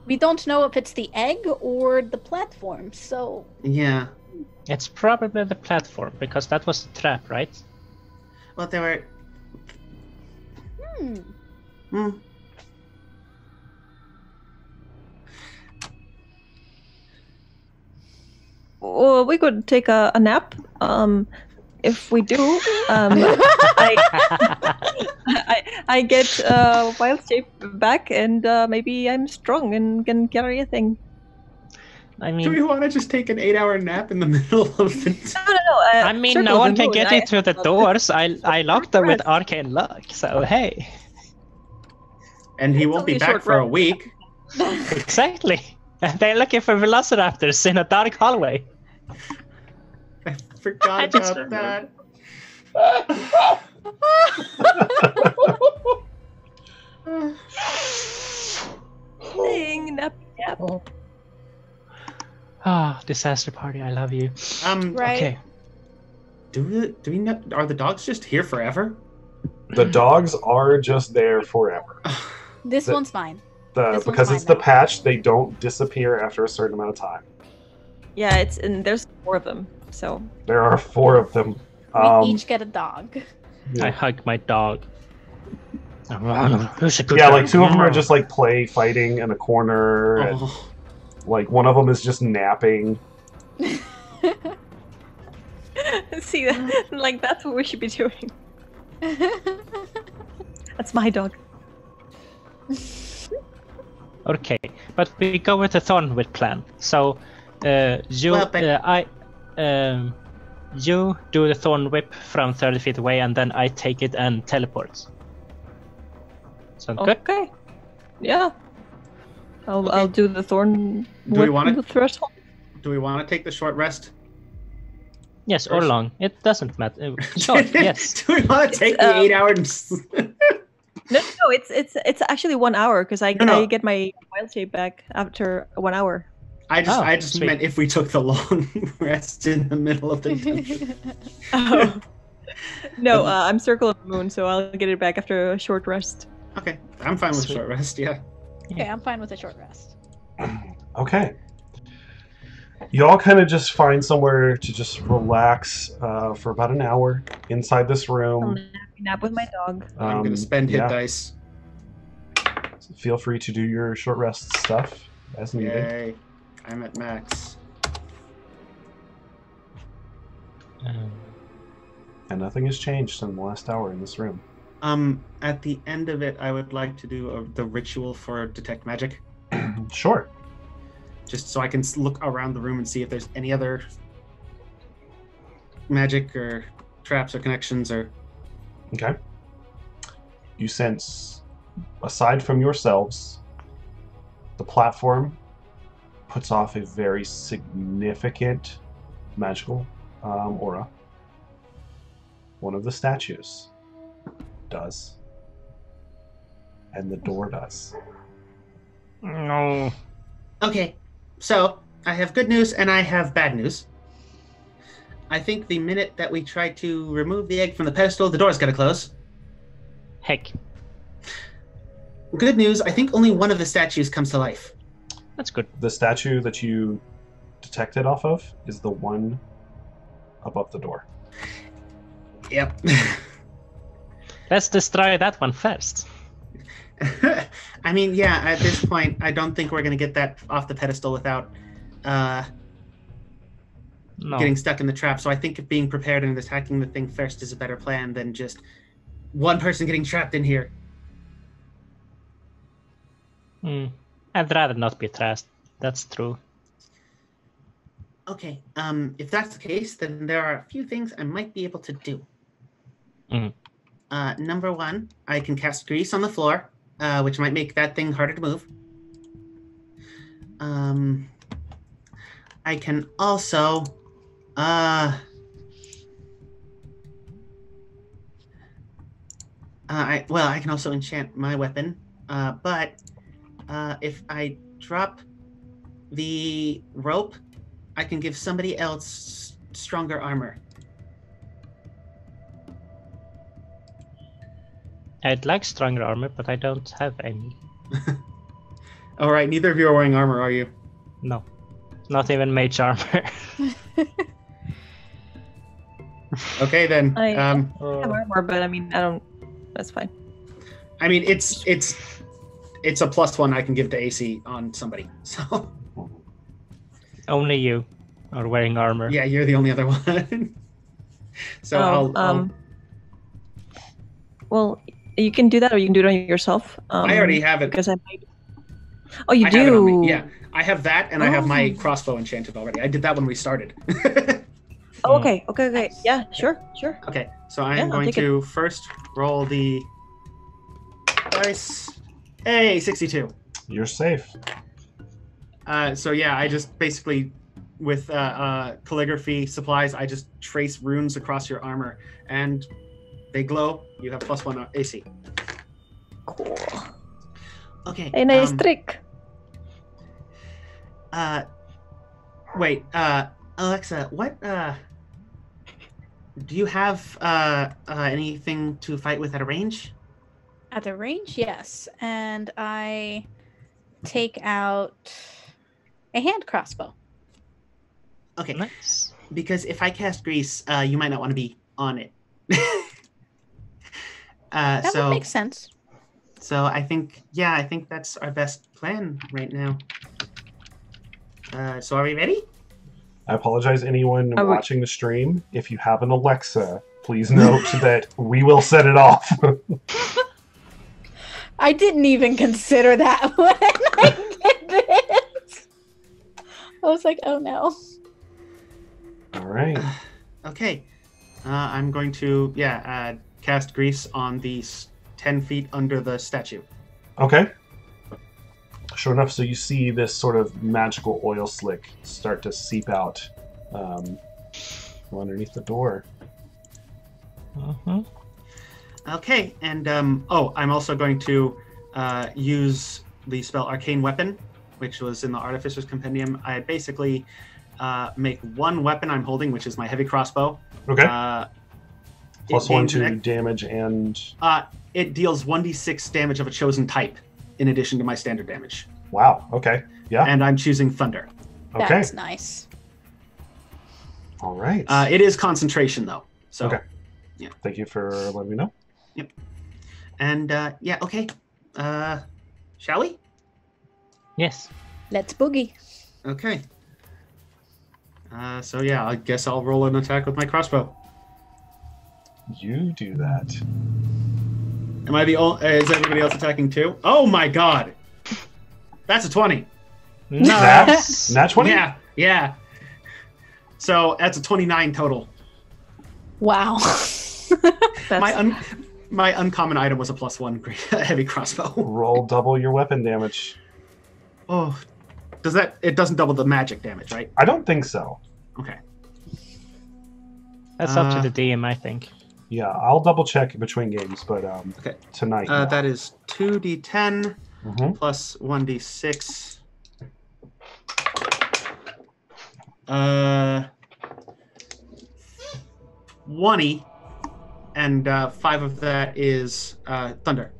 We don't know if it's the egg or the platform, so Yeah. It's probably the platform, because that was the trap, right? Well, there were. well, we could take a nap. If we do, I get wild shape back, and maybe I'm strong and can carry a thing. I Do mean, we want to just take an 8-hour nap in the middle of the... No. I mean, Circle no of one the can Moon, get into the doors. I locked them with rest. arcane lock. So hey, And he It's won't only be a back short for a rest. week. exactly. They're looking for velociraptors in a dark hallway. I forgot I just about that. Thing, nap. Ah, disaster party. I love you. Right. Okay. Do we know? Are the dogs just here forever? The dogs are just there forever. This The- one's mine. This Because one's it's mine the now. patch, they don't disappear after a certain amount of time. Yeah, and there's 4 of them. So There are 4 of them. We each get a dog. I hug my dog. Who's a good Yeah, dog? like 2 of them are just like play fighting in a corner. And, Oh, like one of them is just napping. see, like that's what we should be doing. That's my dog. Okay, but we go with the Thornwhip plan. So, you, Well, but- you do the Thornwhip from 30 feet away, and then I take it and teleport. Sound good? Okay. Yeah. I'll do the thorn Do we whip wanna- the threshold. do we want to take the short rest? Yes, or First- long. It doesn't matter. Short, yes. Do we want to take the 8-hour? No, it's actually 1 hour because I No. get my wild shape back after 1 hour. I just Oh, sweet. meant if we took the long rest in the middle of the dungeon. Oh. No, I'm Circle of the Moon, so I'll get it back after a short rest. Okay, I'm fine with Sweet. short rest. Yeah. Okay, I'm fine with a short rest. Okay. You all kind of just find somewhere to just relax for about an hour inside this I'll room. nap with my dog. I'm gonna spend hit yeah. dice. Feel free to do your short rest stuff as needed. Yay! I'm at max. And nothing has changed in the last hour in this room. At the end of it, I would like to do the ritual for detect magic, Sure. just so I can look around the room and see if there's any other magic or traps or connections or. Okay. You sense, aside from yourselves, the platform puts off a very significant magical aura. One of the statues does. And the door does. No. Okay, so I have good news and I have bad news. I think the minute that we try to remove the egg from the pedestal, the door's gonna close. Heck, Good news, I think only one of the statues comes to life. that's good. The statue that you detected off of is the one above the door. Yep. Let's destroy that one first. I mean, yeah, at this point, I don't think we're gonna get that off the pedestal without No. getting stuck in the trap. So I think being prepared and attacking the thing first is a better plan than just one person getting trapped in here. I'd rather not be trashed. That's true. Okay, if that's the case, then there are a few things I might be able to do. Mhm. Number one, I can cast grease on the floor, which might make that thing harder to move. I can also, I can also enchant my weapon, but if I drop the rope, I can give somebody else stronger armor. I'd like stronger armor, but I don't have any. All right, neither of you are wearing armor, are you? No. Not even mage armor. Okay, then. I have Oh. armor, but I mean, I don't. That's fine. I mean, it's a +1 I can give to AC on somebody. So Only you. Or wearing armor. Yeah, you're the only other one. So I'll Well, you can do that, or you can do it on yourself. I already have it. Because I might. Oh, you I do. have it on me. Yeah, I have that, and I have my Oh. crossbow enchanted already. I did that when we started. Oh, okay. Yeah, sure. Okay, so I Yeah, am I'll going take it. to first roll the dice. Hey, 62. You're safe. So yeah, I just basically, with calligraphy supplies, I just trace runes across your armor, and they glow. You have +1 AC. Cool. Okay. A nice trick. Wait, Alexa, what do you have anything to fight with at a range? At the range, yes. And I take out a hand crossbow. Okay. Nice. Because if I cast grease, you might not want to be on it. That would make sense. So I think that's our best plan right now. So are we ready? I apologize, anyone Are we- watching the stream. If you have an Alexa, please note that we will set it off. I didn't even consider that when I did it. I was like, oh no. All right. Okay. I'm going to cast grease on the 10 feet under the statue. Okay. Sure enough, so you see this sort of magical oil slick start to seep out from underneath the door. Mm-hmm. Okay, and I'm also going to use the spell Arcane Weapon, which was in the Artificer's Compendium. I basically make one weapon I'm holding, which is my heavy crossbow. Okay. It +1 gains to damage and... it deals 1d6 damage of a chosen type, in addition to my standard damage. Wow, okay. Yeah. And I'm choosing Thunder. Okay. That's nice. All right. It is concentration, though. So, Okay. Yeah. Thank you for letting me know. Yep. And, okay. Shall we? Yes. Let's boogie. Okay. I guess I'll roll an attack with my crossbow. You do that. Am I the only... is everybody else attacking too? Oh my god! That's a 20. Nice. Nat 20? Yeah. So, that's a 29 total. Wow. My uncommon item was a +1 heavy crossbow. Roll double your weapon damage. Oh, it doesn't double the magic damage, right? I don't think so. Okay. That's up to the DM, I think. Yeah, I'll double check between games, but Okay. tonight. No. That is 2d10 Mhm. plus 1d6. 20, and 5 of that is thunder.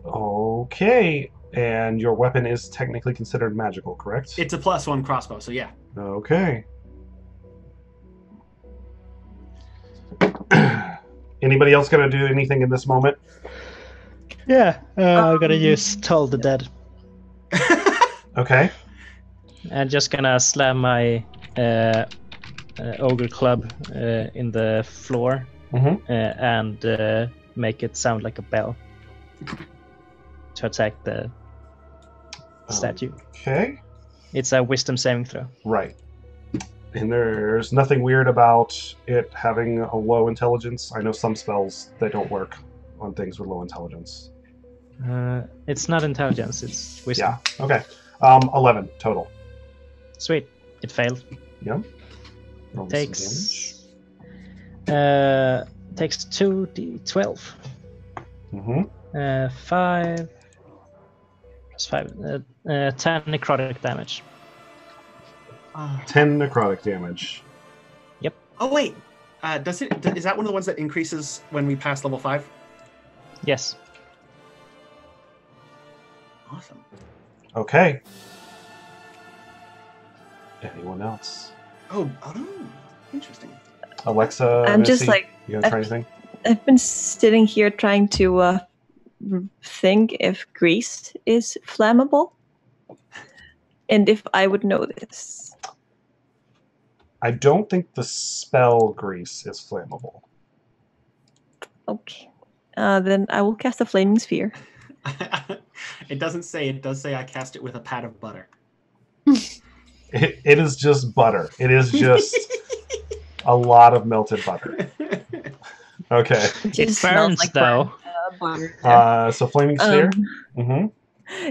Okay, and your weapon is technically considered magical, correct? It's a +1 crossbow, so yeah. Okay. Anybody else gonna do anything in this moment? Yeah, I'm gonna use Toll the Dead. Okay. I'm just gonna slam my ogre club in the floor and make it sound like a bell to attack the statue. Okay. It's a wisdom saving throw. Right. And there's nothing weird about it having a low intelligence. I know some spells that don't work on things with low intelligence. It's not intelligence, it's wisdom. Yeah. Okay. 11 total. Sweet. It failed. Yep. Roll some Takes 2d12. damage. 5 plus 5. 10 necrotic damage. 10 necrotic damage. Oh wait, is that one of the ones that increases when we pass level 5? Yes. Awesome. Okay. Anyone else? Oh, interesting. Alexa, I'm just Missy, like- you gonna try anything? I've been sitting here trying to think if grease is flammable. And if I would know this. I don't think the spell grease is flammable. Okay. Then I will cast a flaming sphere. It doesn't say. It does say I cast it with a pat of butter. It is just butter. It is just a lot of melted butter. Okay. It burns, though. Butter. So flaming sphere.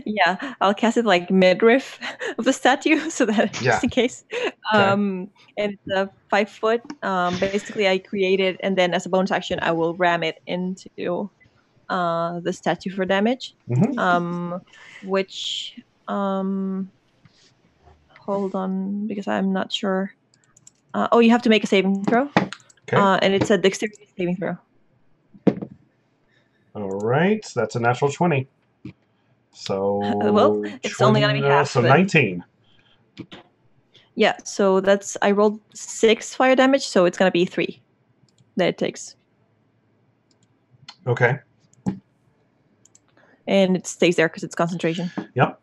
Yeah, I'll cast it like midriff of the statue, so that just in case. And it's a 5 foot. Basically, I create it, and then as a bonus action, I will ram it into the statue for damage. Which hold on, because I'm not sure. You have to make a saving throw. Okay. And it's a dexterity saving throw. All right, that's a natural 20. So well, it's 20, only gonna be half. So 19. Yeah, so I rolled 6 fire damage, so it's gonna be 3 that it takes. Okay. And it stays there because it's concentration. Yep.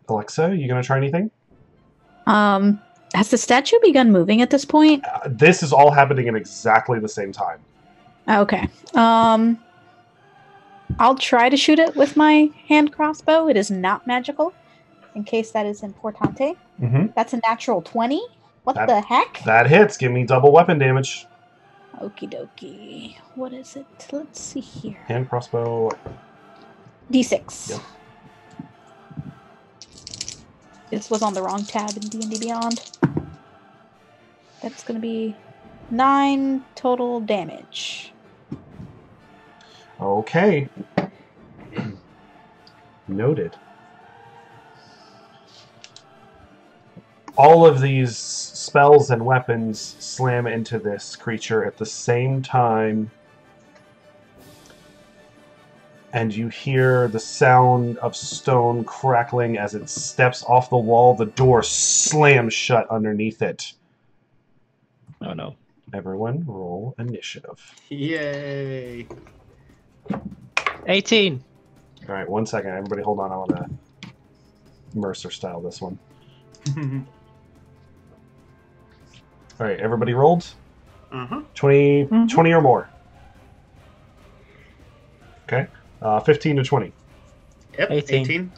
Alexa, you gonna try anything? Has the statue begun moving at this point? This is all happening at exactly the same time. Okay. I'll try to shoot it with my hand crossbow. It is not magical, in case that is importante. That's a natural 20. What the heck? That hits. Give me double weapon damage. Okie dokie. What is it? Let's see here. Hand crossbow. D6. Yep. This was on the wrong tab in D&D Beyond. That's going to be 9 total damage. Okay. Noted. All of these spells and weapons slam into this creature at the same time. And you hear the sound of stone crackling as it steps off the wall. The door slams shut underneath it. Oh no. Everyone roll initiative. Yay. 18. All right, 1 second. Everybody hold on. I want to Mercer style this one. All right, everybody rolled? 20 or more. Okay. 15 to 20. Yep, 18.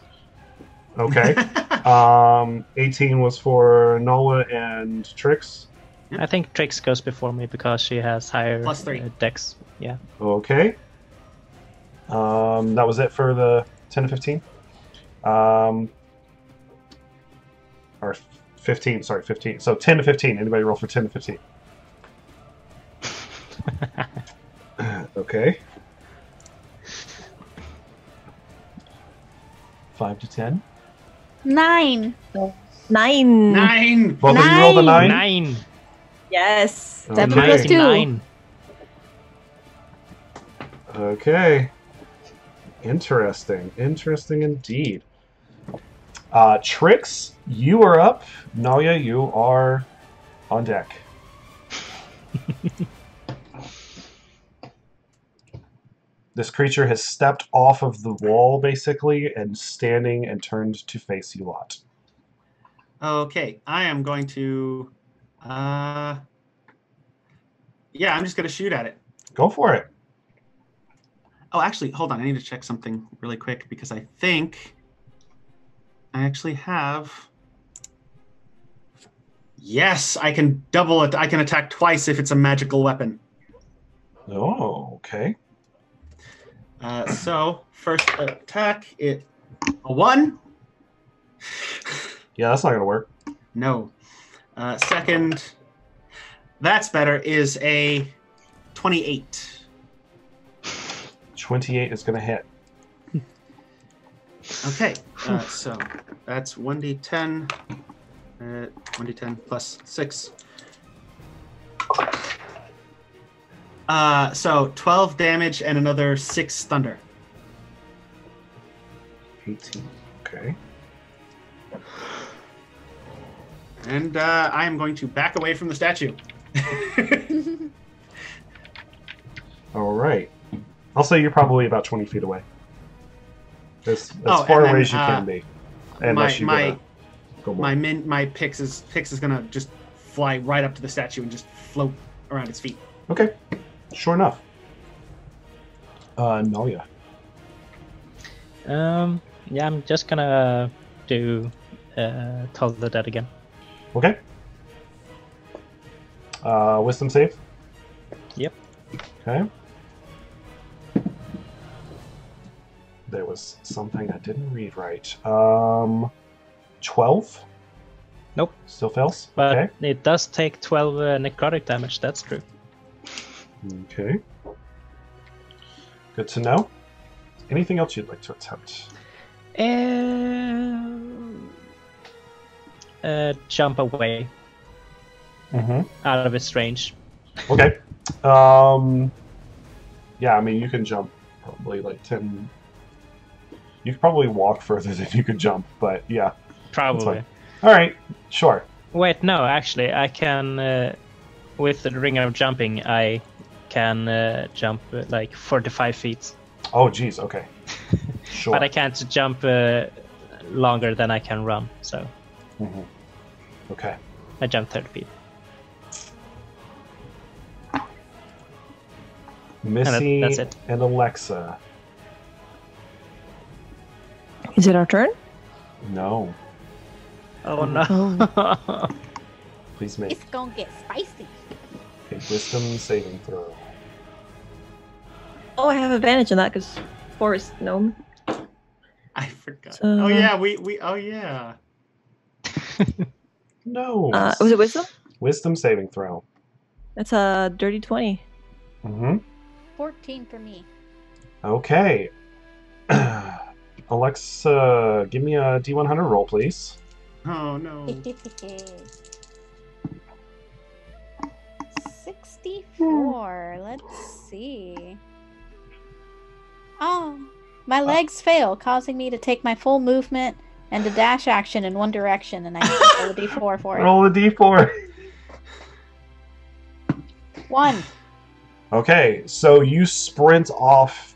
Okay. 18 was for Nola and Trix. I think Trix goes before me because she has higher +3 dex. Yeah. Okay. That was it for the 10 to 15. Or 15. Sorry, 15. So 10 to 15. Anybody roll for 10 to 15? Okay. 5 to 10. 9. 9. 9. Both of you rolled a 9? 9. Yes. 7 plus 2. 9. Okay. Interesting. Interesting indeed. Trix, you are up. Nalia, you are on deck. This creature has stepped off of the wall, basically, and standing and turned to face you lot. Okay, I am going to... yeah, I'm just going to shoot at it. Go for it. Oh, actually, hold on. I need to check something really quick because I think I actually have... Yes, I can double it. I can attack twice if it's a magical weapon. Oh, okay. So, first attack, a 1. Yeah, that's not going to work. No. Second, that's better, is a 28. 28 is going to hit. Okay, so that's 1d10. 1d10 plus 6. So 12 damage and another 6 thunder. 18. Okay. And I am going to back away from the statue. All right. I'll say you're probably about 20 feet away. as Oh, far and then, away as you can be. Unless you my go more. my Pix is gonna just fly right up to the statue and just float around its feet. Okay, sure enough. Nalia. Yeah, I'm just gonna do Toll the Dead again. Okay. Wisdom save. Yep. Okay. There was something I didn't read right. 12? Nope. Still fails? But Okay. it does take 12 necrotic damage, that's true. Okay. Good to know. Anything else you'd like to attempt? Jump away Mm-hmm. out of its range. Okay. Yeah, I mean, you can jump probably like 10... You could probably walk further than you could jump, but yeah. Probably. fine. All right, sure. Wait, no, actually, I can... with the ring of jumping, I can jump like 45 feet. Oh, geez, okay. Sure. But I can't jump longer than I can run, so Mhm. Okay. I jump 30 feet. Missy that's it. and Alexa. Is it our turn? No. Oh no. Please make It's gonna get spicy. a wisdom saving throw. Oh, I have advantage on that because forest gnome. I forgot. So- Oh yeah, we oh yeah. No. Was it wisdom? Wisdom saving throw. That's a dirty 20. Mm-hmm. 14 for me. Okay. Alexa, give me a D100 roll, please. Oh no. 64. Let's see. Oh, my legs fail, causing me to take my full movement and a dash action in one direction, and I need to roll a d4 for it. Roll a D4. 1. Okay, so you sprint off,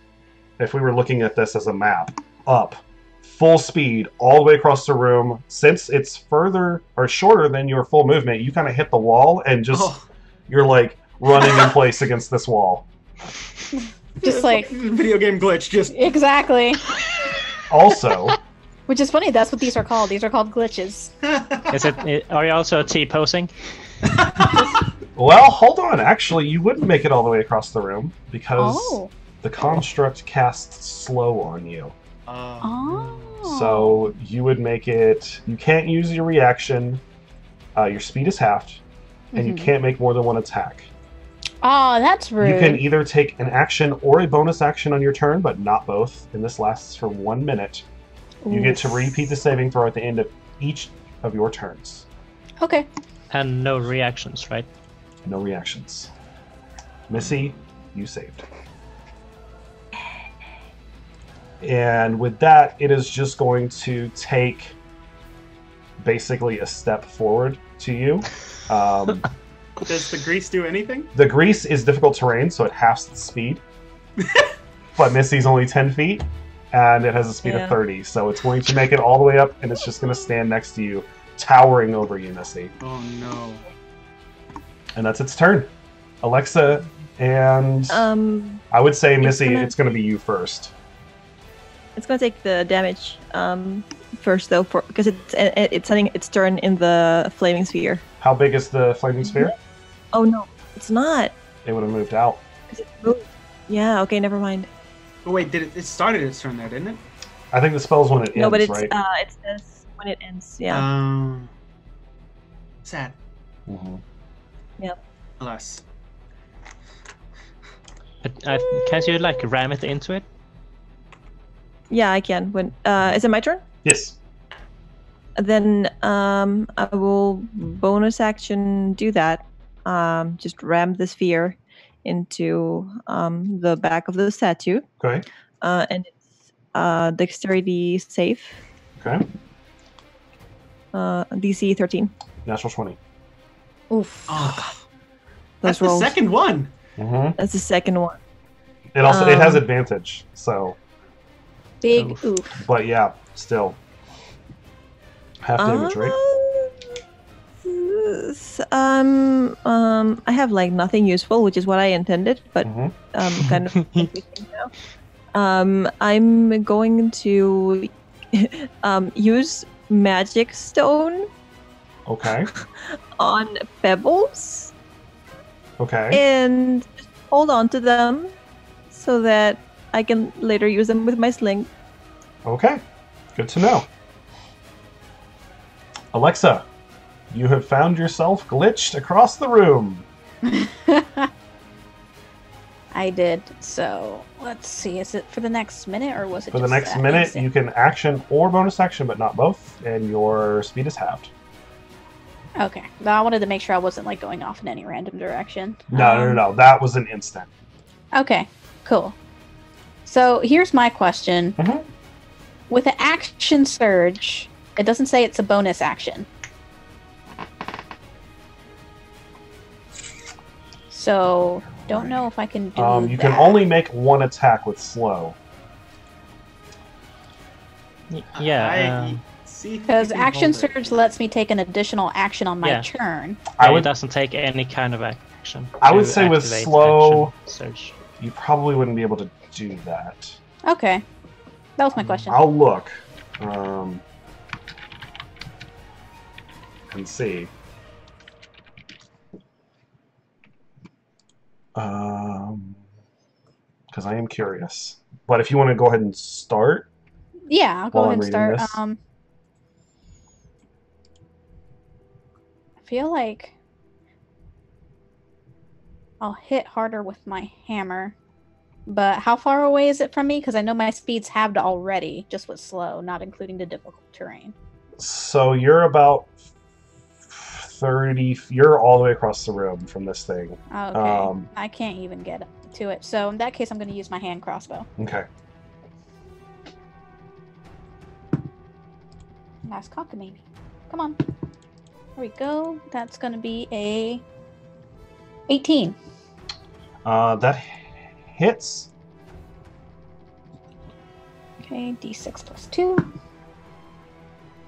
if we were looking at this as a map, up, full speed, all the way across the room. Since it's further or shorter than your full movement, you kind of hit the wall and just, Oh. you're like running in place against this wall. Just like video game glitch. Just exactly. Also, Which is funny. That's what these are called. These are called glitches. Are you also T-posing? well, hold on. Actually, you wouldn't make it all the way across the room because Oh. the construct casts slow on you. Oh. So you would make it. You can't use your reaction. Your speed is halved, and you Mhm. can't make more than one attack. Oh, that's rude. You can either take an action or a bonus action on your turn, but not both. And this lasts for 1 minute. You get to repeat the saving throw at the end of each of your turns. Okay. And no reactions, right? No reactions. Missy, you saved. And with that, it is just going to take basically a step forward to you. Does the grease do anything? The grease is difficult terrain, so it halves its speed. But Missy's only 10 feet, and it has a speed Yeah. of 30, so it's going to make it all the way up, and it's just going to stand next to you, towering over you, Missy. Oh no. And that's its turn. Alexa, and I would say, Missy, gonna- it's going to be you first. It's gonna take the damage first though, because it's sending its turn in the flaming sphere. How big is the flaming sphere? Oh no, it's not. It would have moved out. 'Cause it moved. Yeah. Okay. Never mind. Oh, wait, it started its turn there, didn't it? I think the spell's when it ends, No, but it's right? it says when it ends. Yeah. Sad. Mhm. Alas. Can't you like ram it into it? Yeah, I can. When is it my turn? Yes. Then I will bonus action do that. Just ram the sphere into the back of the statue, Okay. and it's dexterity save. Okay. DC 13. Natural 20. Oof. Oh, Those that's the rolls. second one. Mm-hmm. That's the second one. It also it has Um, advantage, so Big Oof. oof. But yeah, still. Half damage, right? I have like nothing useful, which is what I intended, but Mhm. kind of confusing now. I'm going to use magic stone Okay. on pebbles Okay. and just hold on to them so that I can later use them with my sling. Okay. Good to know. Alexa, you have found yourself glitched across the room. I did. So let's see. Is it for the next minute or was it For the just next that minute, instant? you can action or bonus action, but not both, and your speed is halved. Okay. No, I wanted to make sure I wasn't like going off in any random direction. No. That was an instant. Okay. Cool. So here's my question. Mhm. With an action surge, it doesn't say it's a bonus action. So don't know if I can do You that. can only make one attack with slow. Yeah. See, Because you can action hold it. surge lets me take an additional action on my Yeah. turn. I It would doesn't take any kind of action. I would to say with activate slow- action surge. you probably wouldn't be able to do that. Okay. That was my question. I'll look and see. Because I am curious. But if you want to go ahead and start, Yeah, I'll go While ahead I'm and reading start. this. I feel like I'll hit harder with my hammer. But how far away is it from me? Because I know my speed's halved already, just with slow, not including the difficult terrain. so you're about 30. You're all the way across the room from this thing. Okay. I can't even get to it. So in that case, I'm going to use my hand crossbow. Okay. Nice cockamamie. Come on. There we go. That's going to be a 18. That hits. Okay, d6 plus 2.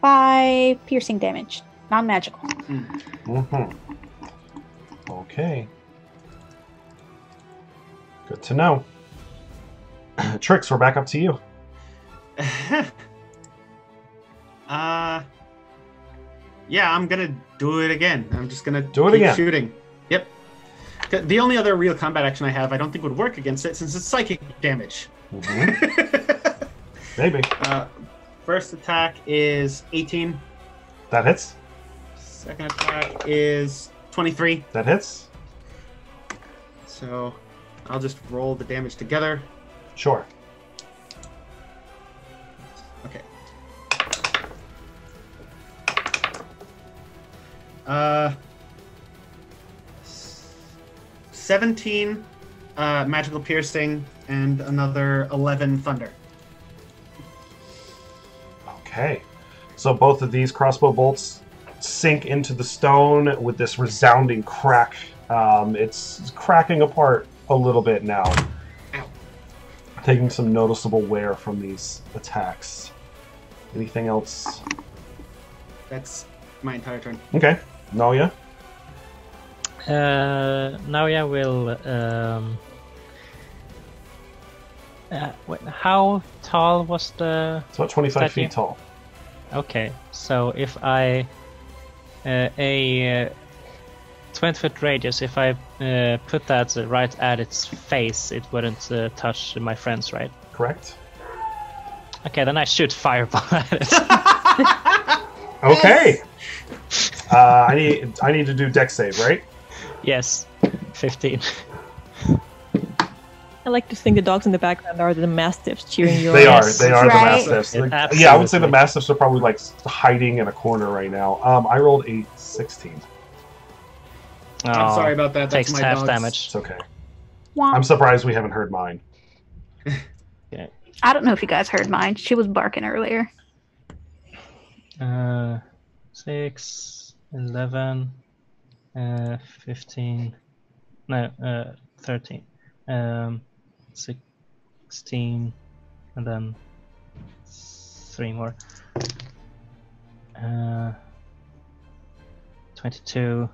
5 piercing damage. Non-magical. Mm-hmm. Okay. Good to know. Trix, we're back up to you. Yeah, I'm gonna do it again. I'm just gonna Do it keep again. shooting. Yep. The only other real combat action I have, I don't think would work against it since it's psychic damage. Mm-hmm. Maybe. First attack is 18. That hits. Second attack is 23. That hits. So I'll just roll the damage together. Sure. Okay. 17 magical piercing and another 11 thunder. Okay. So both of these crossbow bolts sink into the stone with this resounding crack. It's cracking apart a little bit now. Ow. Taking some noticeable wear from these attacks. Anything else? That's my entire turn. Okay. Nalia? Naoya will. Wait, how tall was the? It's about 25 Statue? feet tall. Okay, so if I a 20-foot radius, if I put that right at its face, it wouldn't touch my friends, right? Correct? Okay, then I shoot fireball at it. Okay. I need to do dex save, right? Yes, 15. I like to think the dogs in the background are the mastiffs cheering you They on. are. Yes. They are Right. the mastiffs. It Yeah, I would say the absolutely- mastiffs are probably like hiding in a corner right now. I rolled a 16. I'm sorry about that. That's Takes my half dog's. damage. It's okay. Womp. I'm surprised we haven't heard mine. I don't know if you guys heard mine. She was barking earlier. 6, 11, 15, no, 13, 16, and then 3 more. 22.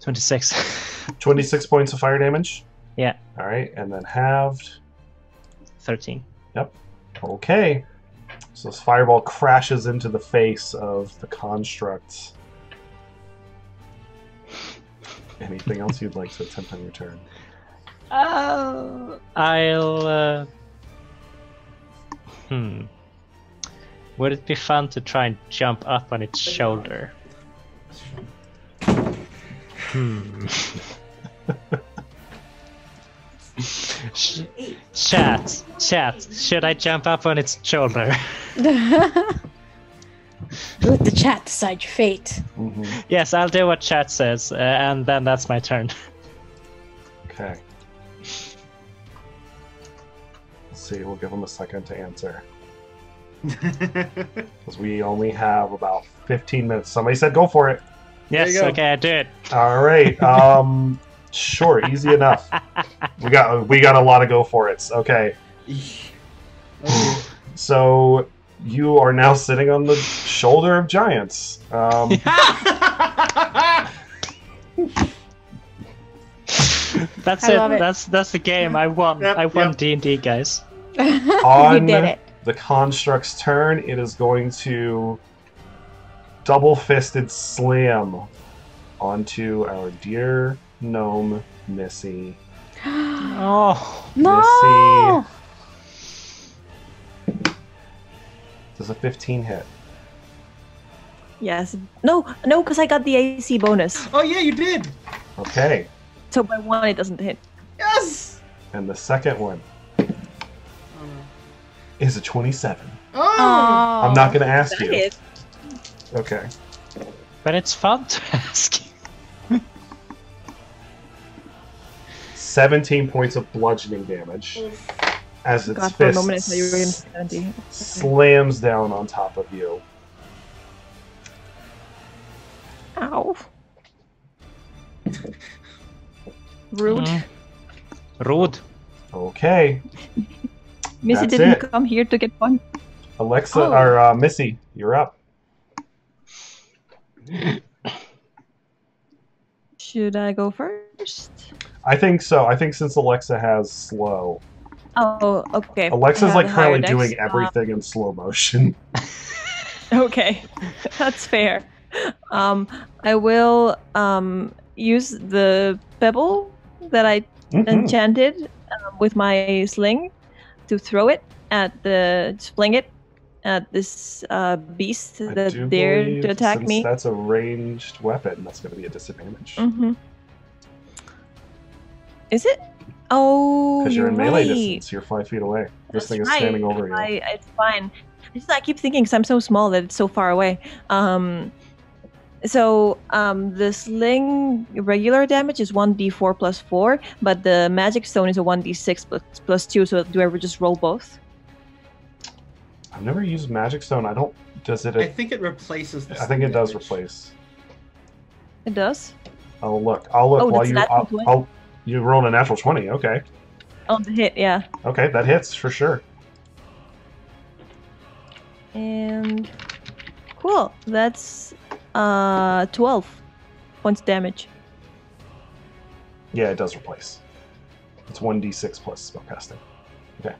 26. 26 points of fire damage. Yeah. All right, and then halved. 13. Yep. Okay. So this fireball crashes into the face of the construct. Anything else you'd like to attempt on your turn? I'll. Would it be fun to try and jump up on its shoulder? Chat. Should I jump up on its shoulder? Let the chat decide your fate. Mm-hmm. Yes, I'll do what chat says, and then that's my turn. Okay. Let's see, we'll give him a second to answer. Because we only have about 15 minutes. Somebody said go for it. Yes, okay, I do it. All right. Sure, easy enough. We got a lot of go for it. Okay. So you are now sitting on the shoulder of giants. That's I it. love it. That's the game. I won. Yep, I won yep. D&D, guys. On You did it. the construct's turn, it is going to double-fisted slam onto our dear gnome Missy. Oh. No! Does a 15 hit? Yes. No, because I got the AC bonus. Oh yeah, you did. Okay. So by 1 it doesn't hit. Yes. And the second one Oh, no. is a 27. Oh. I'm not going to ask That you. hit. Okay. But it's fun to ask. 17 points of bludgeoning damage as its God, for a fist moment I thought you were going to 70. slams down on top of you. Ow. Rude. Rude. Okay. Missy That's didn't it. come here to get fun. Alexa, Oh. or Missy, you're up. Should I go first? I think so. I think since Alexa has slow, Oh, okay. Alexa's I have like a higher currently dex. doing everything in slow motion. Okay, that's fair. I will use the pebble that I Mhm. enchanted with my sling to throw it fling it at this beast I that do dared believe to attack since me. that's a ranged weapon, that's going to be a disadvantage. Mm-hmm. Is it? Oh, Because you're in right. melee distance, you're 5 feet away. This That's thing is right. standing over you. It's fine. I keep thinking because I'm so small that it's so far away. The sling regular damage is 1d4 plus 4, but the magic stone is a 1d6 plus 2. So do I ever just roll both? I've never used Magic Stone. I don't. Does it? I think it replaces. The I think it does damage. replace. It does. I'll look. I'll look Oh, while that's you. natural 20. You rolled a natural 20. Okay. On the hit, yeah. Okay, that hits for sure. And cool. That's 12 points damage. Yeah, it does replace. It's 1d6 plus spellcasting. Okay.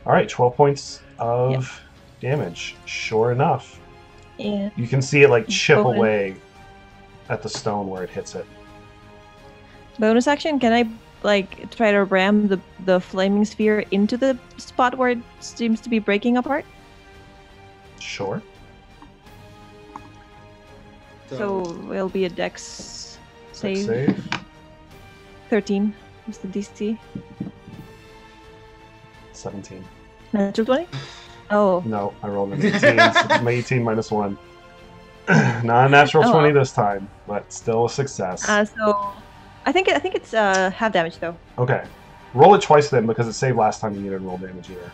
All right, 12 points of damage. Sure enough. Yeah. You can see it like chip Bonus. away at the stone where it hits it. Bonus action, can I like try to ram the flaming sphere into the spot where it seems to be breaking apart? Sure. So it'll be a dex Dex save. save. 13 is the DC. 17. Natural 20? Oh. No, I rolled an 18. So it's my 18 minus 1. Not a natural Oh. 20 this time, but still a success. So I think it's half damage though. Okay. Roll it twice then, because it saved last time you didn't roll damage either.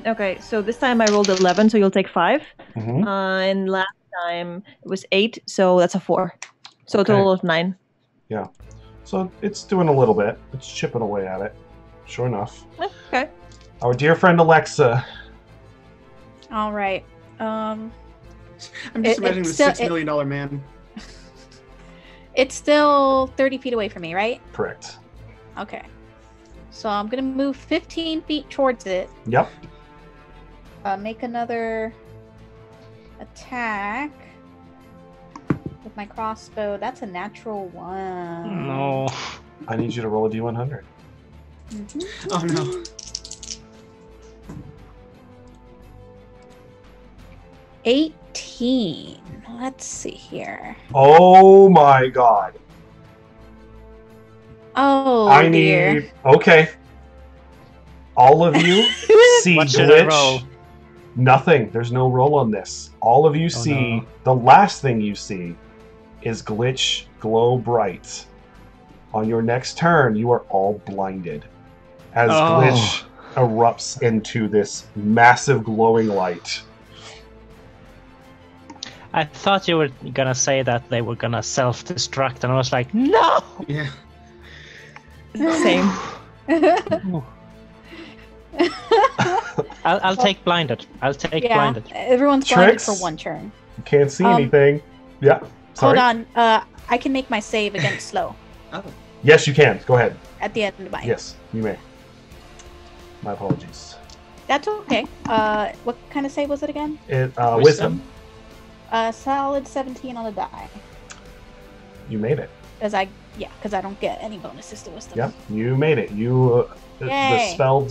Okay, so this time I rolled 11, so you'll take 5. Mm-hmm. And last time it was 8, so that's a 4. So a Okay. total of 9. So it's doing a little bit. It's chipping away at it. Sure enough. Okay. Our dear friend Alexa. All right. I'm just imagining the $6 million man. It's still 30 feet away from me, right? Correct. Okay. So I'm gonna move 15 feet towards it. Yep. Make another attack with my crossbow. That's a natural 1. No. I need you to roll a D100. Oh no. 18. Let's see here. Oh my god. Oh, I dear. need... Okay. All of you see What should I roll? glitch. Nothing. There's no roll on this. All of you see... no. The last thing you see is glitch glow bright. On your next turn, you are all blinded. As glitch erupts into this massive glowing light. I thought you were gonna say that they were gonna self-destruct, and I was like, no! Yeah. Same. I'll take blinded. I'll take Yeah, blinded. everyone's blinded Tricks? for 1 turn. You can't see anything. Yeah. Sorry. Hold on. I can make my save against slow Oh. Yes, you can. Go ahead. at the end of my. Yes, you may. My apologies. That's okay. What kind of save was it again? Wisdom. Solid 17 on the die. You made it. Because I don't get any bonuses to wisdom. Yep, you made it. You the Yay. spell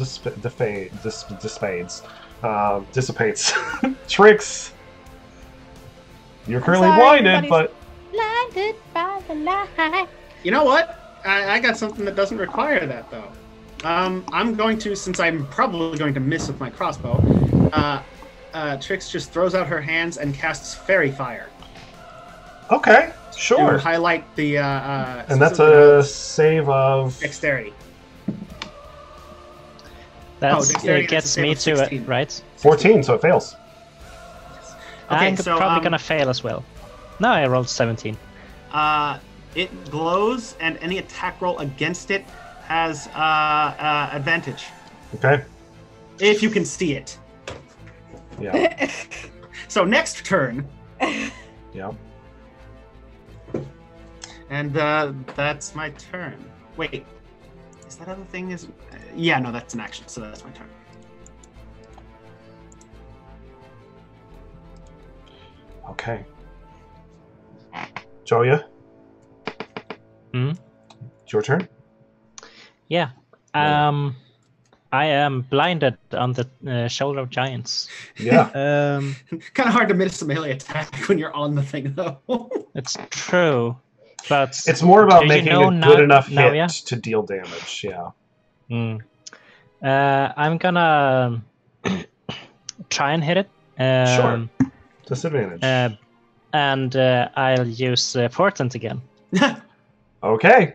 dissipates. Tricks. You're currently sorry, blinded, everybody's- but Blinded by the light. You know what? I got something that doesn't require that though. I'm going to, since I'm probably going to miss with my crossbow. Trix just throws out her hands and casts Fairy Fire. okay, To sure. highlight the. And that's a save of. dexterity. That's dexterity, it that's a gets me save to of it, 16. right? 14, so it fails. Okay, I'm so, probably gonna fail as well. No, I rolled 17. It glows, and any attack roll against it has advantage Okay. if you can see it. Yeah. So next turn, Yeah. and that's my turn. Wait, is that other thing? Yeah, no, that's an action, so that's my turn. Okay. Joya, Hmm? it's your turn. Yeah. I am blinded on the shoulder of giants. Yeah. Kind of hard to miss a melee attack when you're on the thing, though. It's true, but It's more about do you making know a good enough now, hit yeah? to deal damage. Yeah. I'm gonna try and hit it. Sure. Disadvantage. And I'll use Portent again. Okay.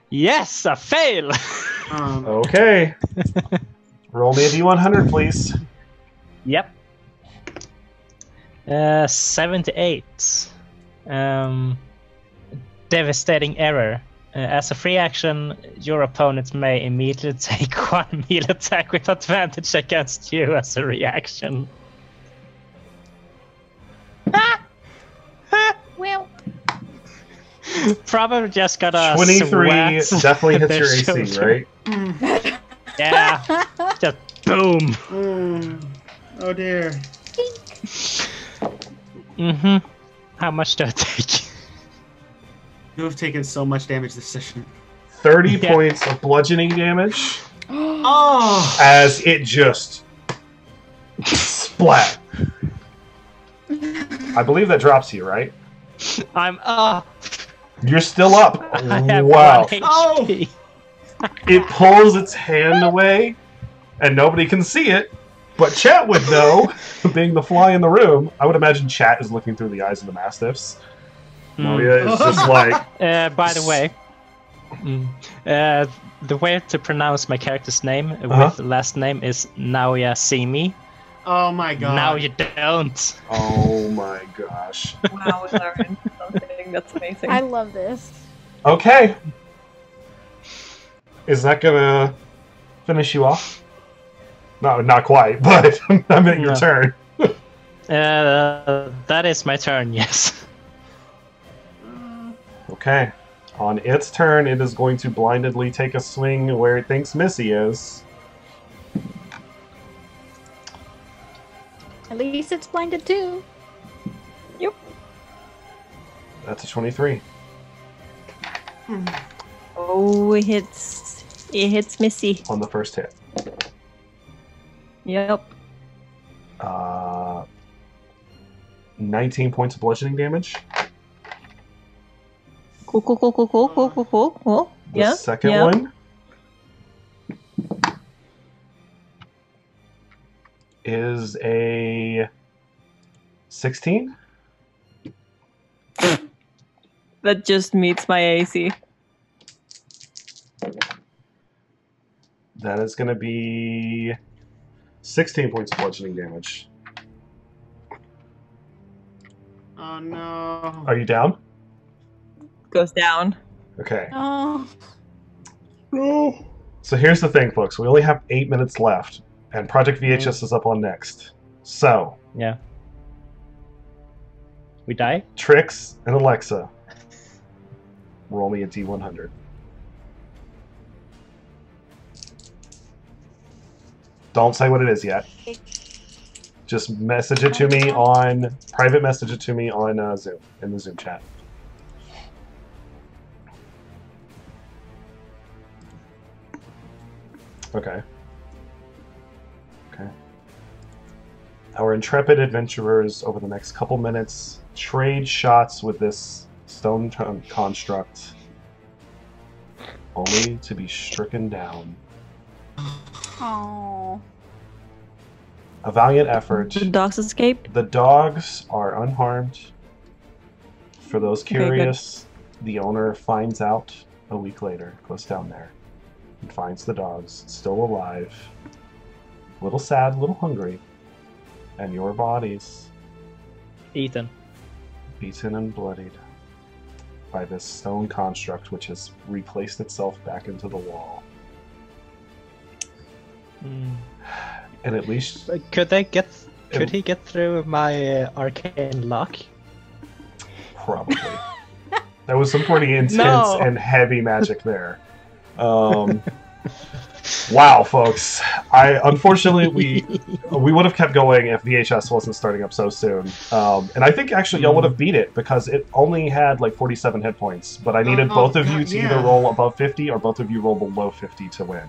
Yes, a fail. Okay. Roll me a D100, please. Yep. 78. Devastating error. As a free action, your opponent may immediately take 1 melee attack with advantage against you as a reaction. Well, Probably just got a 23 swat definitely at hits their your AC, shoulder. right? Yeah. Just boom. Oh dear. Mm-hmm. How much do I take? You have taken so much damage this session. 30 Yeah. points of bludgeoning damage Oh! as it just splat. I believe that drops you, right? I'm up. You're still up. I have Wow. 1 HP. It pulls its hand away, and nobody can see it. But Chat would know, being the fly in the room. I would imagine Chat is looking through the eyes of the Mastiffs. Maria is just like... By the way, the way to pronounce my character's name with last name is Naoya Simi. Oh my god. Now you don't. Oh my gosh. Wow, we learned something That's amazing. I love this. Okay. Is that gonna finish you off? No, not quite, but I meant your No. turn. That is my turn, yes. Okay. On its turn, it is going to blindedly take a swing where it thinks Missy is. At least it's blinded too. Yep. That's a 23. Oh, it hits Missy. On the first hit. Yep. 19 points of bludgeoning damage. Cool. The Yeah. second yeah. one is a 16. That just meets my AC. That is going to be 16 points of bludgeoning damage. Oh no. Are you down? Goes down. Okay. Oh, So here's the thing, folks. We only have 8 minutes left, and Project VHS is up on next. So, Yeah. We die? Trix and Alexa, roll me a D100. Don't say what it is yet. Just message it to me on private. Message it to me on Zoom in the Zoom chat. Okay. Okay. Our intrepid adventurers over the next couple minutes trade shots with this stone construct, only to be stricken down. oh. A valiant effort. The dogs escaped. The dogs are unharmed. For those Okay, good. curious, the owner finds out a week later, goes down there, and finds the dogs still alive, a little sad, a little hungry, and your bodies Ethan. beaten and bloodied by this stone construct which has replaced itself back into the wall. And at least Could he get through my arcane lock? probably. There was some pretty intense No. and heavy magic there. Wow, folks. Unfortunately we would have kept going if VHS wasn't starting up so soon. And I think actually y'all would have beat it because it only had like 47 hit points. But I needed both of you to either roll above 50 or both of you roll below 50 to win.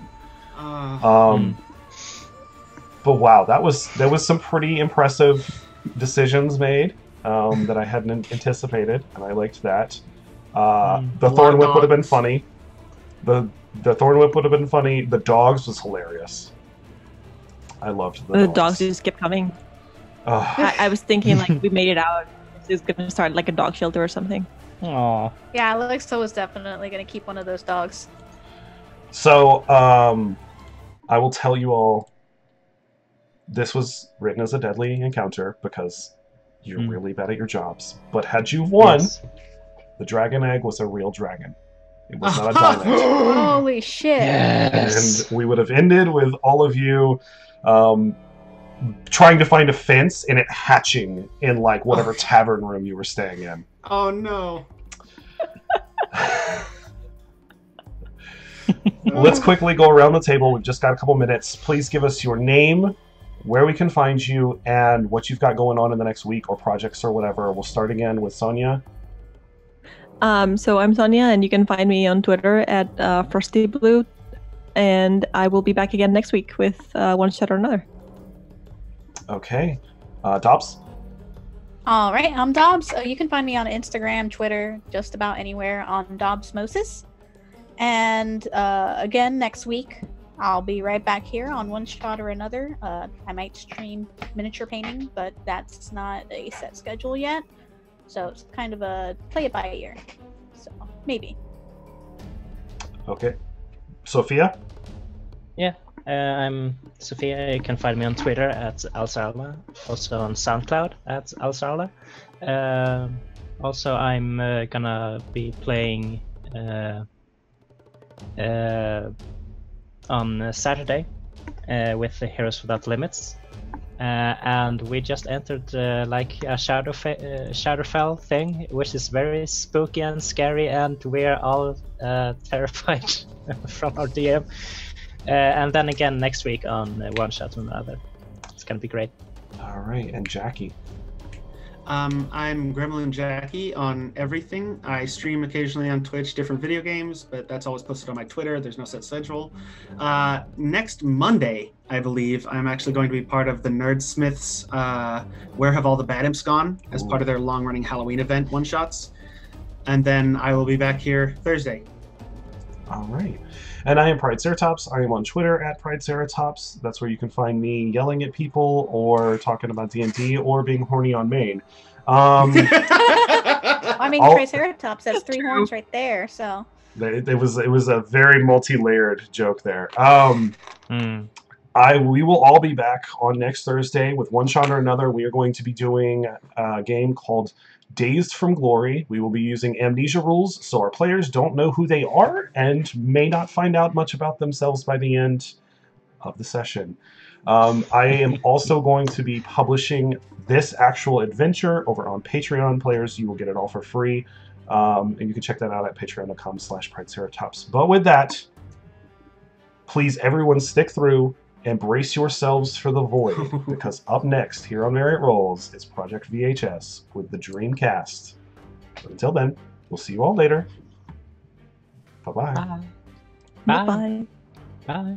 But wow, there was some pretty impressive decisions made that I hadn't anticipated, and I liked that. The Thorn Whip would have been funny. The Thorn Whip would have been funny. The dogs was hilarious. I loved The dogs just kept coming. Ugh. I was thinking like we made it out. It's gonna start like a dog shelter or something. Aww. Yeah, Alexa was definitely gonna keep one of those dogs. So, I will tell you all, this was written as a deadly encounter because you're really bad at your jobs. But had you won, Yes. the dragon egg was a real dragon. It was not a diamond. Holy shit! Yes. And we would have ended with all of you trying to find a fence and it hatching in like whatever tavern room you were staying in. Oh no. Let's quickly go around the table. We've just got a couple minutes. Please give us your name, where we can find you, and what you've got going on in the next week or projects or whatever. We'll start again with Sonia. So I'm Sonia, and you can find me on Twitter at FrostyBlue, and I will be back again next week with one shot or another. Okay. Dobbs? All right, I'm Dobbs. You can find me on Instagram, Twitter, just about anywhere on Dobbsmosis. And again, next week, I'll be right back here on One Shot or Another. I might stream miniature painting, but that's not a set schedule yet. So it's kind of a play it by ear. So maybe. Okay. Sophia? I'm Sophia. You can find me on Twitter at Alsarla, also on SoundCloud at Alsarla. Also, I'm gonna be playing on Saturday with the Heroes Without Limits. And we just entered like a Shadowfell thing, which is very spooky and scary, and we're all terrified from our DM. And then again next week on One Shot and Another. It's gonna be great. All right, and Jackie. I'm Gremlin Jackie on everything. I stream occasionally on Twitch different video games, but that's always posted on my Twitter. There's no set schedule. Next Monday, I believe, I'm actually going to be part of the Nerdsmiths Where Have All the Bad Imps Gone as part of their long-running Halloween event, one-shots. And then I will be back here Thursday. All right. And I am Prideceratops. I am on Twitter at Prideceratops. That's where you can find me yelling at people or talking about D&D or being horny on Maine. I mean, Triceratops, that's 3 horns right there, so... It was a very multi-layered joke there. We will all be back on next Thursday with One Shot or Another. We are going to be doing a game called Dazed from Glory. We will be using amnesia rules, so our players don't know who they are and may not find out much about themselves by the end of the session. I am also going to be publishing this actual adventure over on Patreon. Players, you will get it all for free, and you can check that out at patreon.com/Prideceratops. But with that, please, everyone, stick through and brace yourselves for the void, because up next, here on Merit Rolls, is Project VHS with the Dreamcast. But until then, we'll see you all later. Bye-bye. Bye. Bye. Bye.